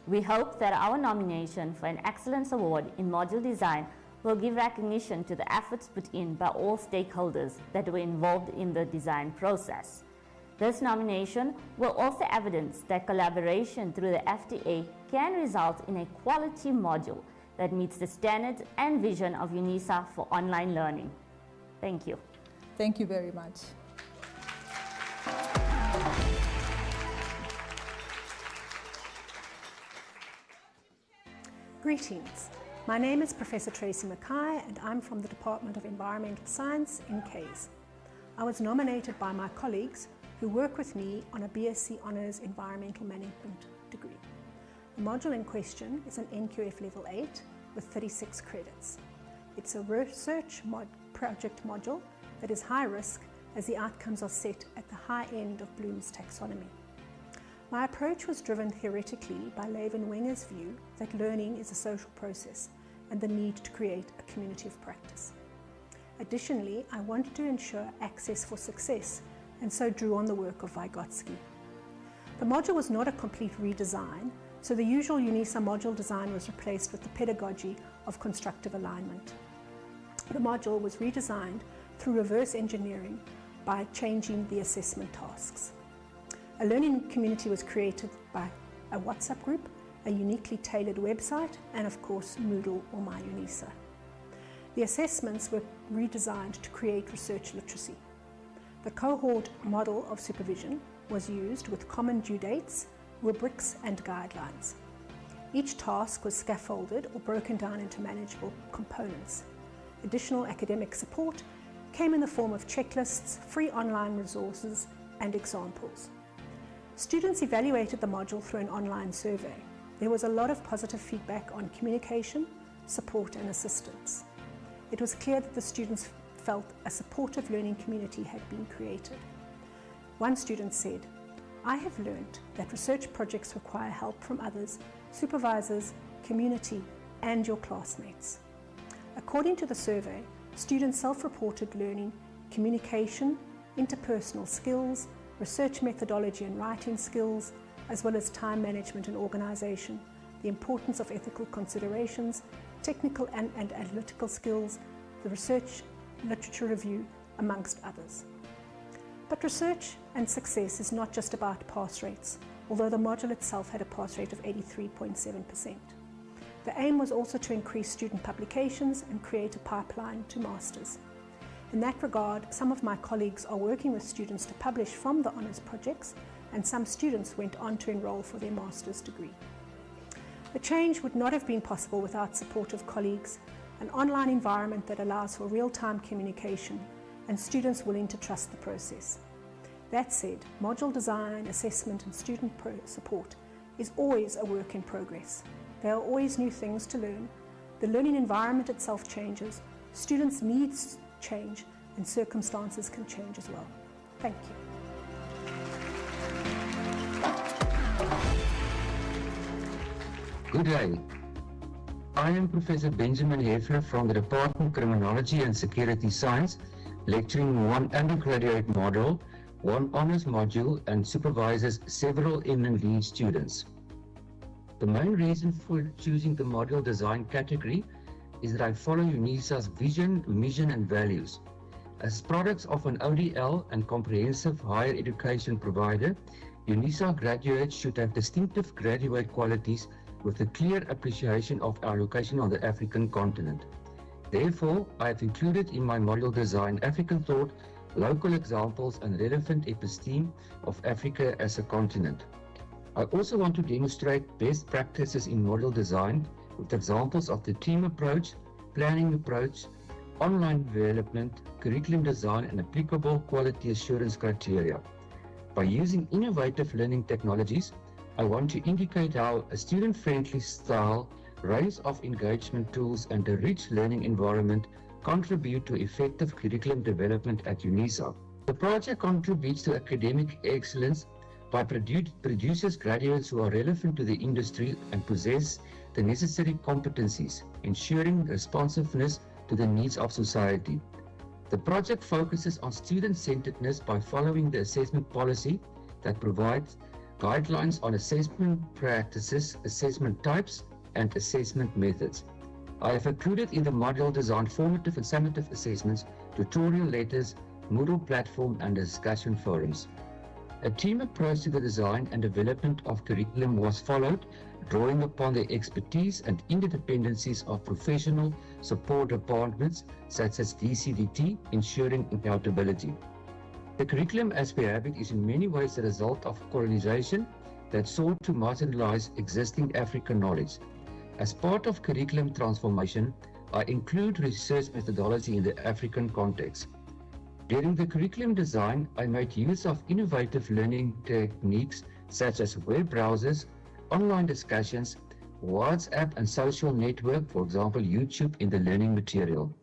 We hope that our nomination for an Excellence Award in Module Design will give recognition to the efforts put in by all stakeholders that were involved in the design process. This nomination will also evidence that collaboration through the FTA can result in a quality module that meets the standards and vision of Unisa for online learning. Thank you. Thank you very much. Greetings. My name is Professor Tracy Mackay and I'm from the Department of Environmental Science in CASE. I was nominated by my colleagues who work with me on a BSc Honours Environmental Management degree. The module in question is an NQF Level 8 with 36 credits. It's a research project module that is high risk as the outcomes are set at the high end of Bloom's taxonomy. My approach was driven theoretically by Levin Wenger's view that learning is a social process and the need to create a community of practice. Additionally, I wanted to ensure access for success and so drew on the work of Vygotsky. The module was not a complete redesign, so the usual Unisa module design was replaced with the pedagogy of constructive alignment. The module was redesigned through reverse engineering by changing the assessment tasks. A learning community was created by a WhatsApp group, a uniquely tailored website, and of course Moodle or MyUnisa. The assessments were redesigned to create research literacy. The cohort model of supervision was used with common due dates, rubrics and guidelines. Each task was scaffolded or broken down into manageable components. Additional academic support came in the form of checklists, free online resources and examples. Students evaluated the module through an online survey. There was a lot of positive feedback on communication, support and assistance. It was clear that the students felt a supportive learning community had been created. One student said, "I have learned that research projects require help from others, supervisors, community, and your classmates." According to the survey, students self-reported learning communication, interpersonal skills, research methodology and writing skills, as well as time management and organization, the importance of ethical considerations, technical and analytical skills, the research literature review, amongst others. But research and success is not just about pass rates, although the module itself had a pass rate of 83.7%. The aim was also to increase student publications and create a pipeline to masters. In that regard, some of my colleagues are working with students to publish from the honours projects, and some students went on to enrol for their master's degree. The change would not have been possible without supportive colleagues, an online environment that allows for real-time communication, and students willing to trust the process. That said, module design, assessment and student support is always a work in progress. There are always new things to learn. The learning environment itself changes, students' needs change, and circumstances can change as well. Thank you. Good day. I am Professor Benjamin Heffler from the Department of Criminology and Security Science, lecturing one undergraduate module, one honors module, and supervises several eminent lead students. The main reason for choosing the module design category is that I follow Unisa's vision, mission, and values. As products of an ODL and comprehensive higher education provider, Unisa graduates should have distinctive graduate qualities with a clear appreciation of our location on the African continent. Therefore, I have included in my module design African thought, local examples, and relevant episteme of Africa as a continent. I also want to demonstrate best practices in module design with examples of the team approach, planning approach, online development, curriculum design, and applicable quality assurance criteria. By using innovative learning technologies, I want to indicate how a student-friendly style, range of engagement tools, and a rich learning environment contribute to effective curriculum development at Unisa. The project contributes to academic excellence by produces graduates who are relevant to the industry and possess the necessary competencies, ensuring responsiveness to the needs of society. The project focuses on student-centeredness by following the assessment policy that provides guidelines on assessment practices, assessment types, and assessment methods. I have included in the module design formative and summative assessments, tutorial letters, Moodle platform, and discussion forums. A team approach to the design and development of curriculum was followed, drawing upon the expertise and interdependencies of professional support departments such as DCDT, ensuring accountability. The curriculum as we have it is in many ways a result of colonization that sought to marginalize existing African knowledge. As part of curriculum transformation, I include research methodology in the African context. During the curriculum design, I made use of innovative learning techniques such as web browsers, online discussions, WhatsApp and social network, for example, YouTube, in the learning material.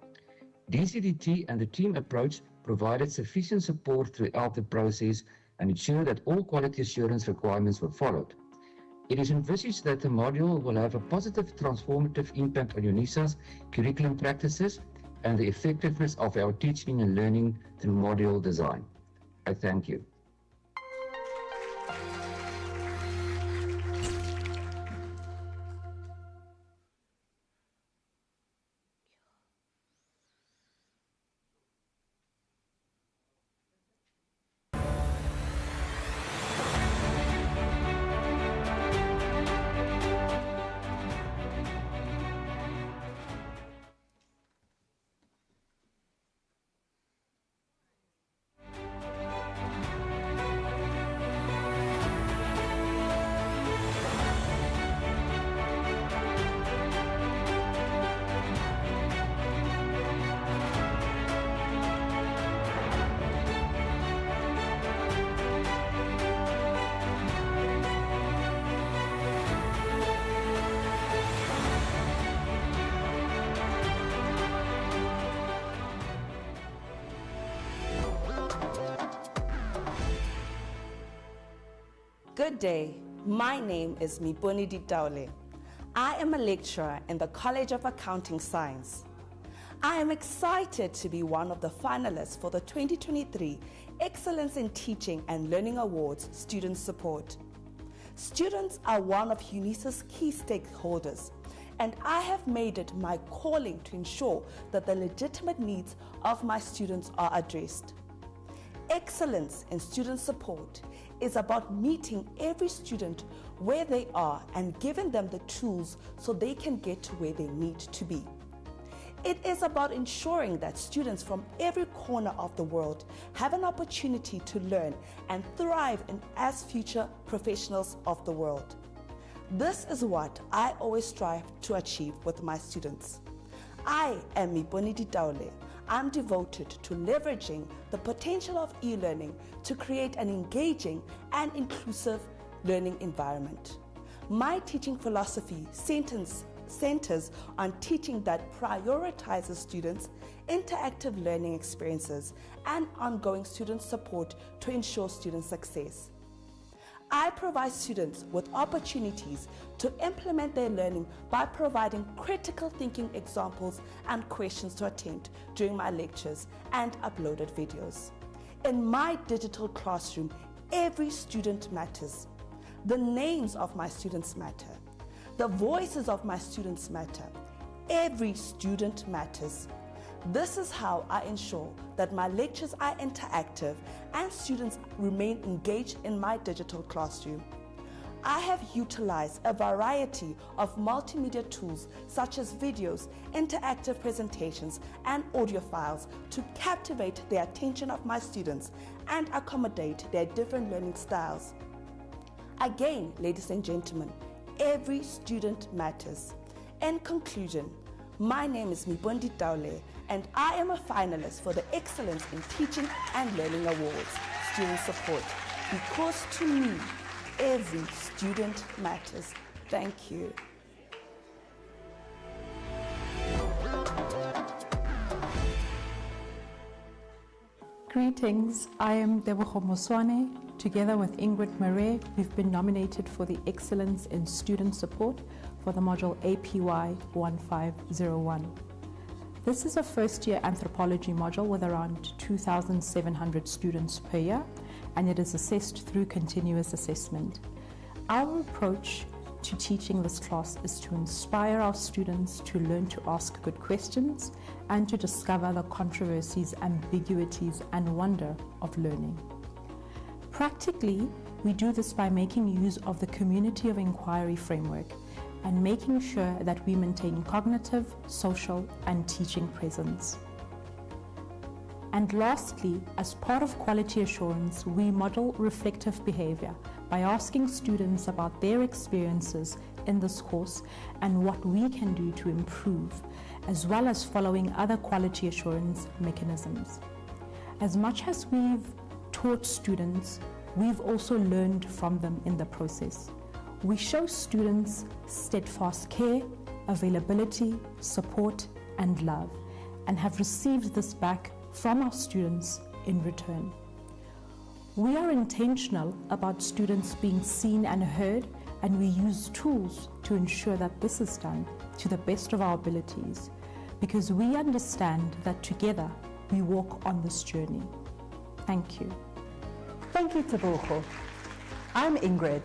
DCDT and the team approach provided sufficient support throughout the process and ensured that all quality assurance requirements were followed. It is envisaged that the module will have a positive transformative impact on Unisa's curriculum practices and the effectiveness of our teaching and learning through module design. I thank you. Good day. My name is Miponi Ditaule. I am a lecturer in the College of Accounting Science. I am excited to be one of the finalists for the 2023 Excellence in Teaching and Learning Awards Student Support. Students are one of Unisa's key stakeholders, and I have made it my calling to ensure that the legitimate needs of my students are addressed. Excellence in student support is about meeting every student where they are and giving them the tools so they can get to where they need to be. It is about ensuring that students from every corner of the world have an opportunity to learn and thrive as future professionals of the world. This is what I always strive to achieve with my students. I am Miponi Ditaule. I'm devoted to leveraging the potential of e-learning to create an engaging and inclusive learning environment. My teaching philosophy centers on teaching that prioritizes students' interactive learning experiences and ongoing student support to ensure student success. I provide students with opportunities to implement their learning by providing critical thinking examples and questions to attempt during my lectures and uploaded videos. In my digital classroom, every student matters. The names of my students matter. The voices of my students matter. Every student matters. This is how I ensure that my lectures are interactive and students remain engaged in my digital classroom. I have utilized a variety of multimedia tools such as videos, interactive presentations, and audio files to captivate the attention of my students and accommodate their different learning styles. Again, ladies and gentlemen, every student matters. In conclusion, my name is Mibondi Taule, and I am a finalist for the Excellence in Teaching and Learning Awards Student Support, because to me, every student matters. Thank you. Greetings, I am Debogo Moswane. Together with Ingrid Murray, we've been nominated for the Excellence in Student Support for the module APY 1501. This is a first-year anthropology module with around 2,700 students per year, and it is assessed through continuous assessment. Our approach to teaching this class is to inspire our students to learn to ask good questions and to discover the controversies, ambiguities, and wonder of learning. Practically, we do this by making use of the community of inquiry framework and making sure that we maintain cognitive, social, and teaching presence. And lastly, as part of quality assurance, we model reflective behavior by asking students about their experiences in this course and what we can do to improve, as well as following other quality assurance mechanisms. As much as we've taught students, we've also learned from them in the process. We show students steadfast care, availability, support, and love, and have received this back from our students in return. We are intentional about students being seen and heard, and we use tools to ensure that this is done to the best of our abilities, because we understand that together we walk on this journey. Thank you. Thank you, Tebogo. I'm Ingrid.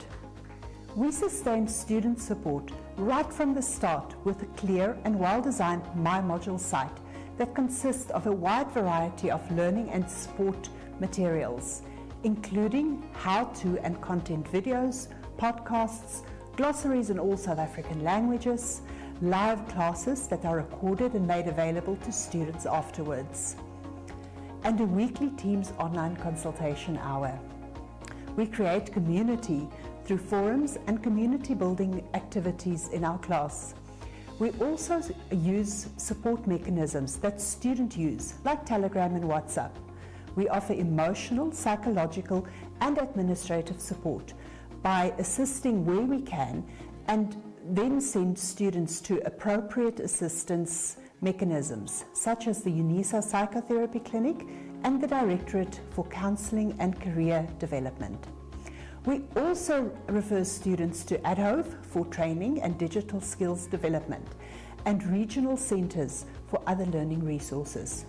We sustain student support right from the start with a clear and well-designed My Module site that consists of a wide variety of learning and support materials, including how-to and content videos, podcasts, glossaries in all South African languages, live classes that are recorded and made available to students afterwards, and a weekly Teams online consultation hour. We create community through forums and community building activities in our class. We also use support mechanisms that students use, like Telegram and WhatsApp. We offer emotional, psychological, and administrative support by assisting where we can, and then send students to appropriate assistance mechanisms, such as the Unisa Psychotherapy Clinic and the Directorate for Counselling and Career Development. We also refer students to ADHOVE for training and digital skills development, and regional centres for other learning resources.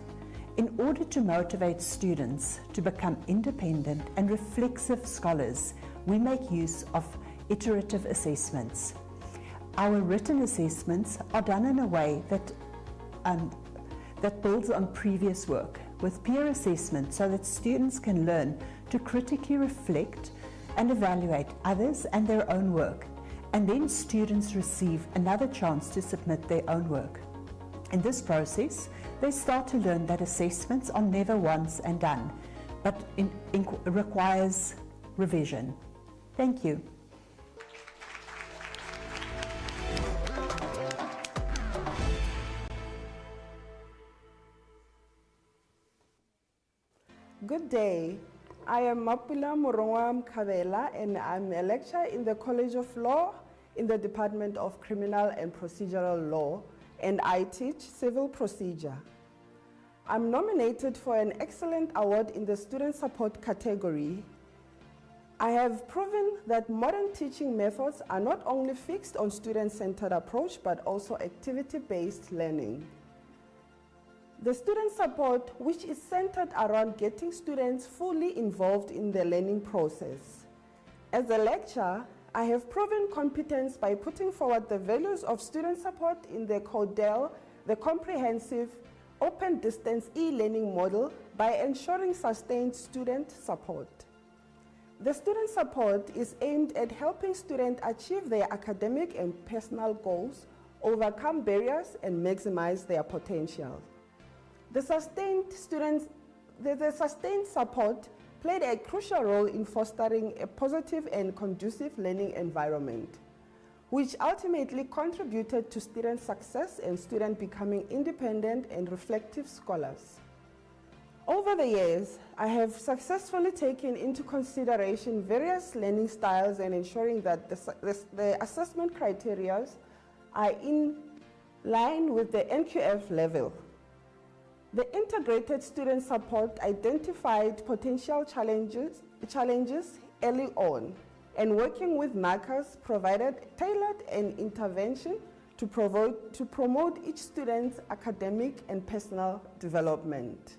In order to motivate students to become independent and reflexive scholars, we make use of iterative assessments. Our written assessments are done in a way that builds on previous work, with peer assessment, so that students can learn to critically reflect and evaluate others and their own work, and then students receive another chance to submit their own work. In this process, they start to learn that assessments are never once and done, but requires revision. Thank you. Good day. I am Mapula Morongwa Mkavela, and I'm a lecturer in the College of Law in the Department of Criminal and Procedural Law, and I teach civil procedure. I'm nominated for an excellent award in the student support category. I have proven that modern teaching methods are not only fixed on student-centered approach, but also activity-based learning. The student support, which is centered around getting students fully involved in the learning process. As a lecturer, I have proven competence by putting forward the values of student support in the CODEL, the comprehensive open distance e-learning model, by ensuring sustained student support. The student support is aimed at helping students achieve their academic and personal goals, overcome barriers, and maximize their potential. The sustained support played a crucial role in fostering a positive and conducive learning environment, which ultimately contributed to student success and students becoming independent and reflective scholars. Over the years, I have successfully taken into consideration various learning styles and ensuring that the assessment criteria are in line with the NQF level. The integrated student support identified potential challenges early on, and working with markers provided tailored an intervention to promote each student's academic and personal development.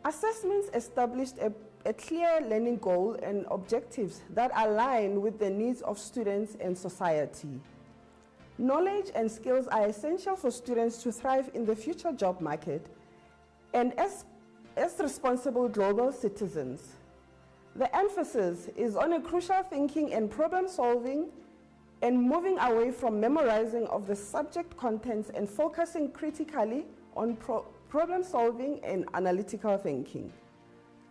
Assessments established a clear learning goal and objectives that align with the needs of students and society. Knowledge and skills are essential for students to thrive in the future job market and as responsible global citizens. The emphasis is on a crucial thinking and problem solving, and moving away from memorizing of the subject contents and focusing critically on problem solving and analytical thinking.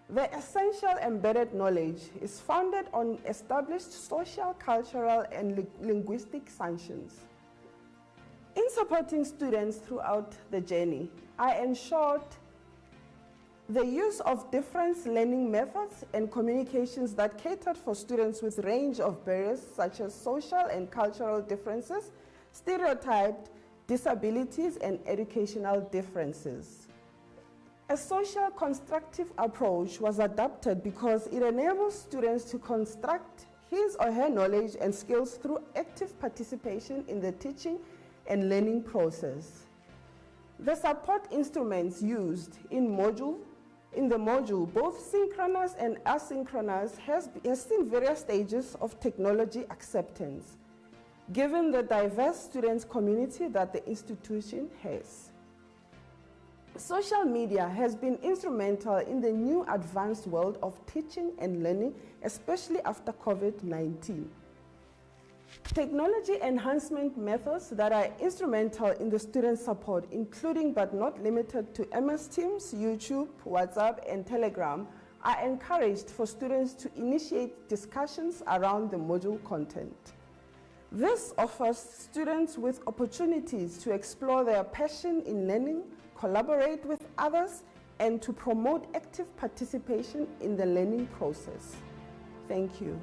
The essential embedded knowledge is founded on established social, cultural, and linguistic sanctions. In supporting students throughout the journey, I ensured the use of different learning methods and communications that catered for students with a range of barriers such as social and cultural differences, stereotyped disabilities, and educational differences. A social constructive approach was adopted because it enables students to construct his or her knowledge and skills through active participation in the teaching and learning process. The support instruments used in the module, both synchronous and asynchronous, has seen various stages of technology acceptance, given the diverse students community that the institution has. Social media has been instrumental in the new advanced world of teaching and learning, especially after COVID-19. Technology enhancement methods that are instrumental in the student support, including but not limited to MS Teams, YouTube, WhatsApp, and Telegram, are encouraged for students to initiate discussions around the module content. This offers students with opportunities to explore their passion in learning, collaborate with others, and to promote active participation in the learning process. Thank you.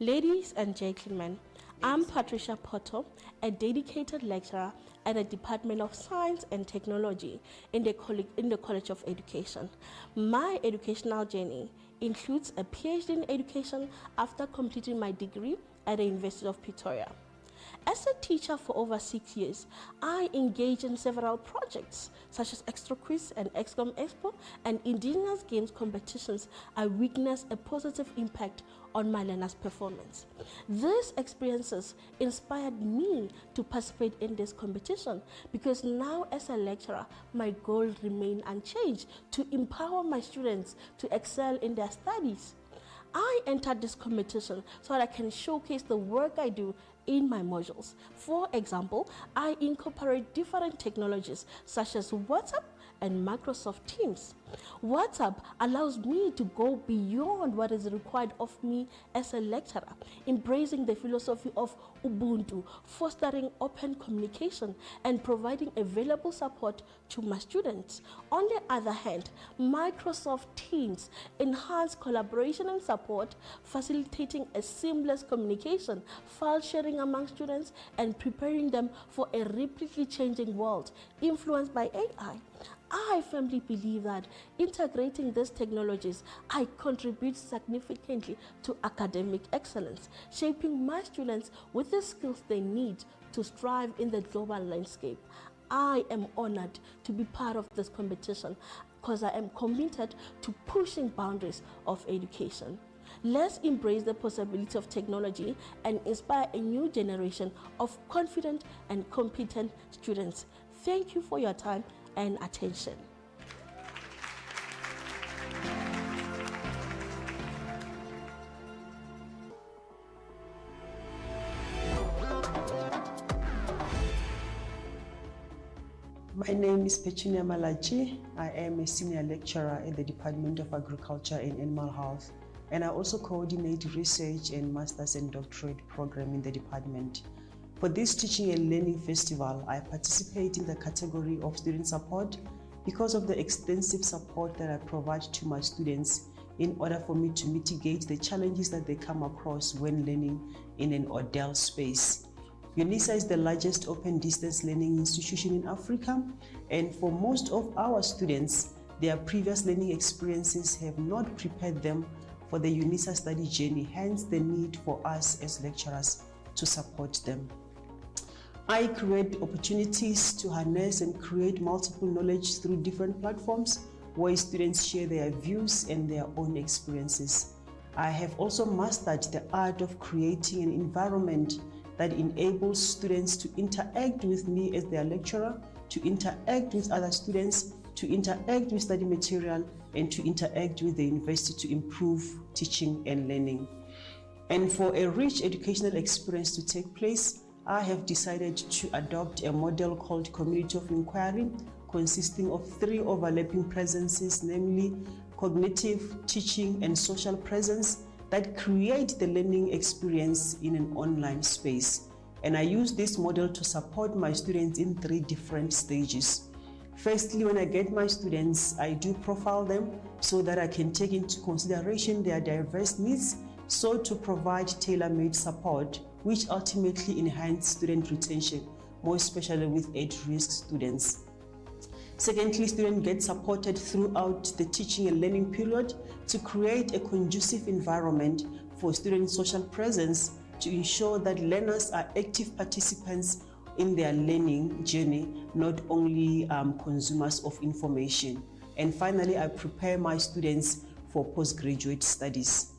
Ladies and gentlemen, I'm Patricia Poto, a dedicated lecturer at the Department of Science and Technology in the College of Education. My educational journey includes a PhD in education after completing my degree at the University of Pretoria. As a teacher for over 6 years, I engage in several projects such as Extra Quiz and XCOM Expo and Indigenous Games competitions. I witnessed a positive impact on my learners' performance. These experiences inspired me to participate in this competition because now as a lecturer, my goal remains unchanged: to empower my students to excel in their studies. I entered this competition so that I can showcase the work I do in my modules. For example, I incorporate different technologies such as WhatsApp and Microsoft Teams. WhatsApp allows me to go beyond what is required of me as a lecturer, embracing the philosophy of Ubuntu, fostering open communication, and providing available support to my students. On the other hand, Microsoft Teams enhance collaboration and support, facilitating a seamless communication, file sharing among students, and preparing them for a rapidly changing world influenced by AI. I firmly believe that integrating these technologies, I contribute significantly to academic excellence, shaping my students with the skills they need to strive in the global landscape. I am honored to be part of this competition because I am committed to pushing boundaries of education. Let's embrace the possibility of technology and inspire a new generation of confident and competent students. Thank you for your time and attention. My name is Petunia Malachi. I am a senior lecturer at the Department of Agriculture and Animal Health, and I also coordinate research and master's and doctorate program in the department. For this Teaching and Learning Festival, I participate in the category of student support because of the extensive support that I provide to my students in order for me to mitigate the challenges that they come across when learning in an ordeal space. Unisa is the largest open distance learning institution in Africa, and for most of our students, their previous learning experiences have not prepared them for the Unisa study journey, hence the need for us as lecturers to support them. I create opportunities to harness and create multiple knowledge through different platforms where students share their views and their own experiences. I have also mastered the art of creating an environment that enables students to interact with me as their lecturer, to interact with other students, to interact with study material, and to interact with the university to improve teaching and learning. And for a rich educational experience to take place, I have decided to adopt a model called Community of Inquiry, consisting of 3 overlapping presences, namely cognitive, teaching, and social presence, that create the learning experience in an online space. And I use this model to support my students in 3 different stages. Firstly, when I get my students, I do profile them so that I can take into consideration their diverse needs, so to provide tailor-made support, which ultimately enhance student retention, more especially with at-risk students. Secondly, students get supported throughout the teaching and learning period to create a conducive environment for student social presence to ensure that learners are active participants in their learning journey, not only consumers of information. And finally, I prepare my students for postgraduate studies.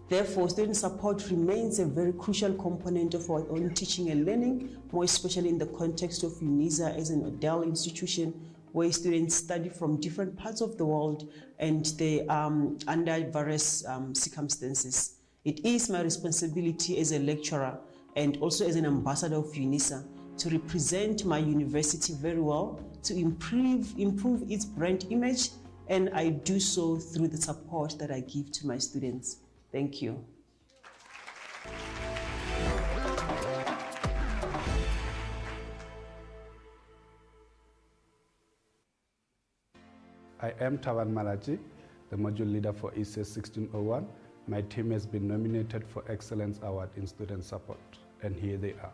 Therefore, student support remains a very crucial component of our own teaching and learning, more especially in the context of Unisa as an ordeal institution where students study from different parts of the world and they are under various circumstances. It is my responsibility as a lecturer and also as an ambassador of Unisa to represent my university very well, to improve its brand image, and I do so through the support that I give to my students. Thank you. I am Tawan Malachi, the module leader for ECS 1601. My team has been nominated for Excellence Award in Student Support, and here they are.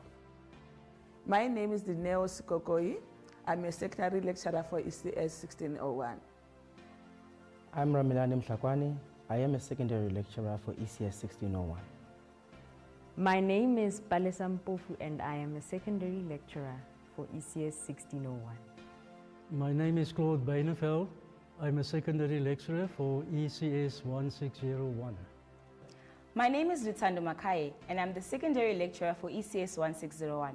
My name is Dineo Sikokoi. I'm a secondary lecturer for ECS 1601. I'm Ramilani Mhlakwani. I am a secondary lecturer for ECS 1601. My name is Palesa Mpofu and I am a secondary lecturer for ECS 1601. My name is Claude Beineveld. I'm a secondary lecturer for ECS 1601. My name is Lutando Makai and I'm the secondary lecturer for ECS 1601.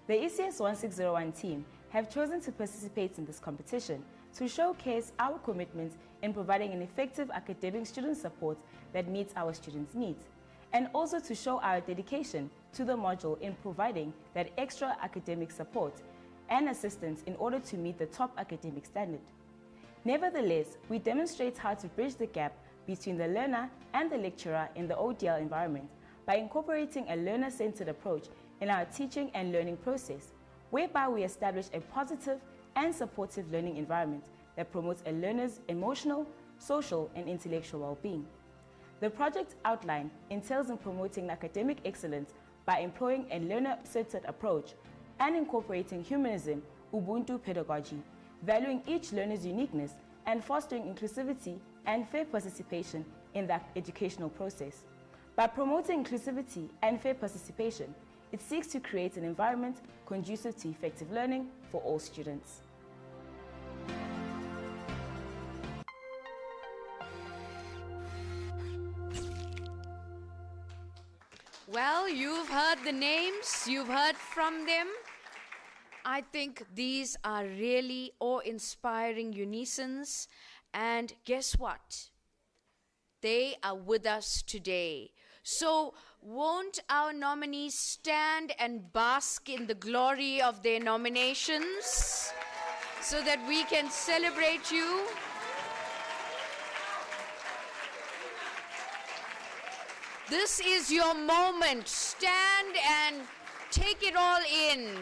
The ECS 1601 team have chosen to participate in this competition to showcase our commitment in providing an effective academic student support that meets our students' needs, and also to show our dedication to the module in providing that extra academic support and assistance in order to meet the top academic standard. Nevertheless, we demonstrate how to bridge the gap between the learner and the lecturer in the ODL environment by incorporating a learner-centered approach in our teaching and learning process, whereby we establish a positive and supportive learning environment that promotes a learner's emotional, social, and intellectual well-being. The project outline entails in promoting academic excellence by employing a learner-centered approach and incorporating humanism, Ubuntu pedagogy, valuing each learner's uniqueness and fostering inclusivity and fair participation in the educational process. By promoting inclusivity and fair participation, it seeks to create an environment conducive to effective learning for all students. Well, you've heard the names, you've heard from them. I think these are really awe-inspiring Unisans, and guess what? They are with us today. So won't our nominees stand and bask in the glory of their nominations so that we can celebrate you? This is your moment. Stand and take it all in.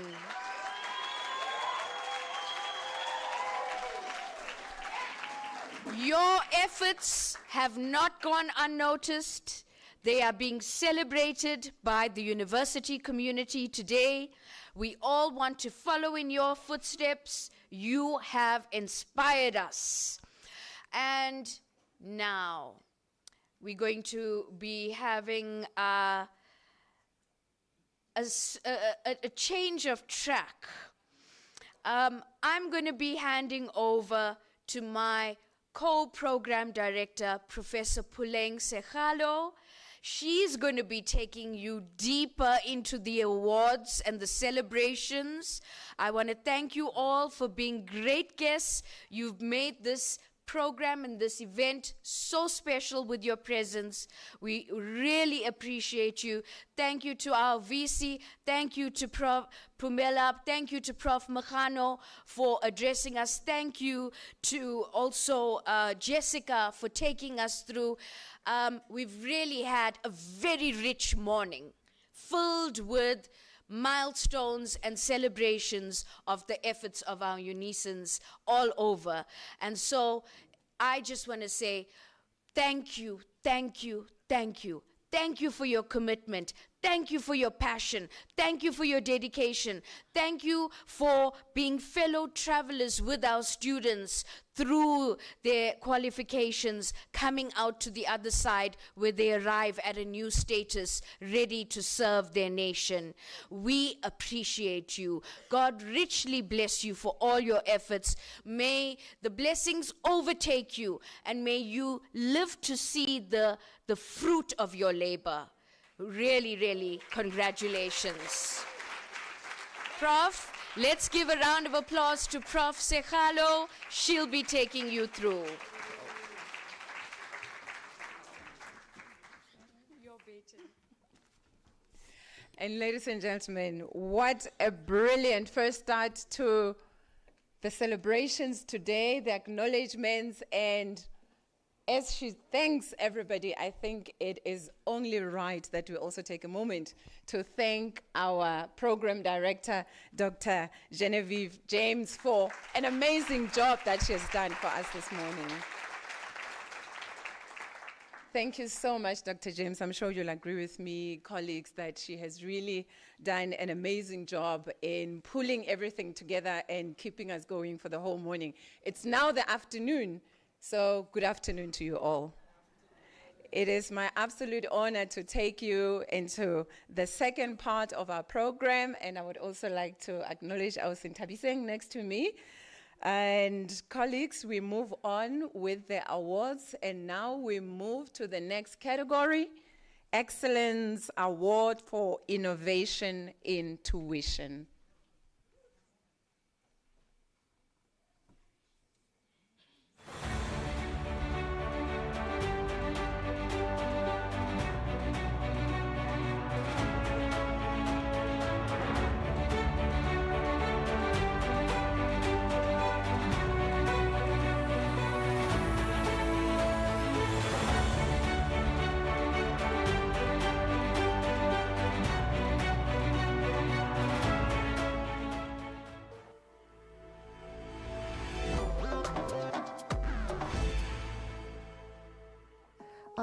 Your efforts have not gone unnoticed. They are being celebrated by the university community today. We all want to follow in your footsteps. You have inspired us. And now, we're going to be having a change of track. I'm going to be handing over to my co-program director, Professor Puleng Sekgalo. She's going to be taking you deeper into the awards and the celebrations. I want to thank you all for being great guests. You've made this program and this event so special with your presence. We really appreciate you. Thank you to our VC. Thank you to Prof. Pumela. Thank you to Prof. Makano for addressing us. Thank you to also Jessica for taking us through. We've really had a very rich morning filled with milestones and celebrations of the efforts of our Unisans all over. And so I just want to say thank you, thank you, thank you. Thank you for your commitment. Thank you for your passion. Thank you for your dedication. Thank you for being fellow travelers with our students through their qualifications, coming out to the other side where they arrive at a new status, ready to serve their nation. We appreciate you. God richly bless you for all your efforts. May the blessings overtake you, and may you live to see the fruit of your labor. Really, really, congratulations. Prof, let's give a round of applause to Prof. Sekgalo. She'll be taking you through. And ladies and gentlemen, what a brilliant first start to the celebrations today, the acknowledgements, and as she thanks everybody, I think it is only right that we also take a moment to thank our program director, Dr. Genevieve James, for an amazing job that she has done for us this morning. Thank you so much, Dr. James. I'm sure you'll agree with me, colleagues, that she has really done an amazing job in pulling everything together and keeping us going for the whole morning. It's now the afternoon. So good afternoon to you all. It is my absolute honor to take you into the second part of our program, and I would also like to acknowledge our Sintabiseng next to me. And colleagues, we move on with the awards, and now we move to the next category, Excellence Award for Innovation in Tuition.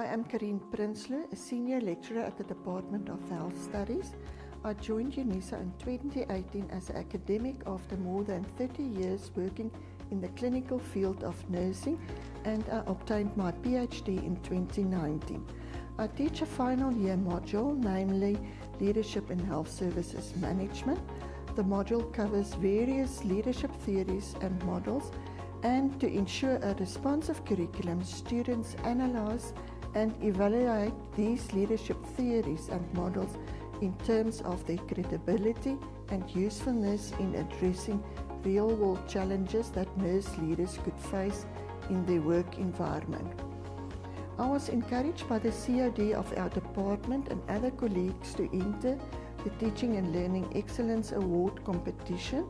I am Karine Prinsloo, a senior lecturer at the Department of Health Studies. I joined Unisa in 2018 as an academic after more than 30 years working in the clinical field of nursing, and I obtained my PhD in 2019. I teach a final year module, namely Leadership in Health Services Management. The module covers various leadership theories and models, and to ensure a responsive curriculum, students analyze and evaluate these leadership theories and models in terms of their credibility and usefulness in addressing real-world challenges that nurse leaders could face in their work environment. I was encouraged by the COD of our department and other colleagues to enter the Teaching and Learning Excellence Award competition.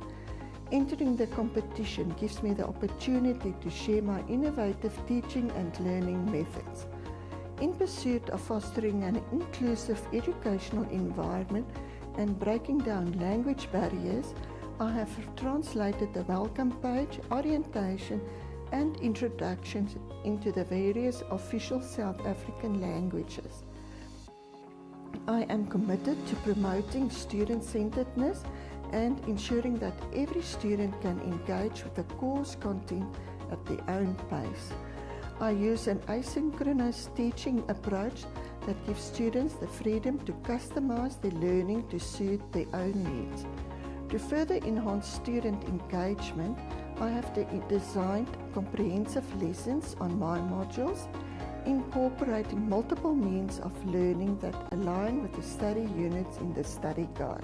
Entering the competition gives me the opportunity to share my innovative teaching and learning methods. In pursuit of fostering an inclusive educational environment and breaking down language barriers, I have translated the welcome page, orientation, and introductions into the various official South African languages. I am committed to promoting student-centeredness and ensuring that every student can engage with the course content at their own pace. I use an asynchronous teaching approach that gives students the freedom to customize their learning to suit their own needs. To further enhance student engagement, I have designed comprehensive lessons on my modules, incorporating multiple means of learning that align with the study units in the study guide.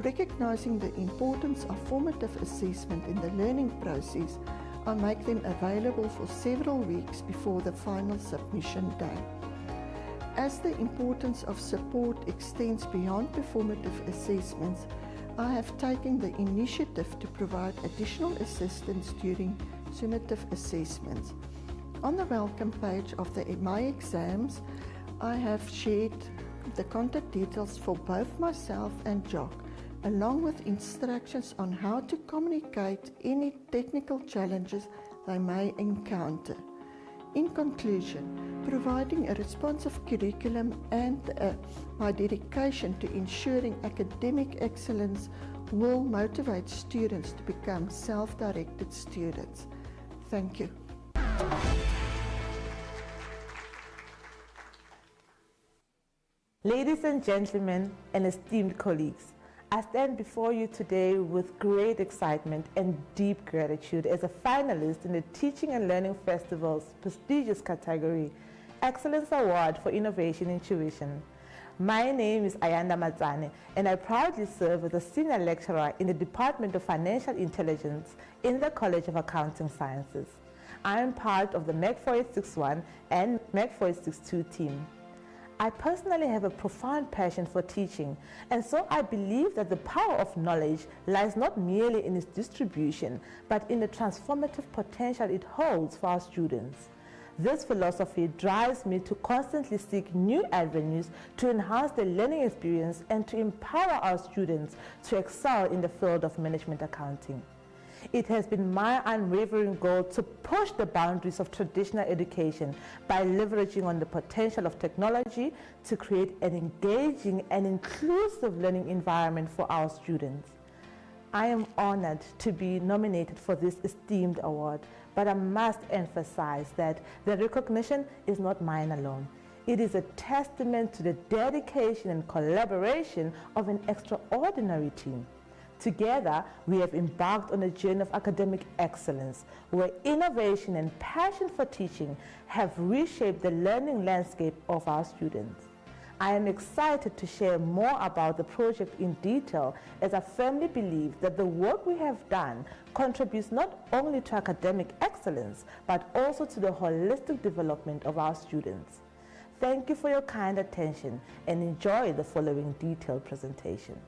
Recognizing the importance of formative assessment in the learning process, I make them available for several weeks before the final submission day. As the importance of support extends beyond performative assessments, I have taken the initiative to provide additional assistance during summative assessments. On the welcome page of my exams, I have shared the contact details for both myself and Jock, along with instructions on how to communicate any technical challenges they may encounter. In conclusion, providing a responsive curriculum and my dedication to ensuring academic excellence will motivate students to become self-directed students. Thank you. Ladies and gentlemen and esteemed colleagues, I stand before you today with great excitement and deep gratitude as a finalist in the Teaching and Learning Festival's prestigious category, Excellence Award for Innovation in Tuition. My name is Ayanda Matsane, and I proudly serve as a senior lecturer in the Department of Financial Intelligence in the College of Accounting Sciences. I am part of the MEC 4861 and MEC 4862 team. I personally have a profound passion for teaching, and so I believe that the power of knowledge lies not merely in its distribution, but in the transformative potential it holds for our students. This philosophy drives me to constantly seek new avenues to enhance the learning experience and to empower our students to excel in the field of management accounting. It has been my unwavering goal to push the boundaries of traditional education by leveraging on the potential of technology to create an engaging and inclusive learning environment for our students. I am honored to be nominated for this esteemed award, but I must emphasize that the recognition is not mine alone. It is a testament to the dedication and collaboration of an extraordinary team. Together, we have embarked on a journey of academic excellence, where innovation and passion for teaching have reshaped the learning landscape of our students. I am excited to share more about the project in detail, as I firmly believe that the work we have done contributes not only to academic excellence, but also to the holistic development of our students. Thank you for your kind attention, and enjoy the following detailed presentation.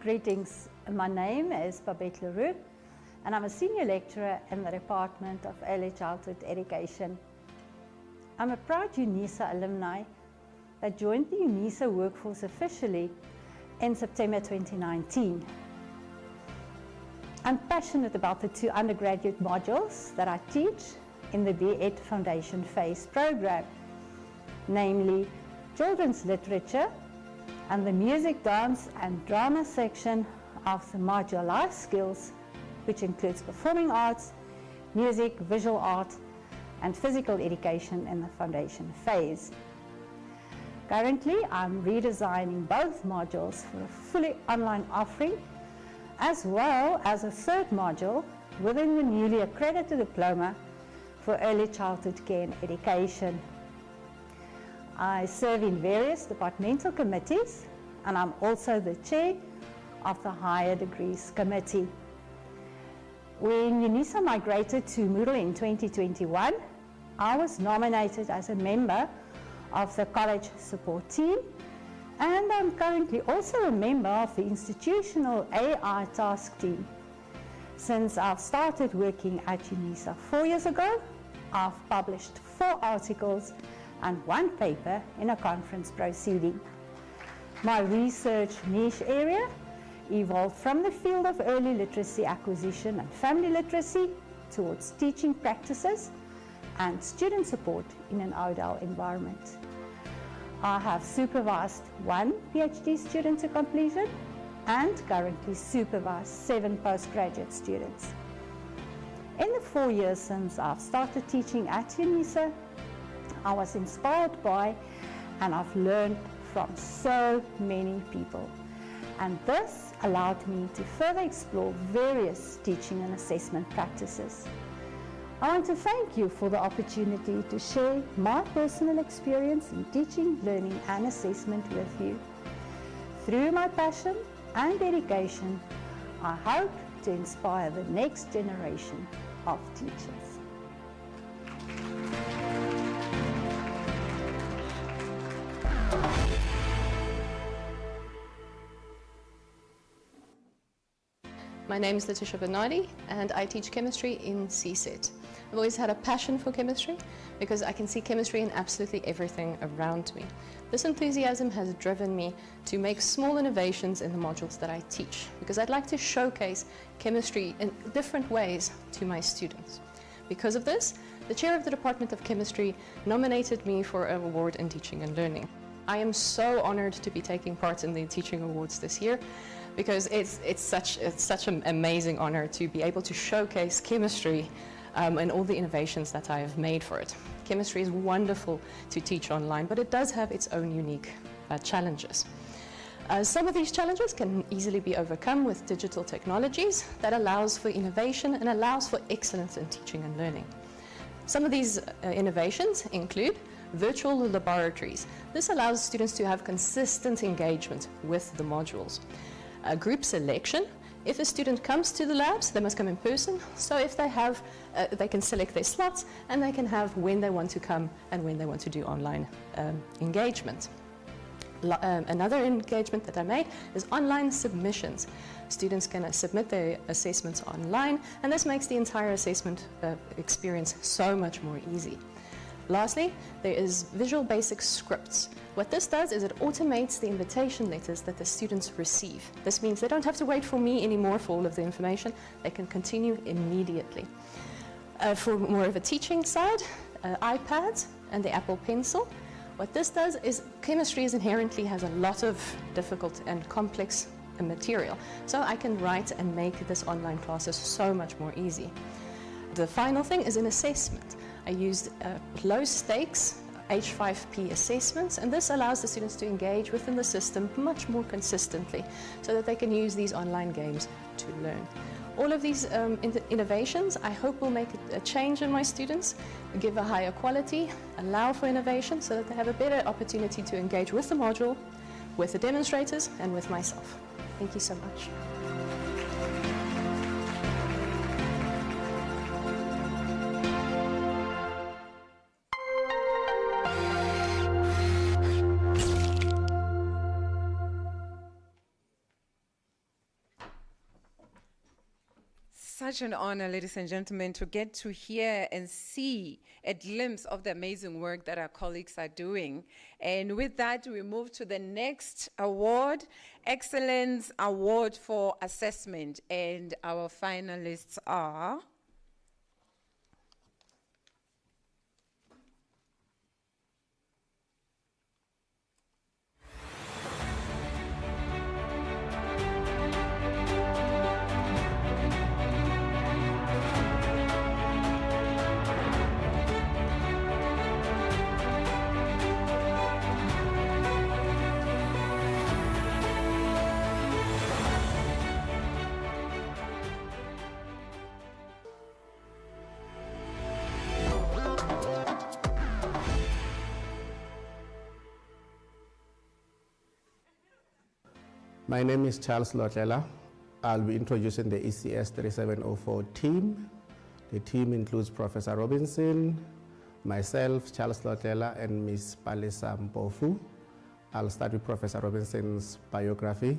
Greetings, my name is Babette Leroux, and I'm a senior lecturer in the Department of Early Childhood Education. I'm a proud Unisa alumni that joined the Unisa workforce officially in September 2019. I'm passionate about the 2 undergraduate modules that I teach in the B.Ed Foundation Phase program, namely Children's Literature and the Music, Dance and Drama section of the module Life Skills, which includes performing arts, music, visual art and physical education in the foundation phase. Currently, I'm redesigning both modules for a fully online offering, as well as a third module within the newly accredited diploma for early childhood care and education. I serve in various departmental committees, and I'm also the chair of the Higher Degrees Committee. When Unisa migrated to Moodle in 2021, I was nominated as a member of the college support team, and I'm currently also a member of the institutional AI task team. Since I've started working at Unisa 4 years ago, I've published 4 articles and 1 paper in a conference proceeding. My research niche area evolved from the field of early literacy acquisition and family literacy towards teaching practices and student support in an ODAL environment. I have supervised 1 PhD student to completion and currently supervise 7 postgraduate students. In the 4 years since I've started teaching at Unisa, I was inspired by and I've learned from so many people. And this allowed me to further explore various teaching and assessment practices. I want to thank you for the opportunity to share my personal experience in teaching, learning and assessment with you. Through my passion and dedication, I hope to inspire the next generation of teachers. My name is Letitia Bernardi and I teach chemistry in CSET. I've always had a passion for chemistry because I can see chemistry in absolutely everything around me. This enthusiasm has driven me to make small innovations in the modules that I teach because I'd like to showcase chemistry in different ways to my students. Because of this, the chair of the Department of Chemistry nominated me for an award in teaching and learning. I am so honored to be taking part in the teaching awards this year because it's such an amazing honor to be able to showcase chemistry and all the innovations that I have made for it. Chemistry is wonderful to teach online, but it does have its own unique challenges. Some of these challenges can easily be overcome with digital technologies that allows for innovation and allows for excellence in teaching and learning. Some of these innovations include virtual laboratories. This allows students to have consistent engagement with the modules. Group selection. If a student comes to the labs, they must come in person. So if they have, they can select their slots and they can have when they want to come and when they want to do online engagement. Another engagement that I made is online submissions. Students can submit their assessments online, and this makes the entire assessment experience so much more easy. Lastly, there is Visual Basic Scripts. What this does is it automates the invitation letters that the students receive. This means they don't have to wait for me anymore for all of the information. They can continue immediately. For more of a teaching side, iPads and the Apple Pencil. What this does is chemistry inherently has a lot of difficult and complex material. So I can write and make this online classes so much more easy. The final thing is an assessment. I used low stakes H5P assessments, and this allows the students to engage within the system much more consistently so that they can use these online games to learn. All of these innovations I hope will make a change in my students, give a higher quality, allow for innovation so that they have a better opportunity to engage with the module, with the demonstrators and with myself. Thank you so much. such an honor, ladies and gentlemen, to get to hear and see a glimpse of the amazing work that our colleagues are doing. And with that, we move to the next award, Excellence Award for Assessment. And our finalists are... My name is Charles Lotlela. I'll be introducing the ECS 3704 team. The team includes Professor Robinson, myself, Charles Lotlela, and Ms. Palesa Mpofu. I'll start with Professor Robinson's biography.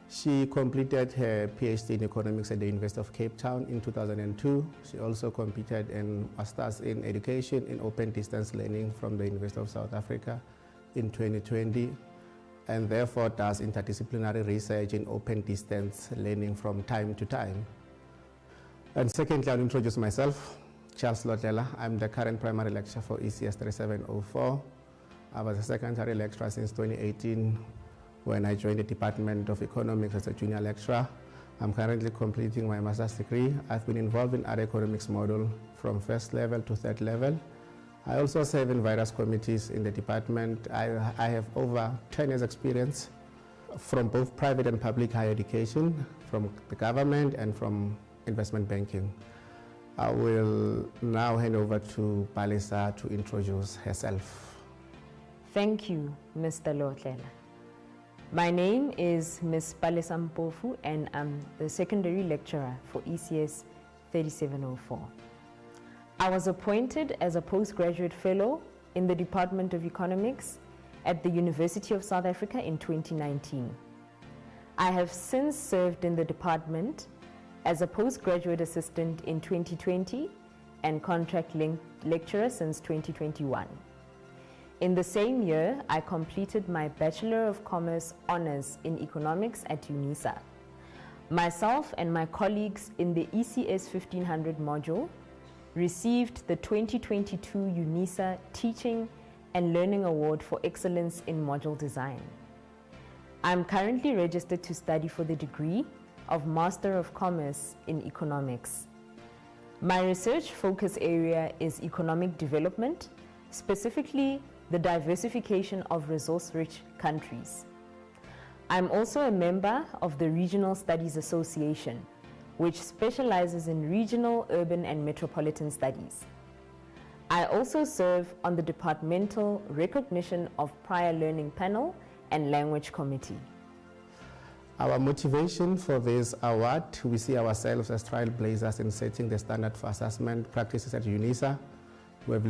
She completed her PhD in economics at the University of Cape Town in 2002. She also completed and masters in education in open distance learning from the University of South Africa in 2020. And therefore does interdisciplinary research in open distance learning from time to time. And secondly, I'll introduce myself, Charles Lotlela. I'm the current primary lecturer for ECS 3704. I was a secondary lecturer since 2018 when I joined the Department of Economics as a junior lecturer. I'm currently completing my master's degree. I've been involved in other economics module from first level to third level. I also serve in various committees in the department. I have over 10 years experience from both private and public higher education, from the government and from investment banking. I will now hand over to Palesa to introduce herself. Thank you, Mr. Lotlela. My name is Ms. Palesa Mpofu, and I'm the secondary lecturer for ECS 3704. I was appointed as a postgraduate fellow in the Department of Economics at the University of South Africa in 2019. I have since served in the department as a postgraduate assistant in 2020 and contract lecturer since 2021. In the same year, I completed my Bachelor of Commerce honors in economics at Unisa. Myself and my colleagues in the ECS 1500 module received the 2022 Unisa Teaching and Learning Award for Excellence in Module Design. I'm currently registered to study for the degree of Master of Commerce in Economics. My research focus area is economic development, specifically the diversification of resource-rich countries. I'm also a member of the Regional Studies Association, which specializes in regional, urban, and metropolitan studies. I also serve on the Departmental Recognition of Prior Learning Panel and Language Committee. Our motivation for this award, we see ourselves as trailblazers in setting the standard for assessment practices at Unisa. We have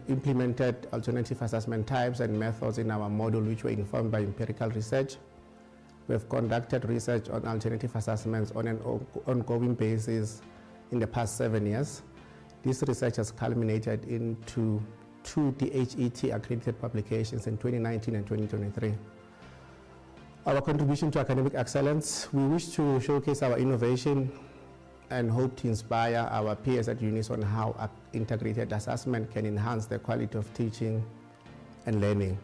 implemented alternative assessment types and methods in our module, which were informed by empirical research. We have conducted research on alternative assessments on an ongoing basis in the past 7 years. This research has culminated into 2 DHET accredited publications in 2019 and 2023. Our contribution to academic excellence, we wish to showcase our innovation and hope to inspire our peers at Unisa on how integrated assessment can enhance the quality of teaching and learning.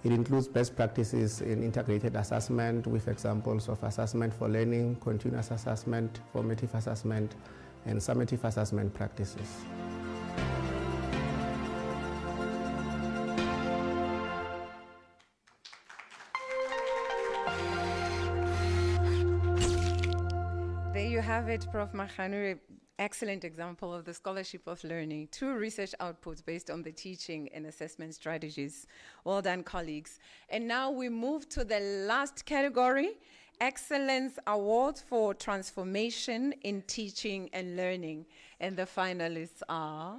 It includes best practices in integrated assessment with examples of assessment for learning, continuous assessment, formative assessment, and summative assessment practices. There you have it, Prof. Mahanu. Excellent example of the scholarship of learning. 2 research outputs based on the teaching and assessment strategies. Well done, colleagues. And now we move to the last category, Excellence Award for Transformation in Teaching and Learning. And the finalists are...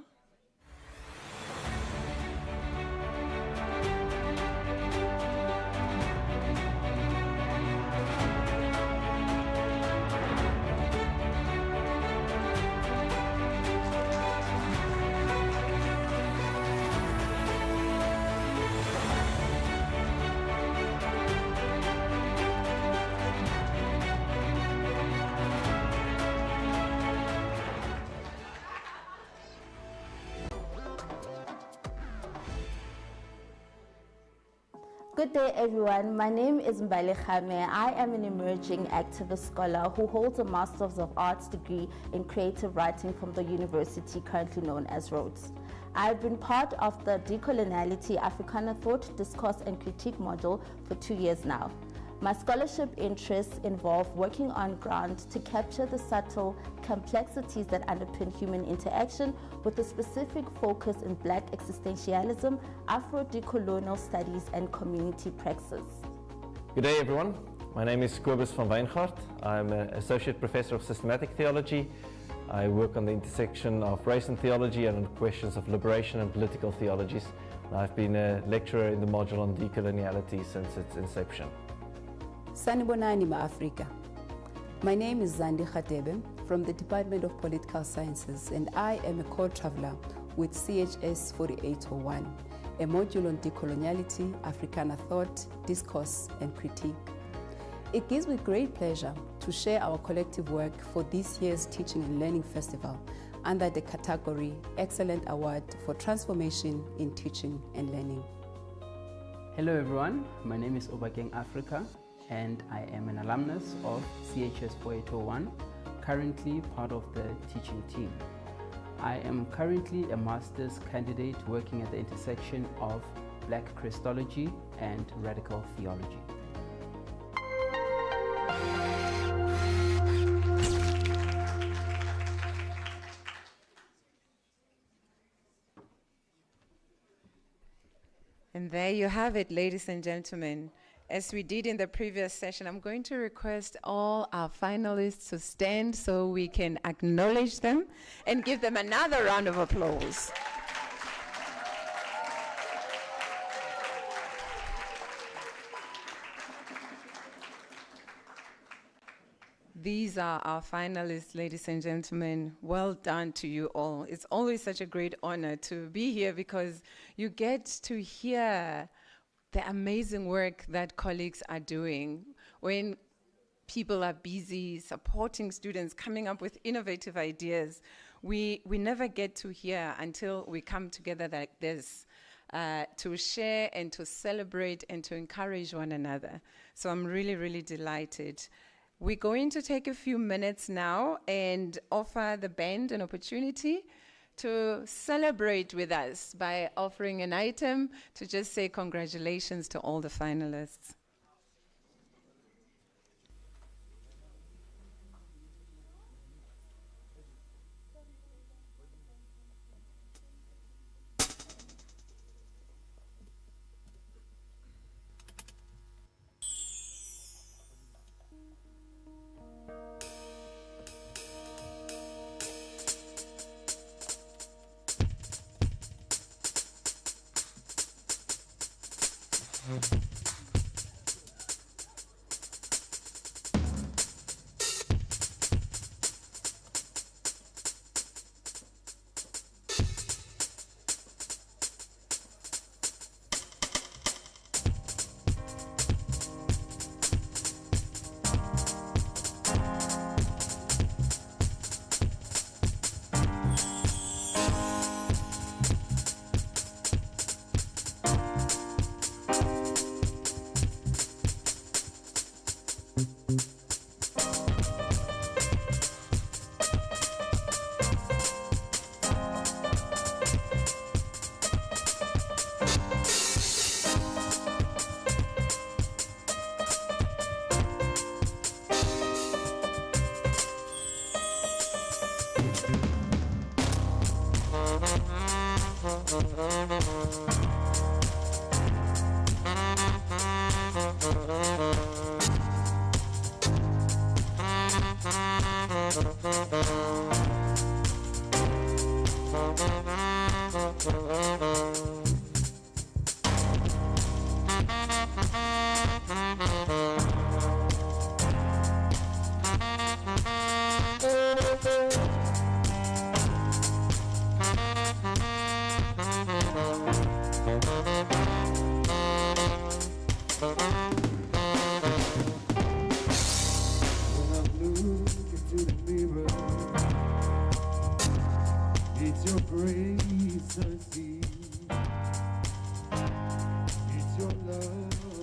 Good day, everyone. My name is Mbale Khame. I am an emerging activist scholar who holds a Master's of Arts degree in creative writing from the university currently known as Rhodes. I've been part of the Decoloniality Africana Thought, Discourse and Critique module for 2 years now. My scholarship interests involve working on ground to capture the subtle complexities that underpin human interaction with a specific focus in Black existentialism, Afro-decolonial studies and community praxis. Good day everyone, my name is Kobus van Wijngaard. I'm an Associate Professor of Systematic Theology. I work on the intersection of race and theology and on questions of liberation and political theologies. I've been a lecturer in the module on decoloniality since its inception. Sanibonani ma-Afrika. My name is Zandi Khatebe from the Department of Political Sciences, and I am a co-traveler with CHS 4801, a module on decoloniality, Africana thought, discourse and critique. It gives me great pleasure to share our collective work for this year's Teaching and Learning Festival under the category Excellent Award for Transformation in Teaching and Learning. Hello everyone, my name is Obakeng Africa, and I am an alumnus of CHS 4801, currently part of the teaching team. I am currently a master's candidate working at the intersection of Black Christology and radical theology. And there you have it, ladies and gentlemen. As we did in the previous session, I'm going to request all our finalists to stand so we can acknowledge them and give them another round of applause. These are our finalists, ladies and gentlemen. Well done to you all. It's always such a great honor to be here because you get to hear the amazing work that colleagues are doing when people are busy supporting students, coming up with innovative ideas. We never get to hear until we come together like this to share and to celebrate and to encourage one another. So I'm really, really delighted. We're going to take a few minutes now and offer the band an opportunity to celebrate with us by offering an item to just say congratulations to all the finalists. It's your love.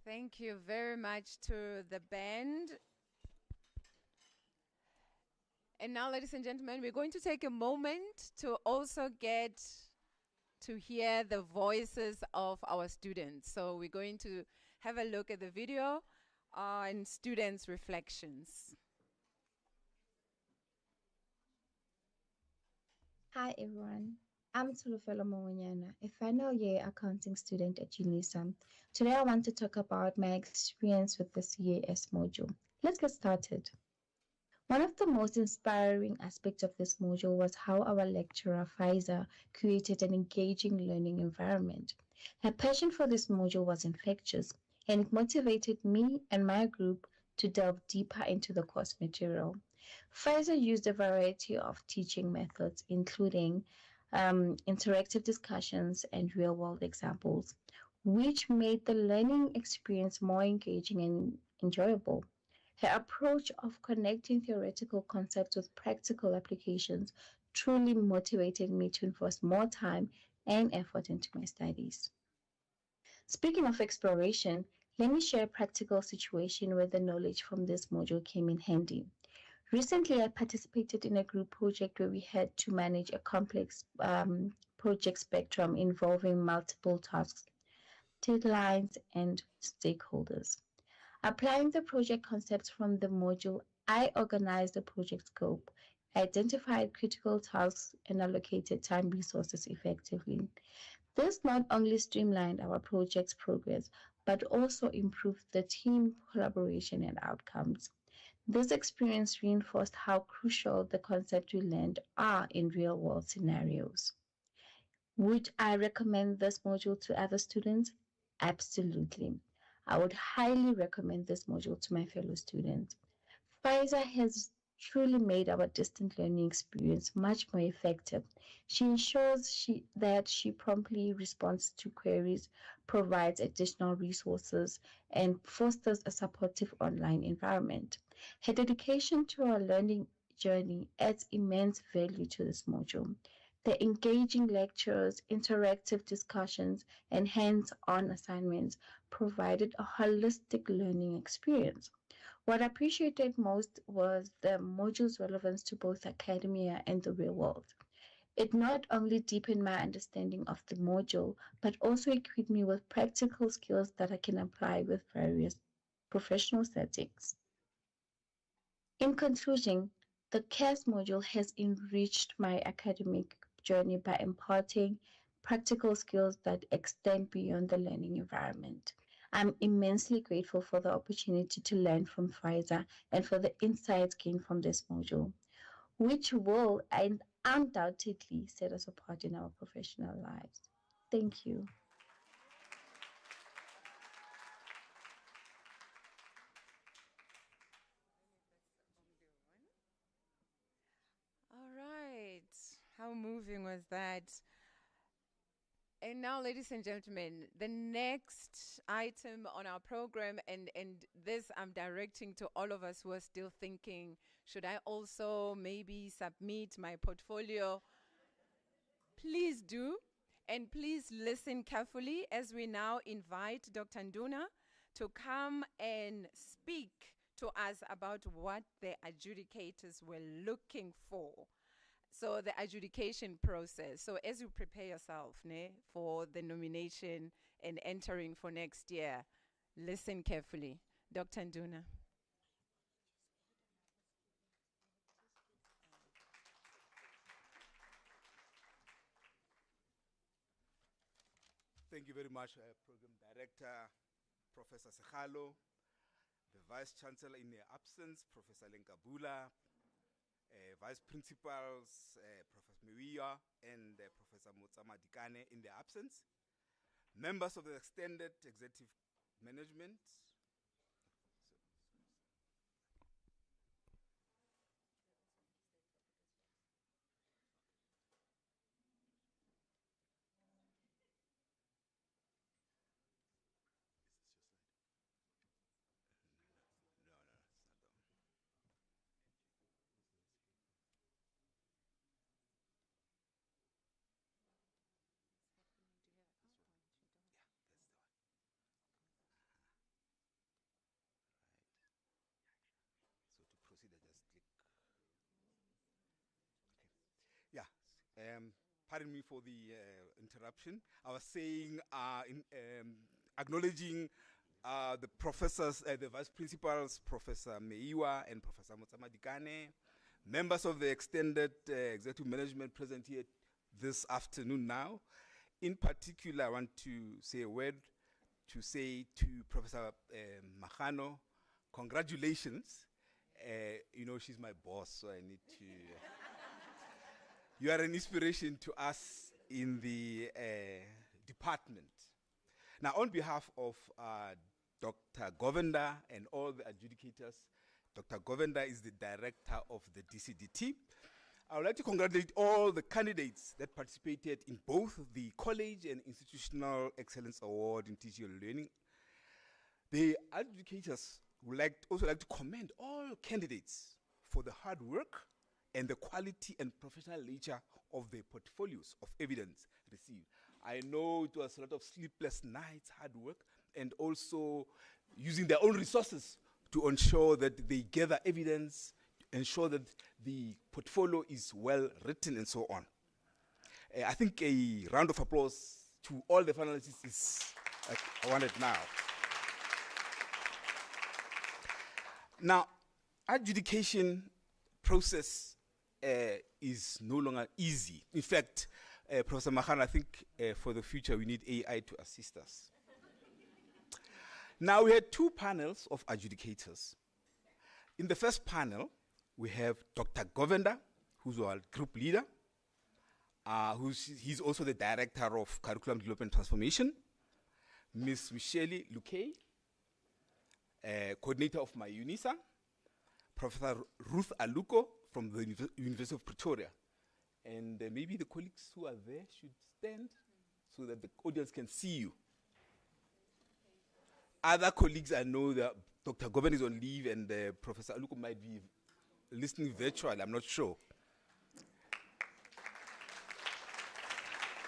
Thank you very much to the band. And now, ladies and gentlemen, we're going to take a moment to also get to hear the voices of our students. So we're going to have a look at the video on students' reflections. Hi everyone, I'm Tulufelo Mawanyana, a final year accounting student at Unisa. Today I want to talk about my experience with the CAS module. Let's get started. One of the most inspiring aspects of this module was how our lecturer, Faiza, created an engaging learning environment. Her passion for this module was infectious, and it motivated me and my group to delve deeper into the course material. Faiza used a variety of teaching methods, including interactive discussions and real-world examples, which made the learning experience more engaging and enjoyable. Her approach of connecting theoretical concepts with practical applications truly motivated me to invest more time and effort into my studies. Speaking of exploration, let me share a practical situation where the knowledge from this module came in handy. Recently, I participated in a group project where we had to manage a complex project spectrum involving multiple tasks, deadlines, and stakeholders. Applying the project concepts from the module, I organized the project scope, identified critical tasks, and allocated time resources effectively. This not only streamlined our project's progress, but also improved the team collaboration and outcomes. This experience reinforced how crucial the concepts we learned are in real-world scenarios. Would I recommend this module to other students? Absolutely. I would highly recommend this module to my fellow students. Pfizer has truly made our distant learning experience much more effective. She ensures that she promptly responds to queries, provides additional resources, and fosters a supportive online environment. Her dedication to our learning journey adds immense value to this module. The engaging lectures, interactive discussions, and hands-on assignments provided a holistic learning experience. What I appreciated most was the module's relevance to both academia and the real world. It not only deepened my understanding of the module, but also equipped me with practical skills that I can apply with various professional settings. In conclusion, the CAS module has enriched my academic journey by imparting practical skills that extend beyond the learning environment. I'm immensely grateful for the opportunity to learn from Pfizer and for the insights gained from this module, which will and undoubtedly set us apart in our professional lives. Thank you. All right. How moving was that. And now, ladies and gentlemen, the next item on our program, and this I'm directing to all of us who are still thinking, should I also maybe submit my portfolio? Please do, and please listen carefully as we now invite Dr. Nduna to come and speak to us about what the adjudicators were looking for. So the adjudication process. So as you prepare yourself for the nomination and entering for next year, listen carefully. Dr. Nduna. Thank you very much, Program Director, Professor Sekhalo, the Vice Chancellor in their absence, Professor Lenkabula, Vice Principals, Professor Mewiya and Professor Motsama Dikane in their absence, members of the extended executive management, so to proceed, I just click. Okay. Yeah. Pardon me for the interruption. I was saying, acknowledging the professors, the vice principals, Professor Mewiya and Professor Motsama Dikane, members of the extended executive management present here this afternoon now. In particular, I want to say a word to Professor Magano, congratulations. You know, she's my boss, so I need to... You are an inspiration to us in the department. Now, on behalf of Dr. Govender and all the adjudicators, Dr. Govender is the director of the DCDT. I would like to congratulate all the candidates that participated in both the College and Institutional Excellence Award in Teaching and Learning. The adjudicators would also like to commend all candidates for the hard work and the quality and professional nature of the portfolios of evidence received. I know it was a lot of sleepless nights, hard work, and also using their own resources to ensure that they gather evidence, ensure that the portfolio is well written, and so on. I think a round of applause to all the finalists is wanted now. Now, adjudication process is no longer easy. In fact, Professor Magano, I think for the future we need AI to assist us. Now, we had two panels of adjudicators. In the first panel, we have Dr. Govender, who's our group leader. He's also the director of Curriculum Development Transformation. Ms. Michelle Luque, coordinator of my Unisa. Professor Ruth Aluko from the University of Pretoria. And maybe the colleagues who are there should stand so that the audience can see you. Other colleagues, I know that Dr. Govan is on leave and Professor Aluko might be listening virtually, I'm not sure.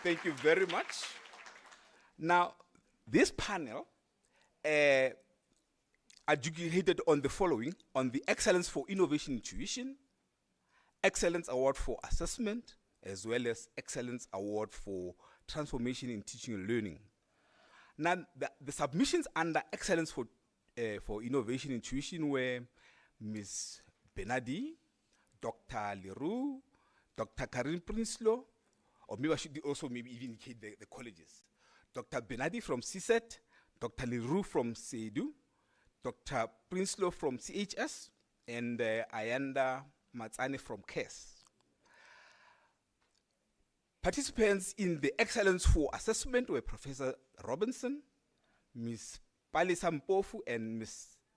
Thank you very much. Now, this panel adjudicated on the following: on the Excellence for Innovation in Tuition, Excellence Award for Assessment, as well as Excellence Award for Transformation in Teaching and Learning. Now, the submissions under Excellence for Innovation in Tuition were Ms. Benadi, Dr. Leroux, Dr. Karin Prinsloo, or maybe I should also maybe even indicate the colleges. Dr. Benadi from CSET, Dr. Leroux from SEDU, Dr. Prinsloo from CHS, and Ayanda Matsane from KES. Participants in the Excellence for Assessment were Professor Robinson, Ms. Palisa Mpofu, and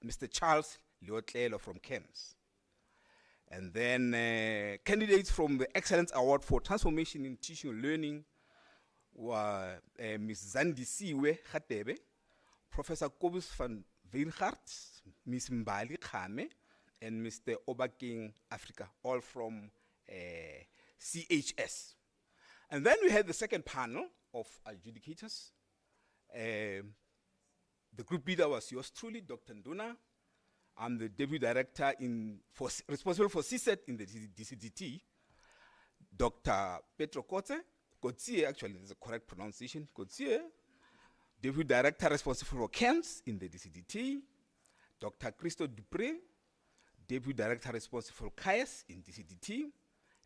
Mr. Charles Leotlelo from KEMS. And then candidates from the Excellence Award for Transformation in Teaching and Learning were Ms. Zandisiwe Khatebe, Professor Kobus van Weingaert, Ms. Mbali Khame, and Mr. Obakeng Africa, all from CHS. And then we had the second panel of adjudicators. The group leader was yours truly, Dr. Nduna. I'm the deputy director responsible for CSET in the DCDT. Dr. Petro Kotsie, actually, is the correct pronunciation, Kotsie. Deputy director responsible for camps in the DCDT. Dr. Christo Dupre, deputy director responsible for CAES in DCDT,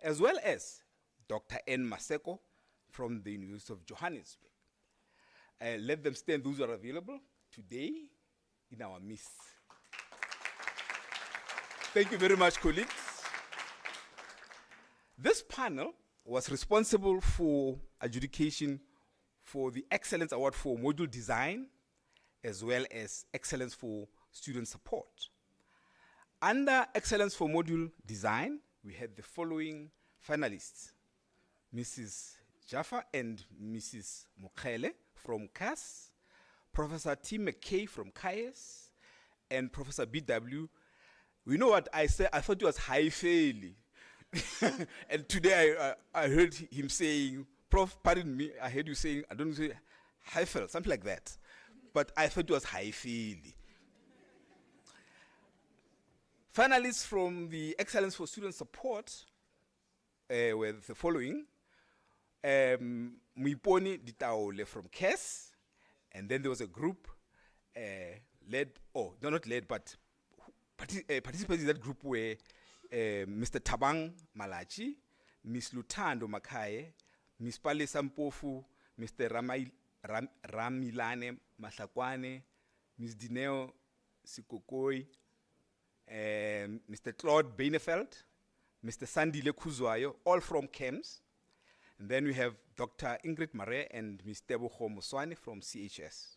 as well as Dr. N. Maseko from the University of Johannesburg. Let them stand, those who are available today in our midst. Thank you very much, colleagues. This panel was responsible for adjudication for the Excellence Award for Module Design, as well as Excellence for Student Support. Under Excellence for Module Design, we had the following finalists: Mrs. Jaffa and Mrs. Mukhele from CAS, Professor T. McKay from CAES, and Professor BW. You know what I said? I thought it was Haifeli. And today I heard him saying, Prof, pardon me, I heard you saying, I don't say Haifel, something like that. But I thought it was Haifeli. Finalists from the Excellence for Student Support were the following. Muiponi Ditaole from KES, and then there was a group not led, but participants in that group were Mr. Tabang Malachi, Ms. Lutando Makaye, Ms. Pale Sampofu, Mr. Ramilane Mahlakwane, Ms. Dineo Sikokoi, Mr. Claude Beinefeld, Mr. Sandile Kuzwayo, all from KEMS. And then we have Dr. Ingrid Mare and Ms. Tebogo Moswane from CHS.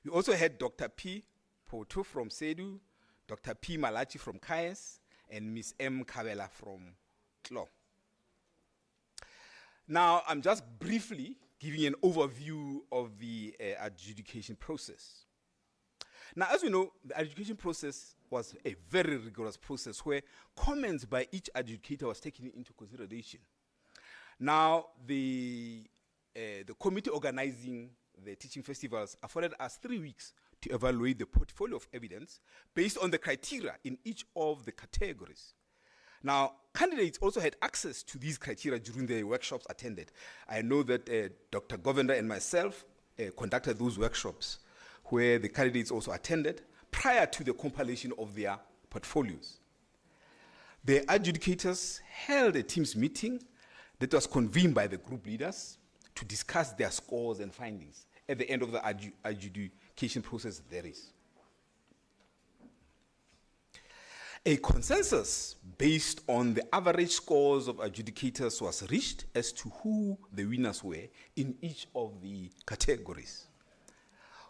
We also had Dr. P. Poto from SEDU, Dr. P. Malachi from CAES, and Ms. M. Kabela from CLO. Now, I'm just briefly giving an overview of the adjudication process. Now, as we know, the adjudication process was a very rigorous process where comments by each adjudicator was taken into consideration. Now, the committee organizing the teaching festivals afforded us 3 weeks to evaluate the portfolio of evidence based on the criteria in each of the categories. Now, candidates also had access to these criteria during the workshops attended. I know that Dr. Govender and myself conducted those workshops where the candidates also attended prior to the compilation of their portfolios. The adjudicators held a Teams meeting that was convened by the group leaders to discuss their scores and findings. At the end of the adjudication process, there is a consensus based on the average scores of adjudicators was reached as to who the winners were in each of the categories.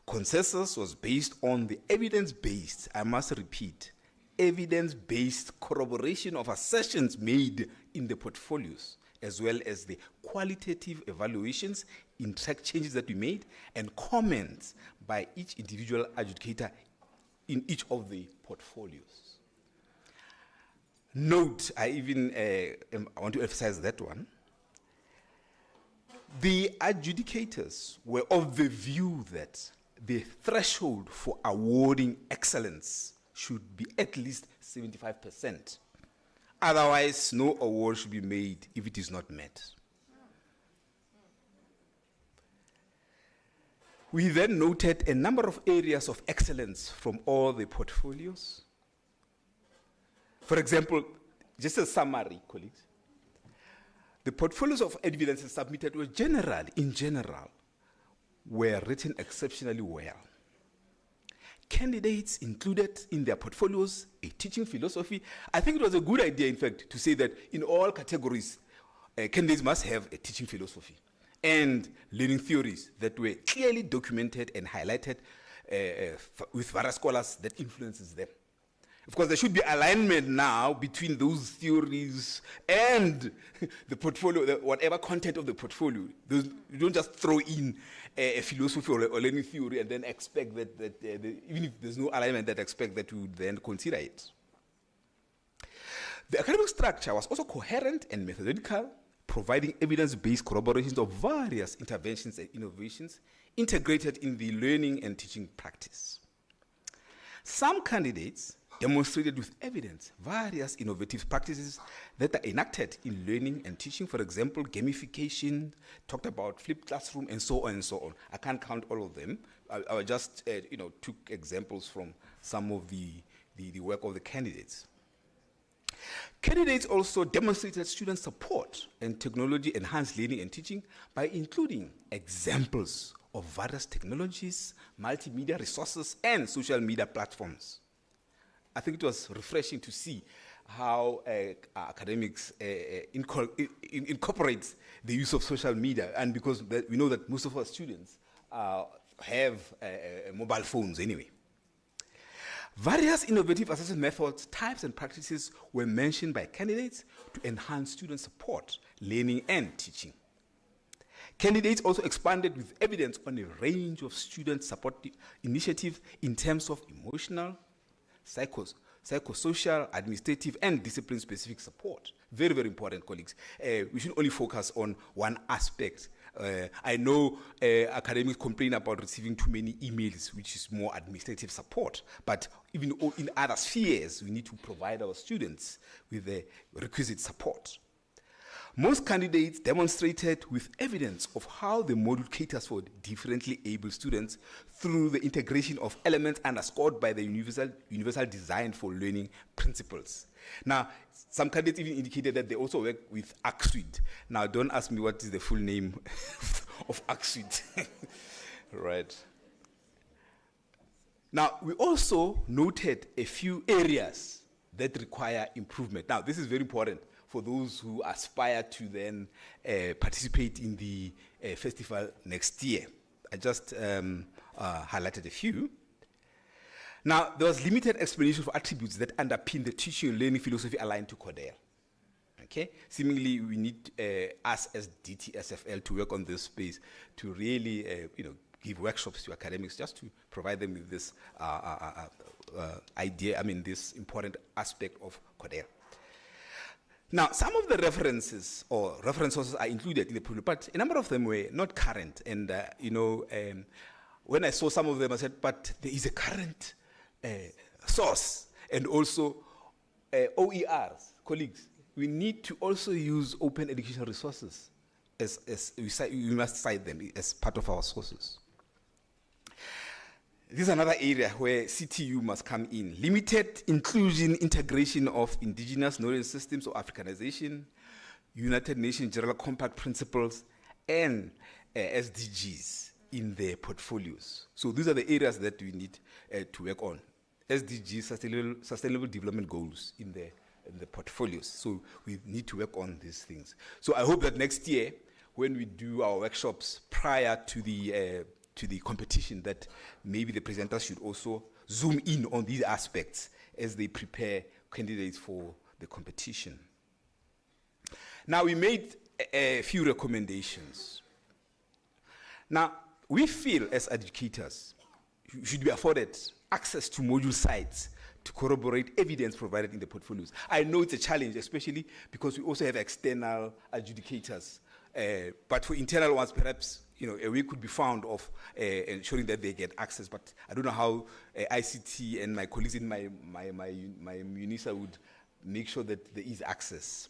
Consensus was based on the evidence-based, I must repeat, evidence-based corroboration of assertions made in the portfolios, as well as the qualitative evaluations in track changes that we made and comments by each individual adjudicator in each of the portfolios. Note, I want to emphasize that one. The adjudicators were of the view that the threshold for awarding excellence should be at least 75%. Otherwise, no award should be made if it is not met. We then noted a number of areas of excellence from all the portfolios. For example, just a summary, colleagues. The portfolios of evidence submitted were in general, were written exceptionally well. Candidates included in their portfolios a teaching philosophy. I think it was a good idea, in fact, to say that in all categories, candidates must have a teaching philosophy and learning theories that were clearly documented and highlighted with various scholars that influences them. Of course, there should be alignment now between those theories and the portfolio, whatever content of the portfolio. You don't just throw in a philosophy or learning theory and then expect that even if there's no alignment, that expect that you then consider it. The academic structure was also coherent and methodological, providing evidence-based corroborations of various interventions and innovations integrated in the learning and teaching practice. Some candidates demonstrated with evidence various innovative practices that are enacted in learning and teaching. For example, gamification, talked about flipped classroom, and so on and so on. I can't count all of them. I just took examples from some of the work of the candidates. Candidates also demonstrated student support and technology-enhanced learning and teaching by including examples of various technologies, multimedia resources, and social media platforms. I think it was refreshing to see how academics incorporate the use of social media, and because we know that most of our students have mobile phones anyway. Various innovative assessment methods, types, and practices were mentioned by candidates to enhance student support, learning, and teaching. Candidates also expanded with evidence on a range of student support initiatives in terms of emotional, psychosocial, administrative, and discipline-specific support. Very, very important, colleagues. We should only focus on one aspect. I know academics complain about receiving too many emails, which is more administrative support. But even in other spheres, we need to provide our students with the requisite support. Most candidates demonstrated with evidence of how the module caters for differently able students through the integration of elements underscored by the universal design for learning principles. Now, some candidates even indicated that they also work with ArcSuite. Now, don't ask me what is the full name of ArcSuite. Right. Now, we also noted a few areas that require improvement. Now, this is very important for those who aspire to then participate in the festival next year. I just highlighted a few. Now, there was limited explanation of attributes that underpin the teaching and learning philosophy aligned to CODER. Okay? Seemingly, we need us as DTSFL to work on this space to really, give workshops to academics just to provide them with this this important aspect of CODER. Now, some of the references or reference sources are included in the preview, but a number of them were not current. And, when I saw some of them, I said, but there is a current source and also OERs. Colleagues, we need to also use open educational resources as we must cite them as part of our sources. This is another area where CTU must come in. Limited inclusion, integration of indigenous knowledge systems or Africanization, United Nations General Compact principles, and SDGs in their portfolios. So these are the areas that we need to work on. SDGs, Sustainable Development Goals in the portfolios. So we need to work on these things. So I hope that next year, when we do our workshops prior to the competition, that maybe the presenters should also zoom in on these aspects as they prepare candidates for the competition. Now, we made a few recommendations. Now, we feel as educators, you should be afforded access to module sites to corroborate evidence provided in the portfolios. I know it's a challenge, especially because we also have external adjudicators. But for internal ones, perhaps a way could be found of ensuring that they get access. But I don't know how ICT and my colleagues in my Unisa would make sure that there is access.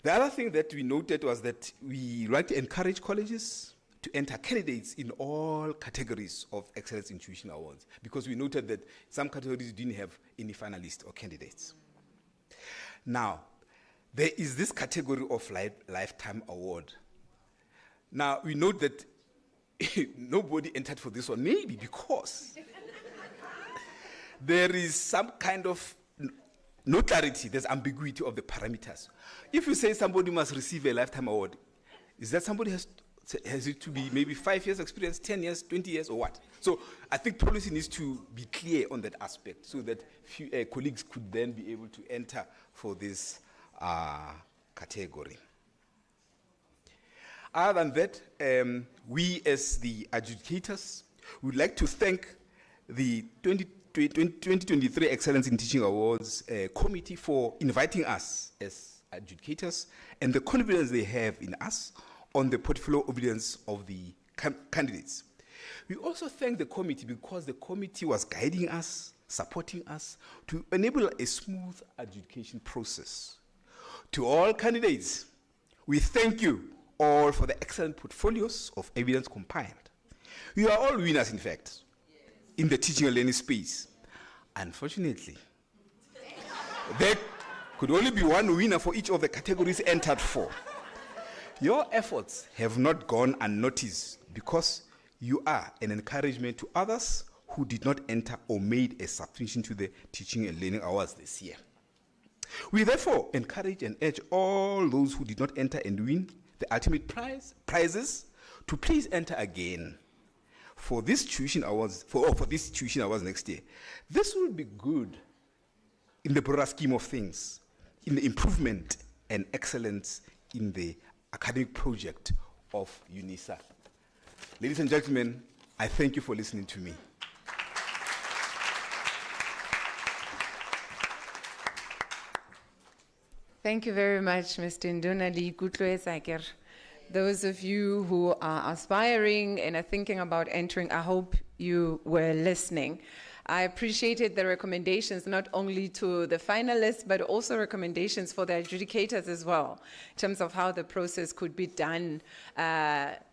The other thing that we noted was that we like to encourage colleges to enter candidates in all categories of Excellence in Tuition Awards, because we noted that some categories didn't have any finalists or candidates. Now, there is this category of lifetime award. Now, we note that nobody entered for this one, maybe because there is some kind of no clarity, there's ambiguity of the parameters. If you say somebody must receive a lifetime award, is that somebody has Has it to be maybe 5 years experience, 10 years, 20 years, or what? So I think policy needs to be clear on that aspect so that colleagues could then be able to enter for this category. Other than that, we as the adjudicators would like to thank the 2023 Excellence in Teaching Awards Committee for inviting us as adjudicators and the confidence they have in us on the portfolio evidence of the candidates. We also thank the committee because the committee was guiding us, supporting us to enable a smooth adjudication process. To all candidates, we thank you all for the excellent portfolios of evidence compiled. You are all winners, in fact, in the teaching and learning space. Unfortunately, there could only be one winner for each of the categories entered for. Your efforts have not gone unnoticed because you are an encouragement to others who did not enter or made a submission to the Teaching and Learning Awards this year. We therefore encourage and urge all those who did not enter and win the ultimate prizes to please enter again for this tuition awards, for this tuition awards next year. This will be good in the broader scheme of things, in the improvement and excellence in the academic project of Unisa. Ladies and gentlemen, I thank you for listening to me. Thank you very much, Mr. Ndunali Kutloesaker. Those of you who are aspiring and are thinking about entering, I hope you were listening. I appreciated the recommendations not only to the finalists, but also recommendations for the adjudicators as well, in terms of how the process could be done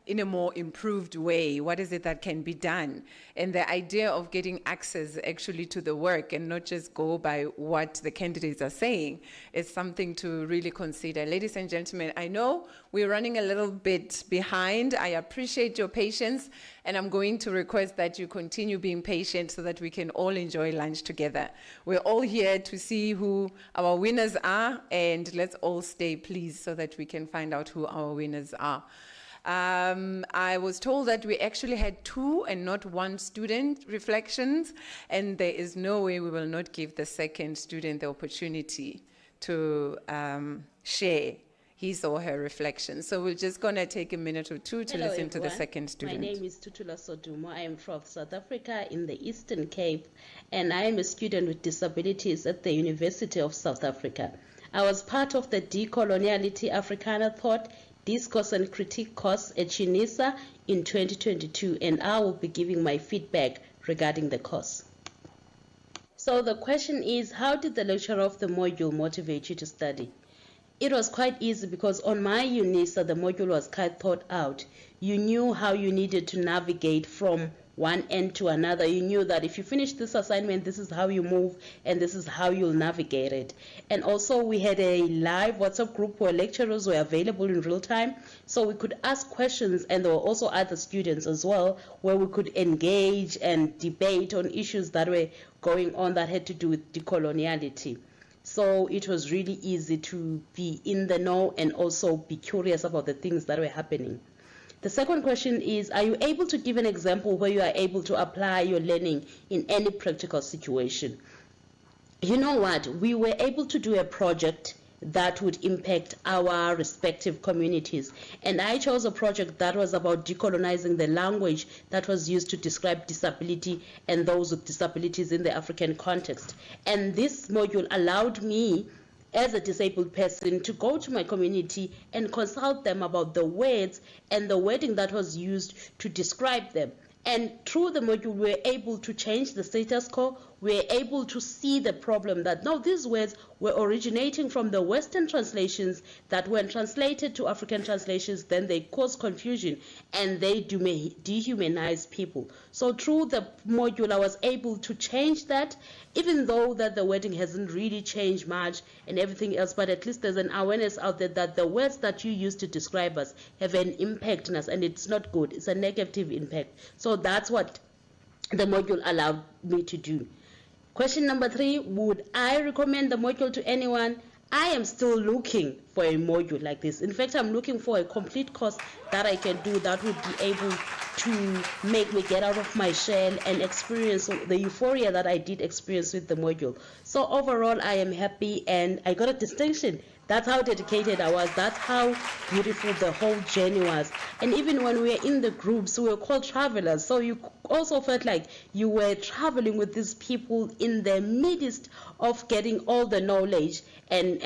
in a more improved way. What is it that can be done? And the idea of getting access actually to the work and not just go by what the candidates are saying is something to really consider. Ladies and gentlemen, I know we're running a little bit behind. I appreciate your patience, and I'm going to request that you continue being patient so that we can all enjoy lunch together. We're all here to see who our winners are, and let's all stay, please, so that we can find out who our winners are. I was told that we actually had 2 and not 1 student reflections, and there is no way we will not give the second student the opportunity to share his or her reflection. So we're just going to take a minute or two to listen to the second student. My name is Tutula Sodumo. I am from South Africa in the Eastern Cape, and I am a student with disabilities at the University of South Africa. I was part of the Decoloniality Africana Thought Discourse and Critique course at Unisa in 2022, and I will be giving my feedback regarding the course. So the question is, how did the lecturer of the module motivate you to study? It was quite easy because on my Unisa, the module was quite thought out. You knew how you needed to navigate from one end to another. You knew that if you finish this assignment, this is how you move and this is how you'll navigate it. And also we had a live WhatsApp group where lecturers were available in real time, so we could ask questions, and there were also other students as well where we could engage and debate on issues that were going on that had to do with decoloniality. So it was really easy to be in the know and also be curious about the things that were happening. The second question is, are you able to give an example where you are able to apply your learning in any practical situation? You know what? We were able to do a project that would impact our respective communities. And I chose a project that was about decolonizing the language that was used to describe disability and those with disabilities in the African context. And this module allowed me, as a disabled person, to go to my community and consult them about the words and the wording that was used to describe them. And through the module, we were able to change the status quo. We were able to see the problem that now these words were originating from the Western translations that when translated to African translations, then they cause confusion and they dehumanize people. So through the module, I was able to change that, even though that the wording hasn't really changed much and everything else, but at least there's an awareness out there that the words that you use to describe us have an impact on us, and it's not good. It's a negative impact. So that's what the module allowed me to do. Question number 3, would I recommend the module to anyone? I am still looking for a module like this. In fact, I'm looking for a complete course that I can do that would be able to make me get out of my shell and experience the euphoria that I did experience with the module. So overall, I am happy, and I got a distinction. That's how dedicated I was. That's how beautiful the whole journey was. And even when we were in the groups, we were called travelers. So you also felt like you were traveling with these people in the midst of getting all the knowledge and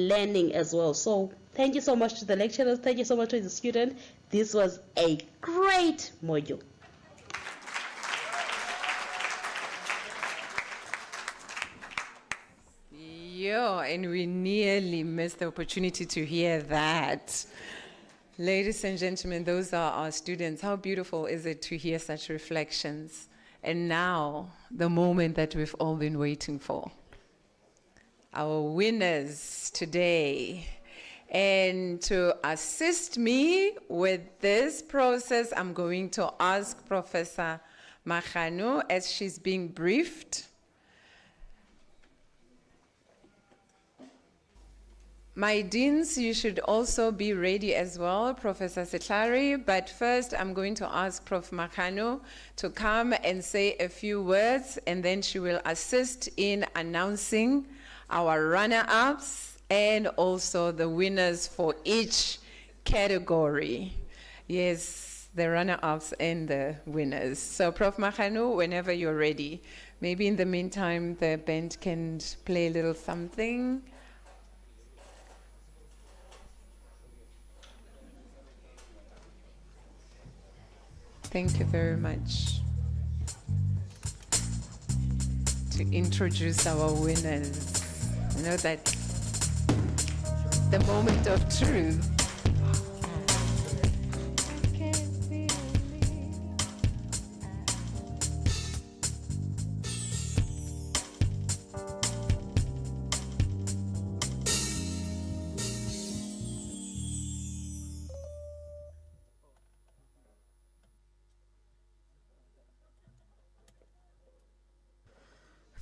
learning as well. So thank you so much to the lecturers. Thank you so much to the student. This was a great module. Yeah, and we nearly missed the opportunity to hear that. Ladies and gentlemen, those are our students. How beautiful is it to hear such reflections? And now, the moment that we've all been waiting for. Our winners today. And to assist me with this process, I'm going to ask Professor Magano, as she's being briefed. My deans, you should also be ready as well, Professor Setlari. But first, I'm going to ask Prof. Magano to come and say a few words, and then she will assist in announcing our runner-ups and also the winners for each category. Yes, the runner-ups and the winners. So, Prof. Magano, whenever you're ready. Maybe in the meantime, the band can play a little something. Thank you very much. To introduce our winners. I know that the moment of truth.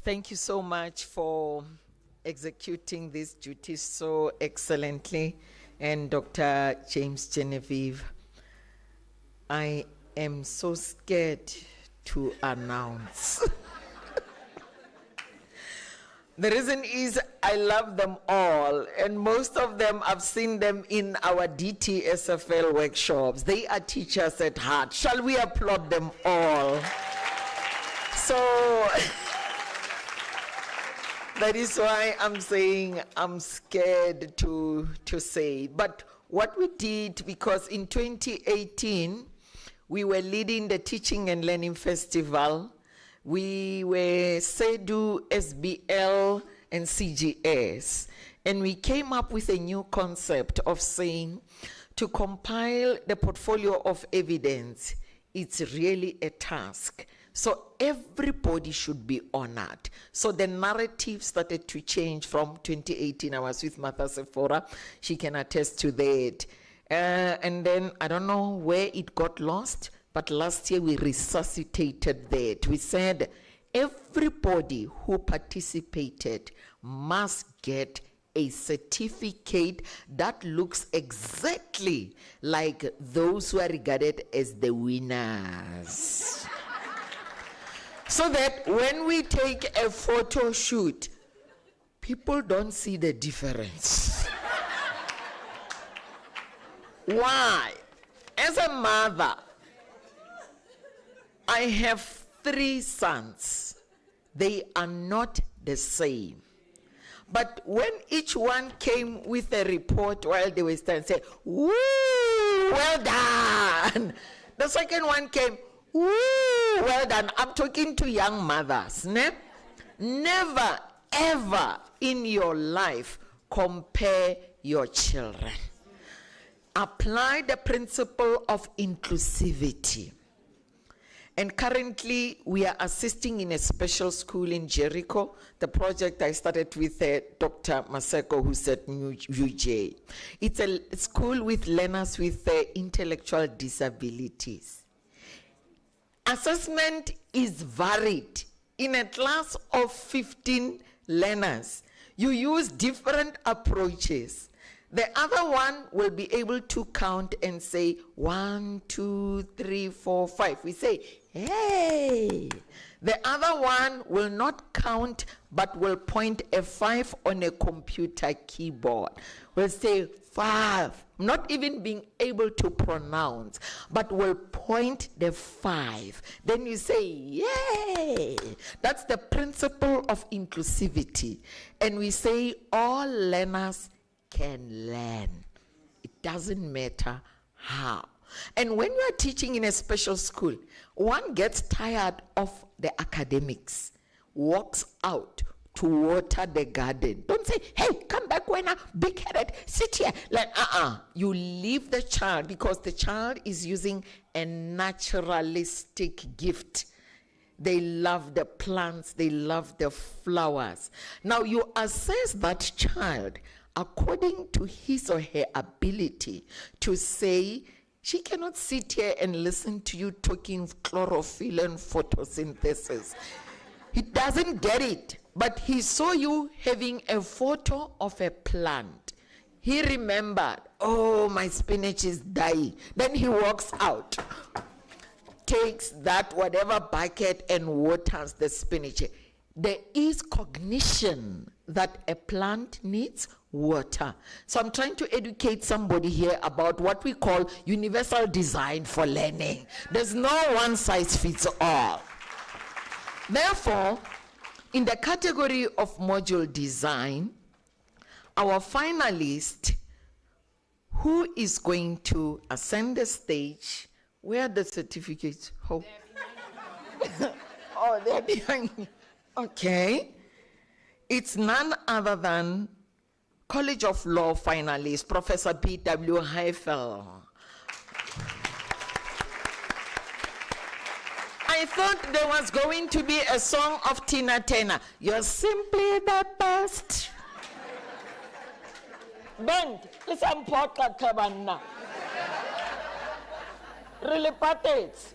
Thank you so much for executing these duties so excellently. And Dr. James Genevieve, I am so scared to announce. The reason is I love them all, and most of them, I've seen them in our DTSFL workshops. They are teachers at heart. Shall we applaud them all? So that is why I'm saying I'm scared to say. But what we did, because in 2018, we were leading the Teaching and Learning Festival. We were SEDU, SBL, and CGS. And we came up with a new concept of saying, to compile the portfolio of evidence, it's really a task. So everybody should be honored. So the narrative started to change from 2018. I was with Martha Sephora. She can attest to that. And then I don't know where it got lost, but last year we resuscitated that. We said everybody who participated must get a certificate that looks exactly like those who are regarded as the winners. So that when we take a photo shoot, people don't see the difference. Why? As a mother, I have 3 sons. They are not the same. But when each one came with a report while they were standing, say, "Woo, well done." The second one came, "Woo, well done." I'm talking to young mothers. Never, ever in your life compare your children. Apply the principle of inclusivity. And currently, we are assisting in a special school in Jericho. The project I started with Dr. Maseko, who's at UJ. It's a school with learners with intellectual disabilities. Assessment is varied. In a class of 15 learners, You use different approaches. The other one will be able to count and say 1, 2, 3, 4, 5. We say, hey. The other one will not count but will point a 5 on a computer keyboard. We'll say 5, not even being able to pronounce, but will point the 5. Then you say, yay! That's the principle of inclusivity. And we say all learners can learn. It doesn't matter how. And when you are teaching in a special school, one gets tired of the academics, walks out to water the garden. Don't say, hey, come back when I'm big-headed, sit here. Like, You leave the child because the child is using a naturalistic gift. They love the plants, they love the flowers. Now you assess that child according to his or her ability to say, she cannot sit here and listen to you talking chlorophyll and photosynthesis. He doesn't get it, but he saw you having a photo of a plant. He remembered, oh, my spinach is dying. Then he walks out, takes that whatever bucket and waters the spinach. There is cognition that a plant needs water. So I'm trying to educate somebody here about what we call universal design for learning. There's no one size fits all. Therefore, in the category of module design, our finalist, who is going to ascend the stage, where are the certificates? Oh, oh, they're behind me. Okay. It's none other than College of Law finalist, Professor B.W. Heifel. I thought there was going to be a song of Tina Turner. You're simply the best. Band, listen, podcast kabana. Really patents.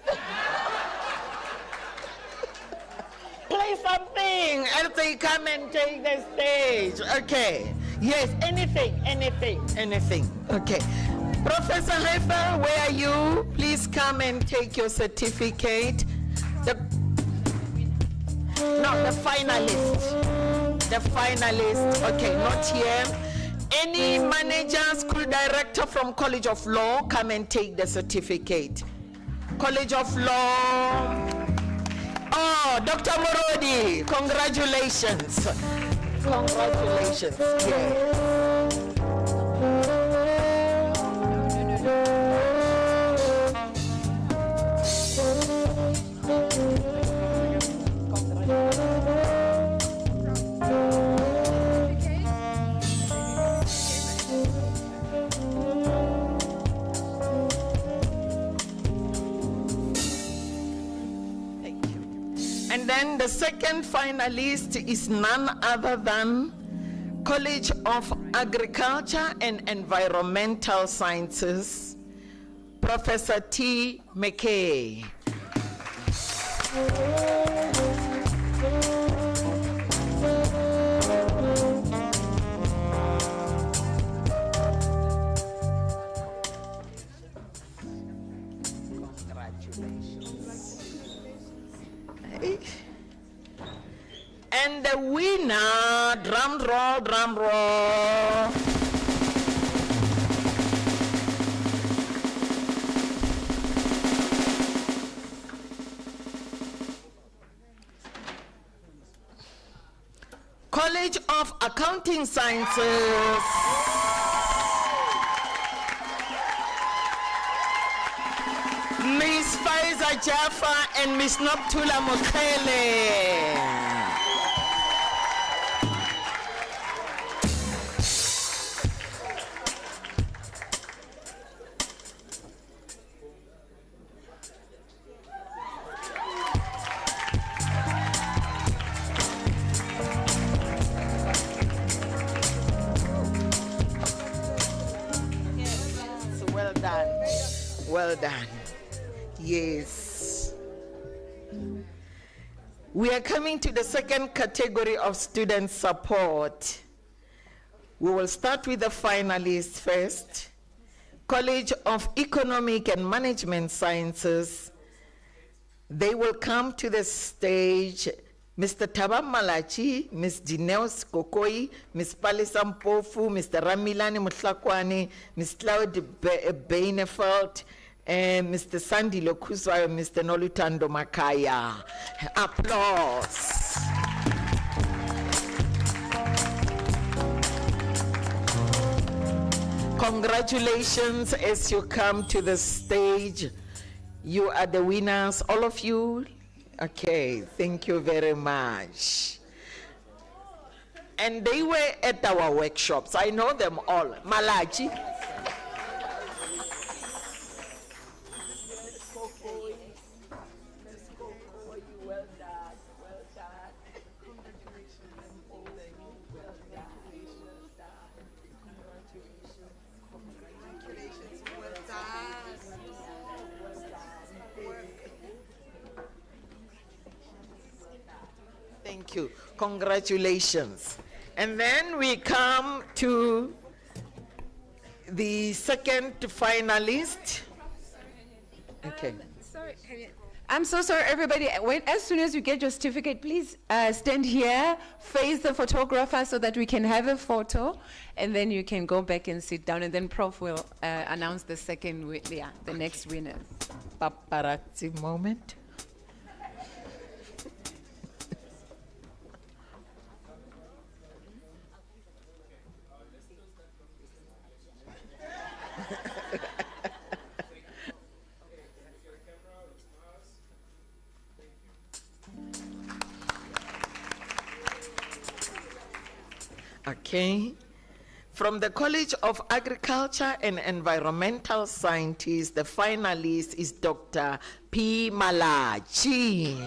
Play something and say, come and take the stage. Okay. Yes, anything. Okay. Professor Heifel, where are you? Please come and take your certificate. The finalist. Okay, not here. Any manager, school director from College of Law, come and take the certificate. College of Law. Oh, Dr. Morodi, congratulations. Congratulations. Yeah. And then the second finalist is none other than College of Agriculture and Environmental Sciences, Professor T. McKay. And the winner, drum roll, drum roll. College of Accounting Sciences. Miss Faiza Jaffa and Miss Noptula Mokhele. Well done. Yes. We are coming to the second category of student support. We will start with the finalists first. College of Economic and Management Sciences. They will come to the stage. Mr. Thaba Malachi, Ms. Dineos Kokoi, Ms. Palisa Mpofu, Mr. Ramilani Mutlakwani, Ms. Claude Beinefeld, and Mr. Sandy Lokuzwa and Mr. Nolutando Makaya. Applause. Congratulations as you come to the stage. You are the winners, all of you. Okay, thank you very much. And they were at our workshops. I know them all. Malachi. Thank you. Congratulations. And then we come to the second finalist. Okay. Sorry. I'm so sorry, everybody. As soon as you get your certificate, please stand here, face the photographer so that we can have a photo, and then you can go back and sit down, and then Prof will announce the the next winner. Paparazzi moment. Okay. From the College of Agriculture and Environmental Sciences, the finalist is Dr. P. Malachi.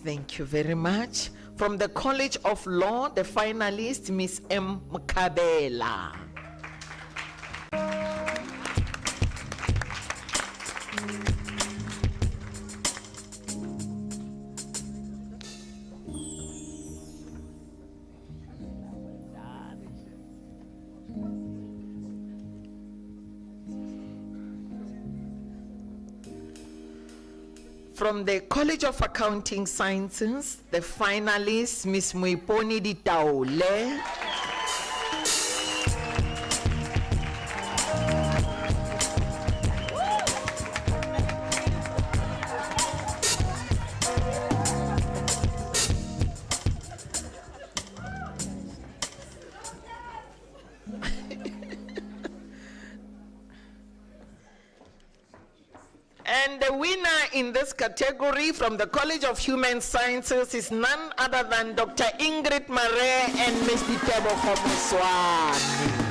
Thank you very much. From the College of Law, the finalist, Ms. M. Mkabela. From the College of Accounting Sciences, the finalist, Ms. Muiponi Ditaule. And the winner in this category from the College of Human Sciences is none other than Dr. Ingrid Mare and Ms. Ditebo Khomoswani.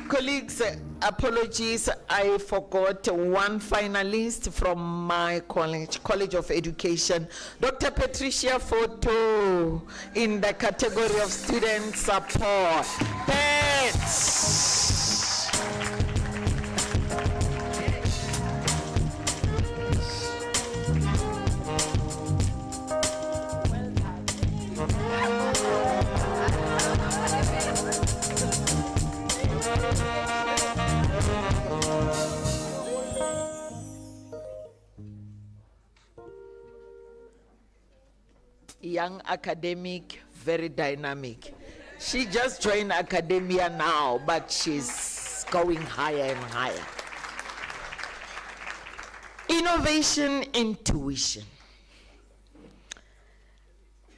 Colleagues, apologies, I forgot one finalist from my College of Education, Dr. Patricia Foto, in the category of student support. Pets. young academic, very dynamic. She just joined academia now, but she's going higher and higher. Innovation and tuition.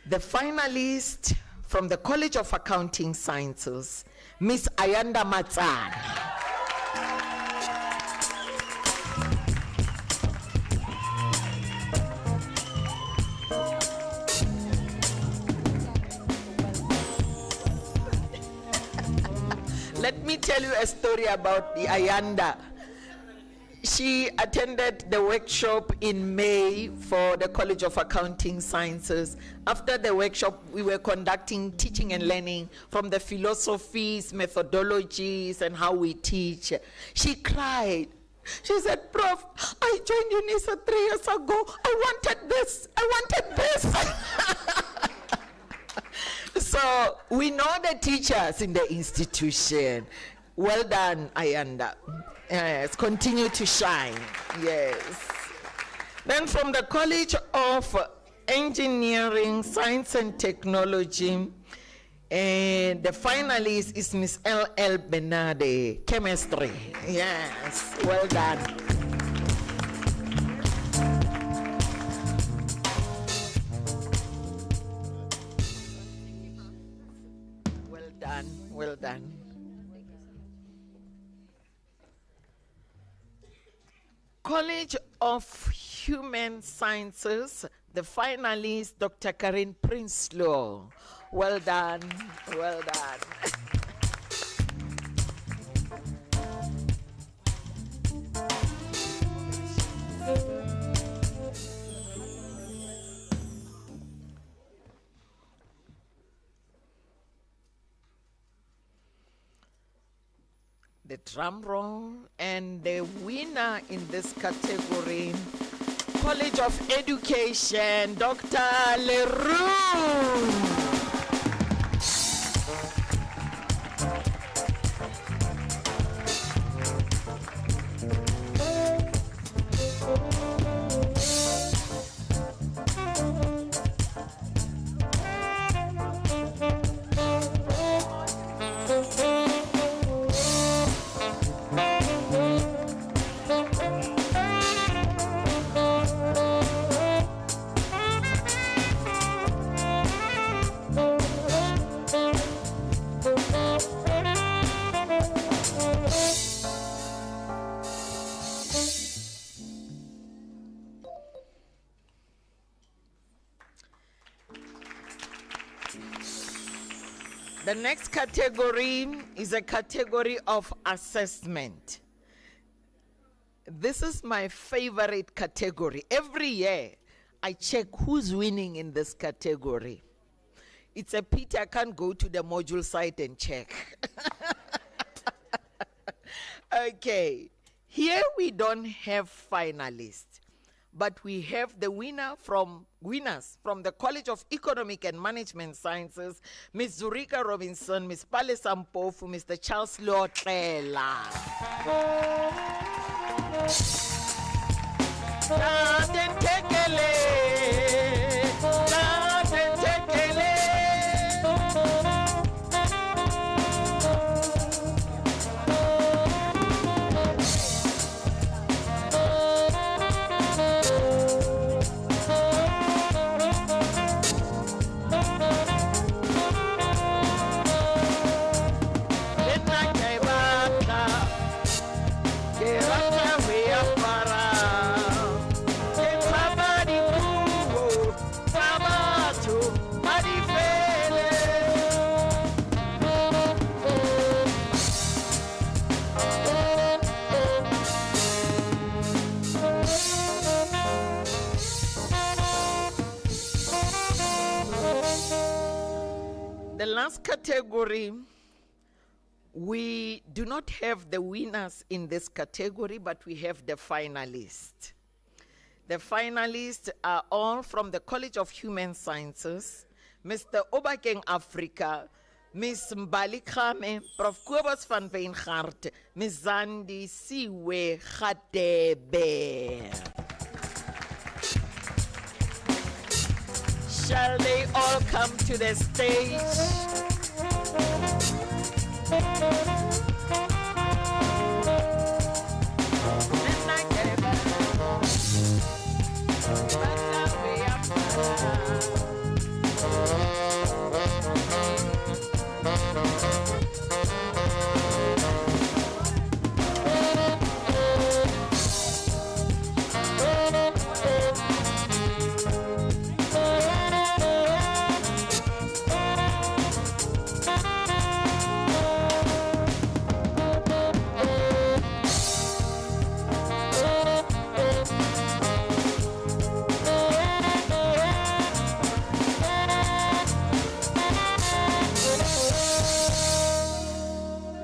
The finalist from the College of Accounting Sciences, Miss Ayanda Matsana. Let me tell you a story about the Ayanda. She attended the workshop in May for the College of Accounting Sciences. After the workshop, we were conducting teaching and learning from the philosophies, methodologies, and how we teach. She cried. She said, "Prof, I joined Unisa 3 years ago. I wanted this. I wanted this." So we know the teachers in the institution. Well done, Ayanda. Yes, continue to shine. Yes. Then from the College of Engineering, Science and Technology, and the finalist is Miss L.L. Benade, Chemistry. Yes, well done. Well done, well done. College of Human Sciences, the finalist, Dr. Karen Prinsloo. Well done, well done. The drum roll, and the winner in this category, College of Education, Dr. Leroux. The next category is a category of assessment. This is my favorite category. Every year, I check who's winning in this category. It's a pity I can't go to the module site and check. Okay, here we don't have finalists, but we have the winners from the College of Economic and Management Sciences, Ms. Zurika Robinson, Ms. Palesa Mpofu, Mr. Charles Lotlela. The last category, we do not have the winners in this category, but we have the finalists. The finalists are all from the College of Human Sciences, Mr. Obakeng Africa, Ms. Mbali Khame, Prof. Kobus van Weingaart, Ms. Zandi Siwe Khatebe. Shall they all come to the stage?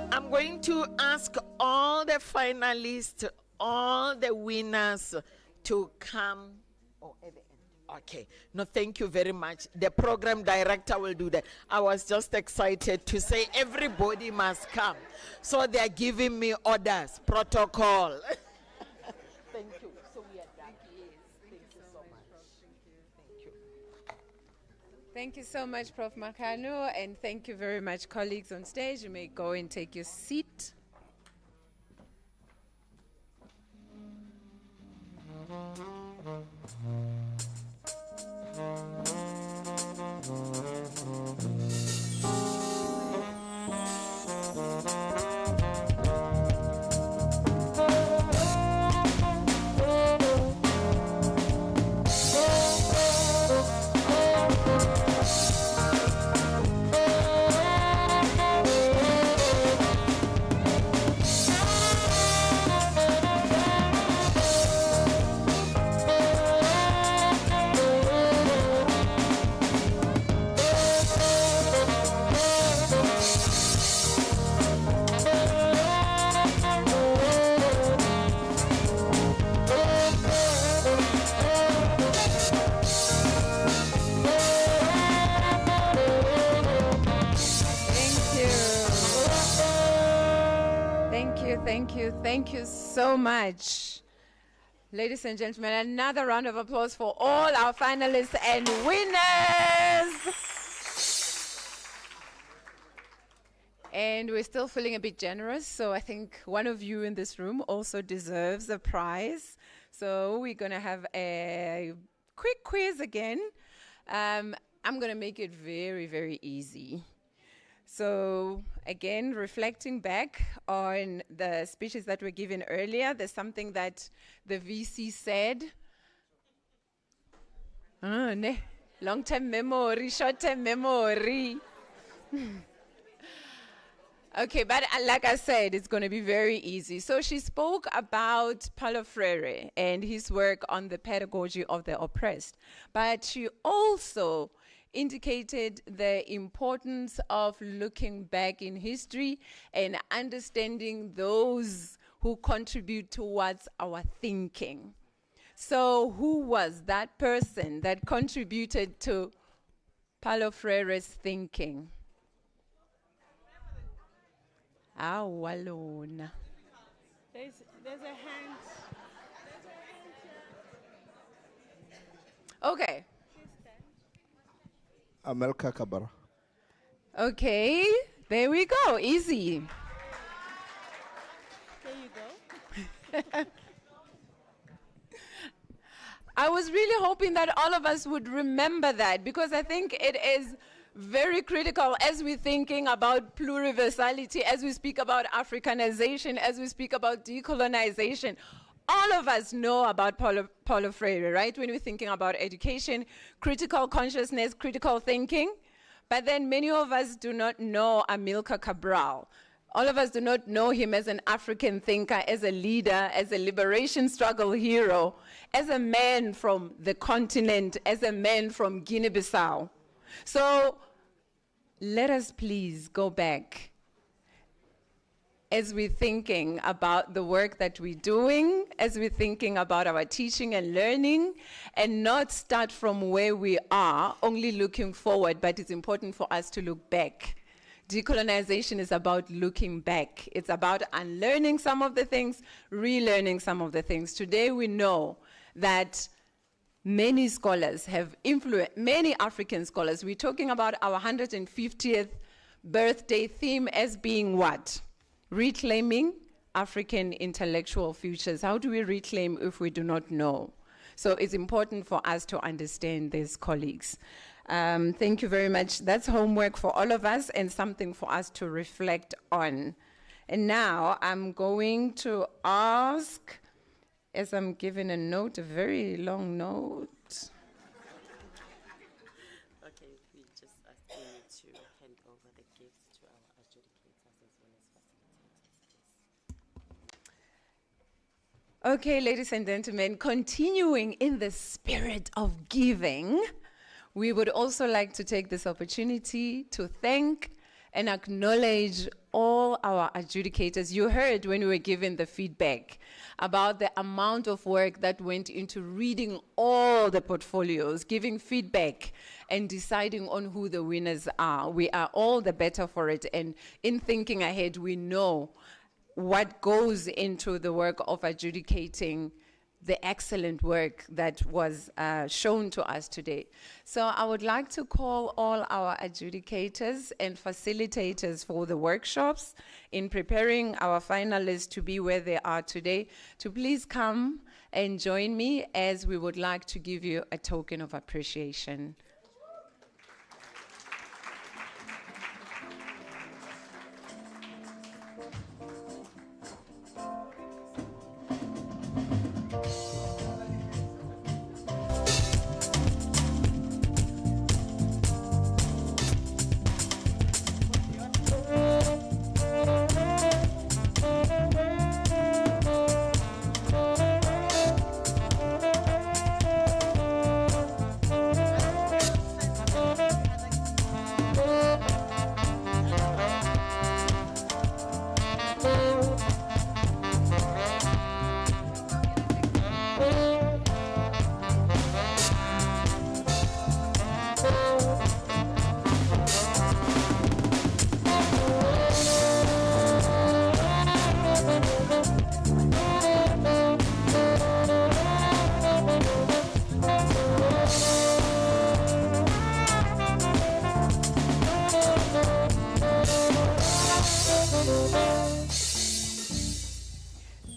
I'm going to ask all the finalists, all the winners to come. Oh, at the end. Okay. No, thank you very much. The program director will do that. I was just excited to say everybody must come. So they're giving me orders, protocol. Thank you. So we are done. Thank you so much. Thank you. Thank you so much, Prof. Makano, and thank you very much, colleagues on stage. You may go and take your seat. Thank you so much. Ladies and gentlemen, another round of applause for all our finalists and winners. And we're still feeling a bit generous, so I think one of you in this room also deserves a prize. So we're going to have a quick quiz again. I'm going to make it very, very easy. So again, reflecting back on the speeches that were given earlier, there's something that the VC said. Long-term memory, short-term memory. Okay, but like I said, it's going to be very easy. So she spoke about Paulo Freire and his work on the pedagogy of the oppressed. But she also indicated the importance of looking back in history and understanding those who contribute towards our thinking. So who was that person that contributed to Paulo Freire's thinking? Walona. There's a hand. Okay. Amelka Kabara. Okay, there we go. Easy. There you go. I was really hoping that all of us would remember that, because I think it is very critical as we're thinking about pluriversality, as we speak about Africanization, as we speak about decolonization. All of us know about Paulo Freire, right? When we're thinking about education, critical consciousness, critical thinking. But then many of us do not know Amilcar Cabral. All of us do not know him as an African thinker, as a leader, as a liberation struggle hero, as a man from the continent, as a man from Guinea-Bissau. So let us please go back as we're thinking about the work that we're doing, as we're thinking about our teaching and learning, and not start from where we are, only looking forward, but it's important for us to look back. Decolonization is about looking back. It's about unlearning some of the things, relearning some of the things. Today we know that many scholars have influenced, many African scholars. We're talking about our 150th birthday theme as being what? Reclaiming African intellectual futures. How do we reclaim if we do not know? So it's important for us to understand this, colleagues. Thank you very much. That's homework for all of us and something for us to reflect on. And now I'm going to ask, as I'm given a note, a very long note. Okay, we just asking you to hand over the gifts to our adjudicators as well as facilitators. Okay, ladies and gentlemen, continuing in the spirit of giving, we would also like to take this opportunity to thank and acknowledge all our adjudicators. You heard when we were given the feedback about the amount of work that went into reading all the portfolios, giving feedback, and deciding on who the winners are. We are all the better for it, and in thinking ahead, we know what goes into the work of adjudicating the excellent work that was shown to us today. So I would like to call all our adjudicators and facilitators for the workshops in preparing our finalists to be where they are today to please come and join me, as we would like to give you a token of appreciation.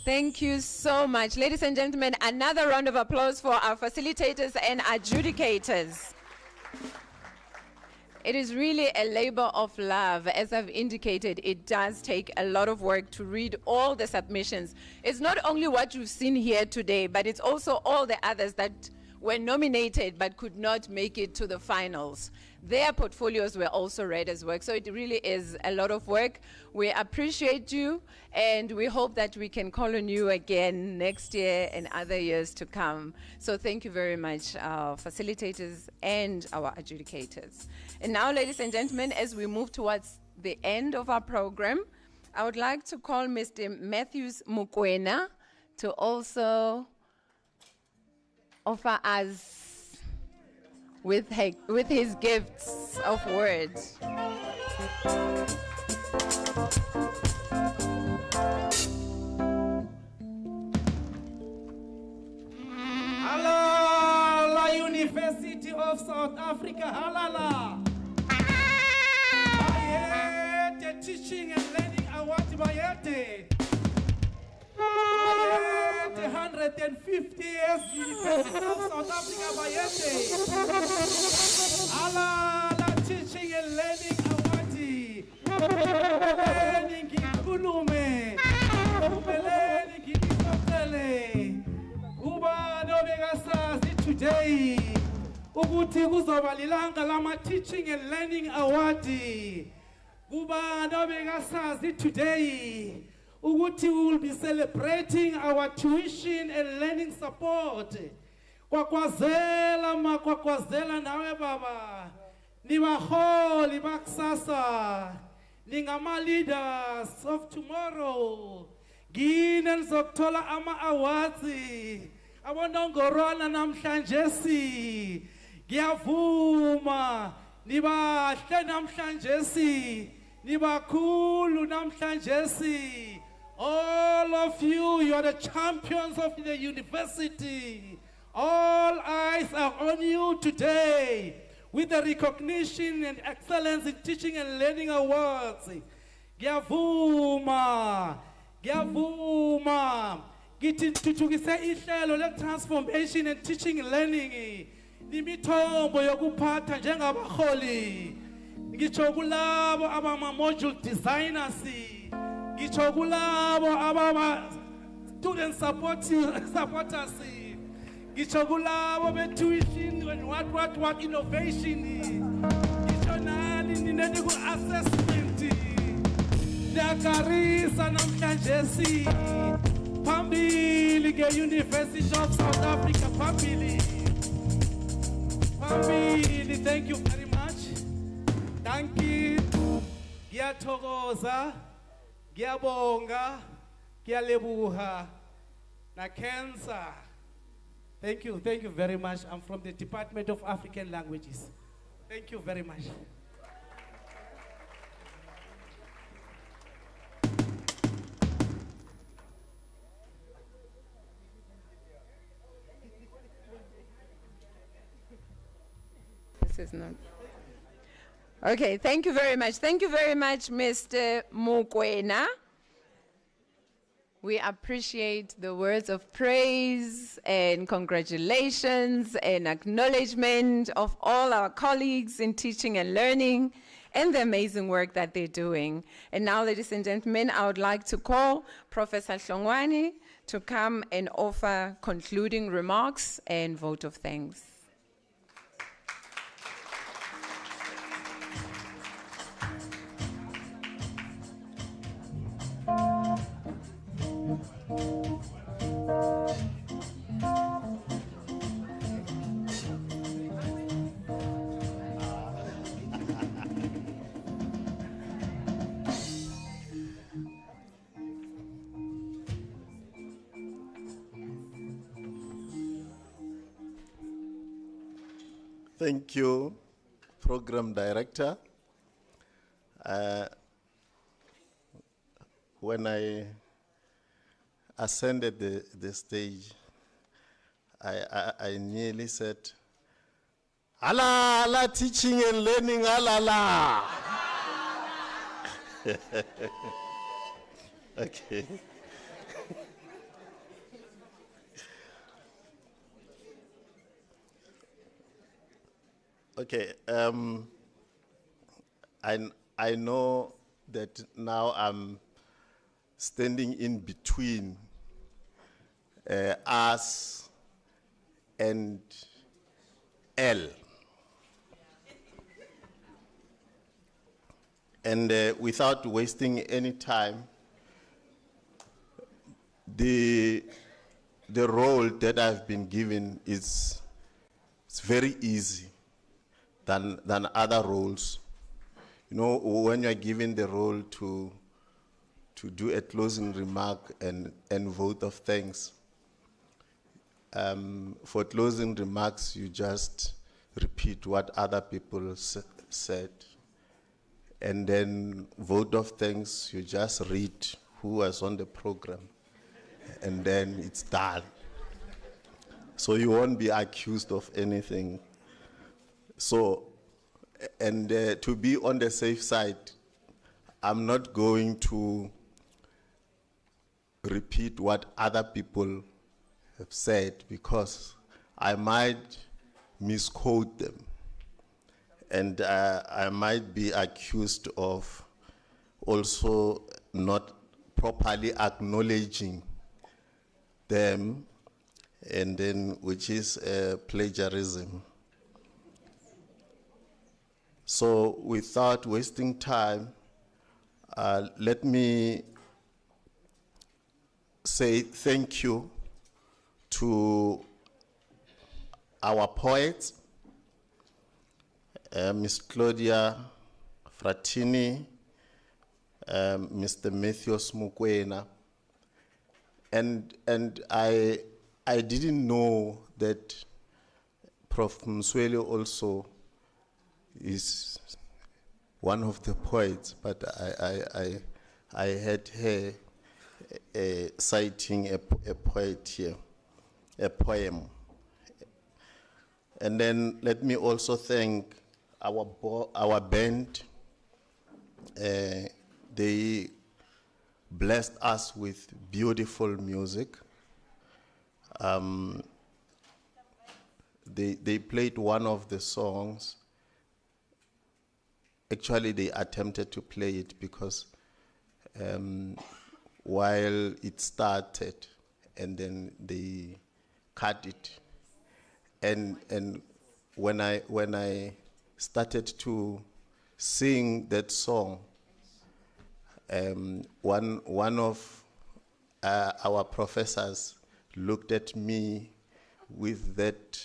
Thank you so much. Ladies and gentlemen, another round of applause for our facilitators and adjudicators. It is really a labor of love. As I've indicated, it does take a lot of work to read all the submissions. It's not only what you've seen here today, but it's also all the others that were nominated but could not make it to the finals. Their portfolios were also read as work, so it really is a lot of work. We appreciate you, and we hope that we can call on you again next year and other years to come. So thank you very much, our facilitators and our adjudicators. And now, ladies and gentlemen, as we move towards the end of our program, I would like to call Mr. Matthews Mukwena to also offer us with his gifts of words. Halala, University of South Africa, halala. Bayete, Teaching and Learning Award, Bayete. 150 years University of South Africa, Bayete. Halala, Teaching and Learning Award. Learning Kikulume. Learning Kikopele. Uba nobegasazi today. Ukuthi kuzoba lilanga lama Teaching and Learning Award. Uba nobegasazi today. Ukuthi we will be celebrating our tuition and learning support. Kwakwazela makwakwazela nawe baba. Nibaholi bakusasa. Ningama leaders of tomorrow. Gina nizokuthola ama awards. Abonongorwana namhlanje si. Ngiyavuma. Nibahle namhlanje si. Nibakhulu namhlanje si. All of you, you are the champions of the University All eyes are on you today with the recognition and excellence in teaching and learning awards. Ngiyavuma, ngiyavuma. Ngithi thuthukise ihlelo le-transformation and teaching and learning. Imithombo yokuphatha njengabaholi. Ngitsho kulabo abama-module designers. Ngitsho kulabo abama-student supporters. Ngitsho kulabo be-tuition and what innovation. Ngitsho nani nineni ku-assessment. Ndiyakarisa namhlanje phambili nge-University of South Africa, phambili. Phambili, thank you very much. Thank you. Ngiyathokoza, ngiyabonga, ngiyalebuha. Na cancer. Thank you very much. I'm from the Department of African Languages. Thank you very much. This is not. Okay, thank you very much. Thank you very much, Mr. Mokoena. We appreciate the words of praise and congratulations and acknowledgement of all our colleagues in teaching and learning and the amazing work that they're doing. And now, ladies and gentlemen, I would like to call Professor Hlongwane to come and offer concluding remarks and vote of thanks. Thank you, Program Director. When I ascended the stage, I nearly said, "Allah, Allah, teaching and learning, Allah." Okay. Okay, I know that now I'm standing in between us and L. And without wasting any time, the role that I've been given is very easy than other roles. You know, when you're given the role to do a closing remark and vote of thanks, for closing remarks, you just repeat what other people said. And then vote of thanks, you just read who was on the program. And then it's done. So you won't be accused of anything. So, and to be on the safe side, I'm not going to repeat what other people have said because I might misquote them. And I might be accused of also not properly acknowledging them, and then which is plagiarism. So without wasting time, let me say thank you to our poets, Ms. Claudia Fratini, Mr. Matthews Mokoena, and I didn't know that Prof. Mswele also is one of the poets, but I had her citing a poet here, a poem, And then let me also thank our band. They blessed us with beautiful music. They played one of the songs. Actually, they attempted to play it because while it started, and then they cut it. And when I started to sing that song, one of our professors looked at me with that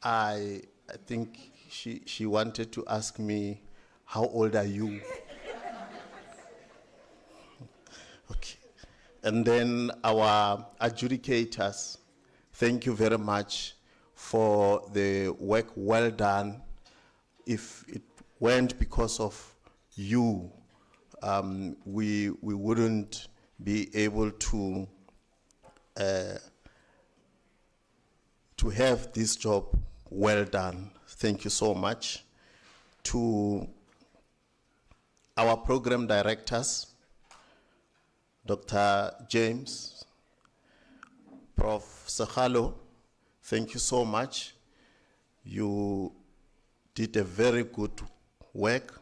eye. I think she wanted to ask me, "How old are you?" Okay. And then our adjudicators, thank you very much for the work well done. If it weren't because of you, we wouldn't be able to have this job well done. Thank you so much. To our program directors, Dr. James, Prof. Sahalo, thank you so much. You did a very good work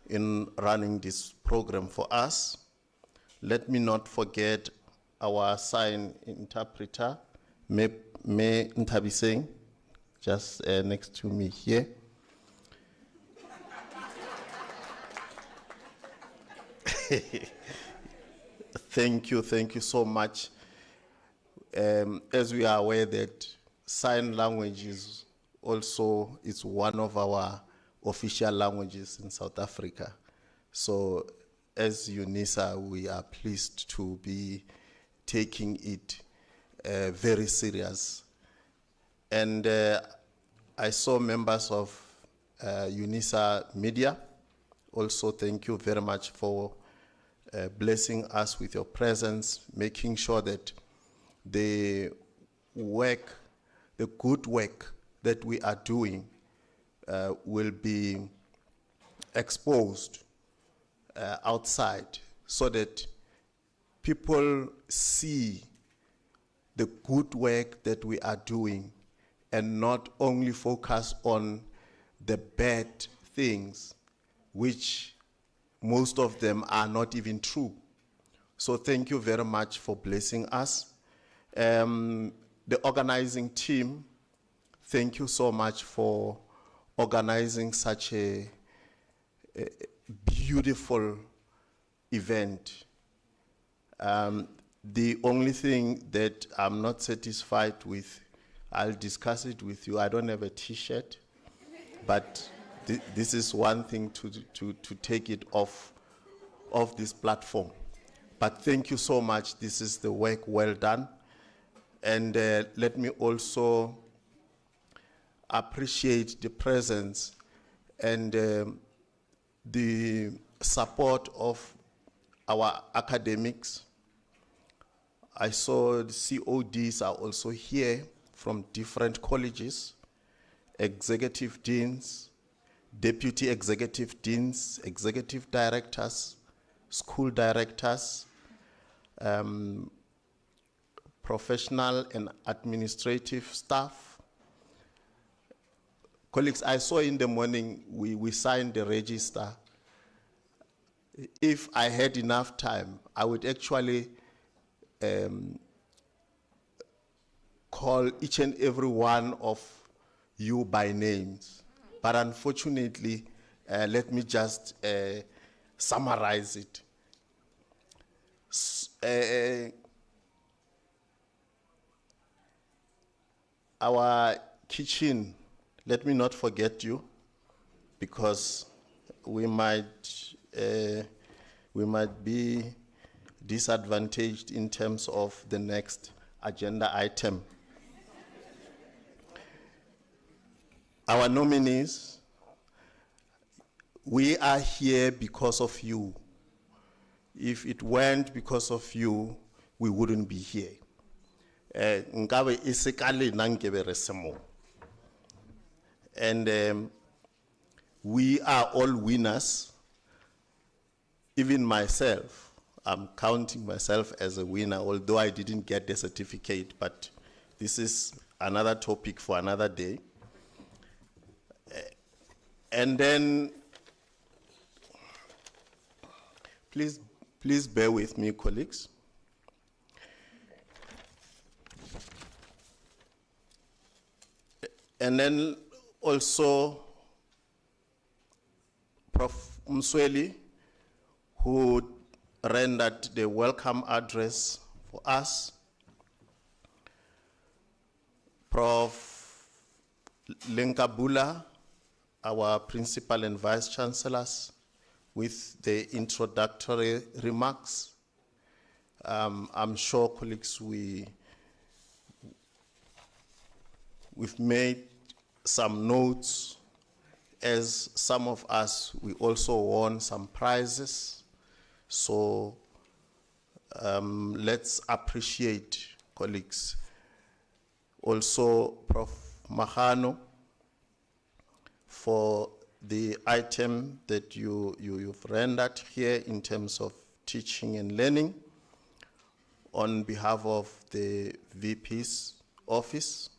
in running this program for us. Let me not forget our sign interpreter, Me Ntabiseng, just next to me here. Thank you so much. As we are aware that sign language is also one of our official languages in South Africa. So as Unisa, we are pleased to be taking it very serious. And I saw members of Unisa Media. Also, thank you very much for blessing us with your presence, making sure that the good work that we are doing will be exposed outside so that people see the good work that we are doing and not only focus on the bad things, which most of them are not even true. So thank you very much for blessing us. The organizing team, thank you so much for organizing such a beautiful event. The only thing that I'm not satisfied with, I'll discuss it with you. I don't have a t-shirt, but this is one thing to take it off this platform. But thank you so much. This is the work well done. And let me also appreciate the presence and the support of our academics. I saw the CODs are also here from different colleges, executive deans, deputy executive deans, executive directors, school directors, professional and administrative staff. Colleagues, I saw in the morning we signed the register. If I had enough time, I would actually call each and every one of you by names. But unfortunately, let me just summarize it. Our kitchen, let me not forget you, because we might be disadvantaged in terms of the next agenda item. Our nominees, we are here because of you. If it weren't because of you, we wouldn't be here. Nkabe isekale na nkebe re se mo. And we are all winners. Even myself, I'm counting myself as a winner, although I didn't get the certificate, but this is another topic for another day. And then, please bear with me, colleagues. And then also, Prof. Msweli, who rendered the welcome address for us. Prof. Lenkabula, our principal and vice chancellors, with the introductory remarks. I'm sure, colleagues, we've made some notes. As some of us, we also won some prizes. So let's appreciate, colleagues. Also, Prof. Mahano, for the item that you've rendered here in terms of teaching and learning on behalf of the VP's office.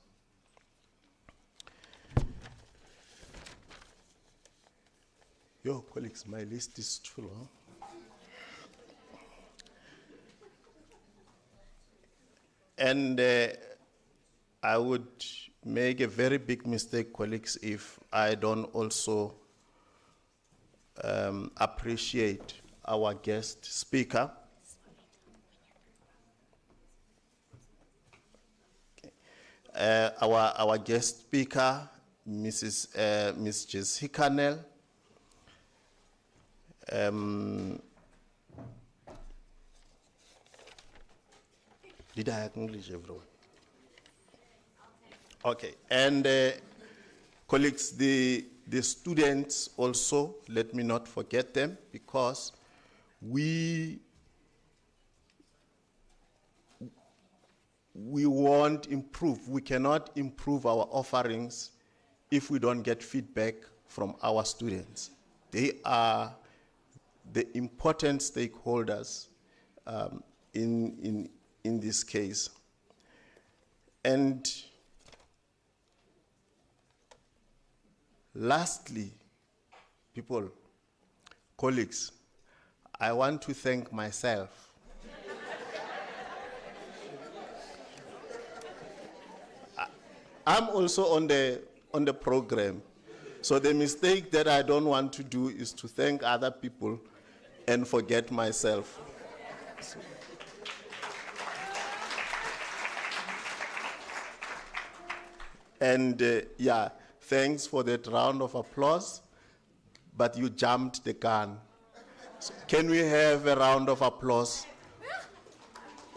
Yo, colleagues, my list is too long. And I would make a very big mistake, colleagues, if I don't also appreciate our guest speaker. Our guest speaker, Miss Jessica Nell. Did I acknowledge everyone? Okay, and colleagues, the students also, let me not forget them, because we won't improve. We cannot improve our offerings if we don't get feedback from our students. They are the important stakeholders in this case. And lastly, colleagues, I want to thank myself. I'm also on the program. So the mistake that I don't want to do is to thank other people and forget myself. And yeah, thanks for that round of applause, but you jumped the gun. So can we have a round of applause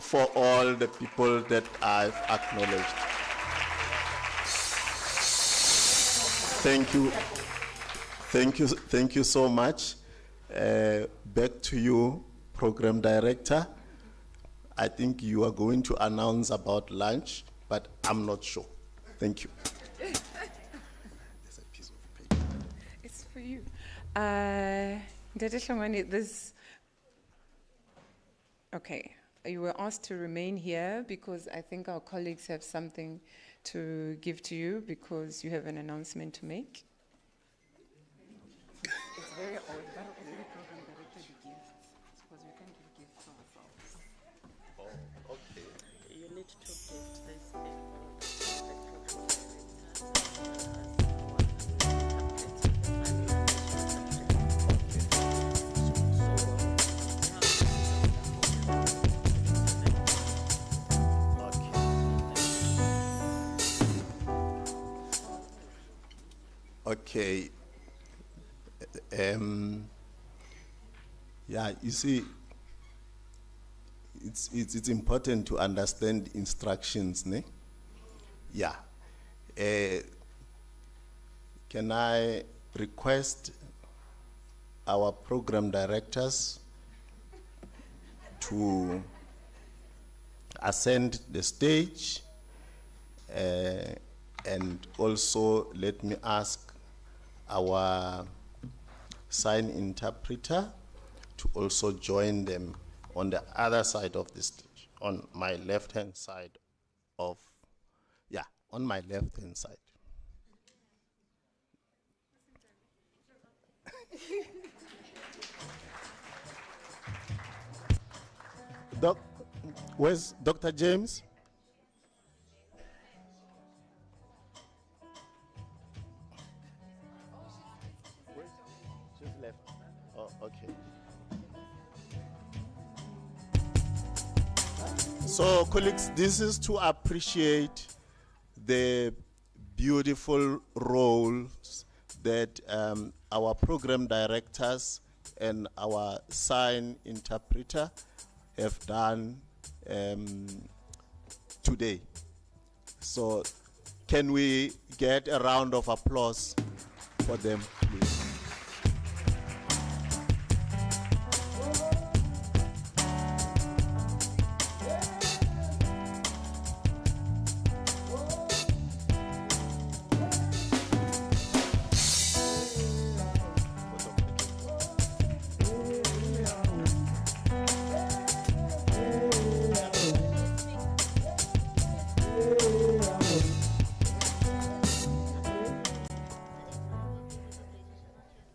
for all the people that I've acknowledged? Thank you. Thank you so much. Back to you, Program Director. I think you are going to announce about lunch, but I'm not sure. Thank you. There's a piece of paper. It's for you. Ndede Hlongwane, okay, you were asked to remain here because I think our colleagues have something to give to you because you have an announcement to make. It's very odd, but the program director gives because we can give gifts to ourselves. Oh, okay. You need to gift this Okay. Yeah, you see, it's important to understand instructions, ne? Yeah. Can I request our program directors to ascend the stage? And also let me ask our sign interpreter to also join them on the other side of the stage, on my left-hand side of, on my left-hand side. Where's Dr. James? She's left. Oh, okay. So, colleagues, this is to appreciate the beautiful roles that our program directors and our sign interpreter have done today. So, can we get a round of applause for them, please?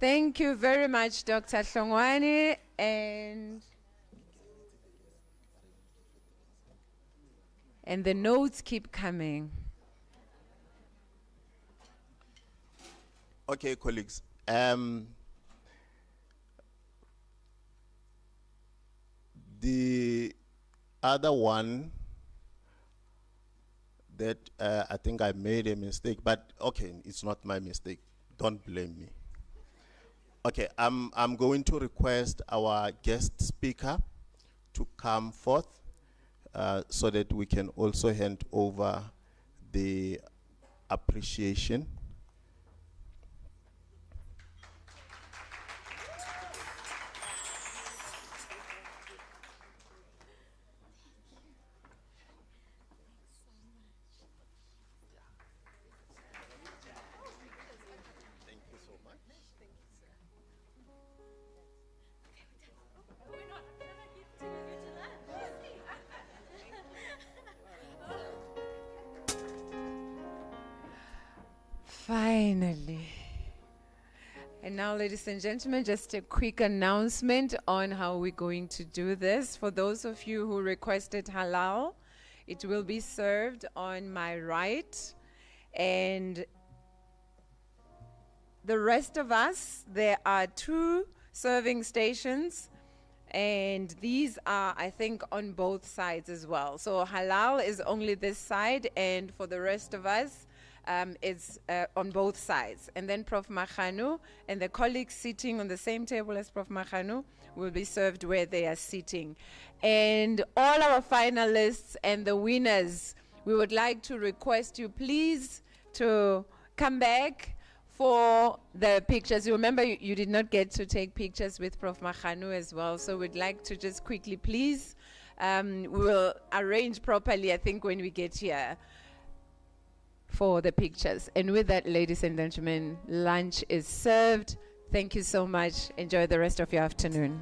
Thank you very much, Dr. Hlongwane, and the notes keep coming. Okay, colleagues. The other one that I think I made a mistake, but okay, it's not my mistake. Don't blame me. Okay, I'm going to request our guest speaker to come forth so that we can also hand over the appreciation. Finally. And now, ladies and gentlemen, just a quick announcement on how we're going to do this. For those of you who requested halal, it will be served on my right. And the rest of us, there are 2 serving stations. And these are, I think, on both sides as well. So halal is only this side, and for the rest of us, it's on both sides. And then Prof. Makhanu and the colleagues sitting on the same table as Prof. Makhanu will be served where they are sitting. And all our finalists and the winners, we would like to request you please to come back for the pictures. You remember you did not get to take pictures with Prof. Makhanu as well, so we'd like to just quickly please, we will arrange properly, I think, when we get here for the pictures. And with that, ladies and gentlemen, lunch is served. Thank you so much. Enjoy the rest of your afternoon.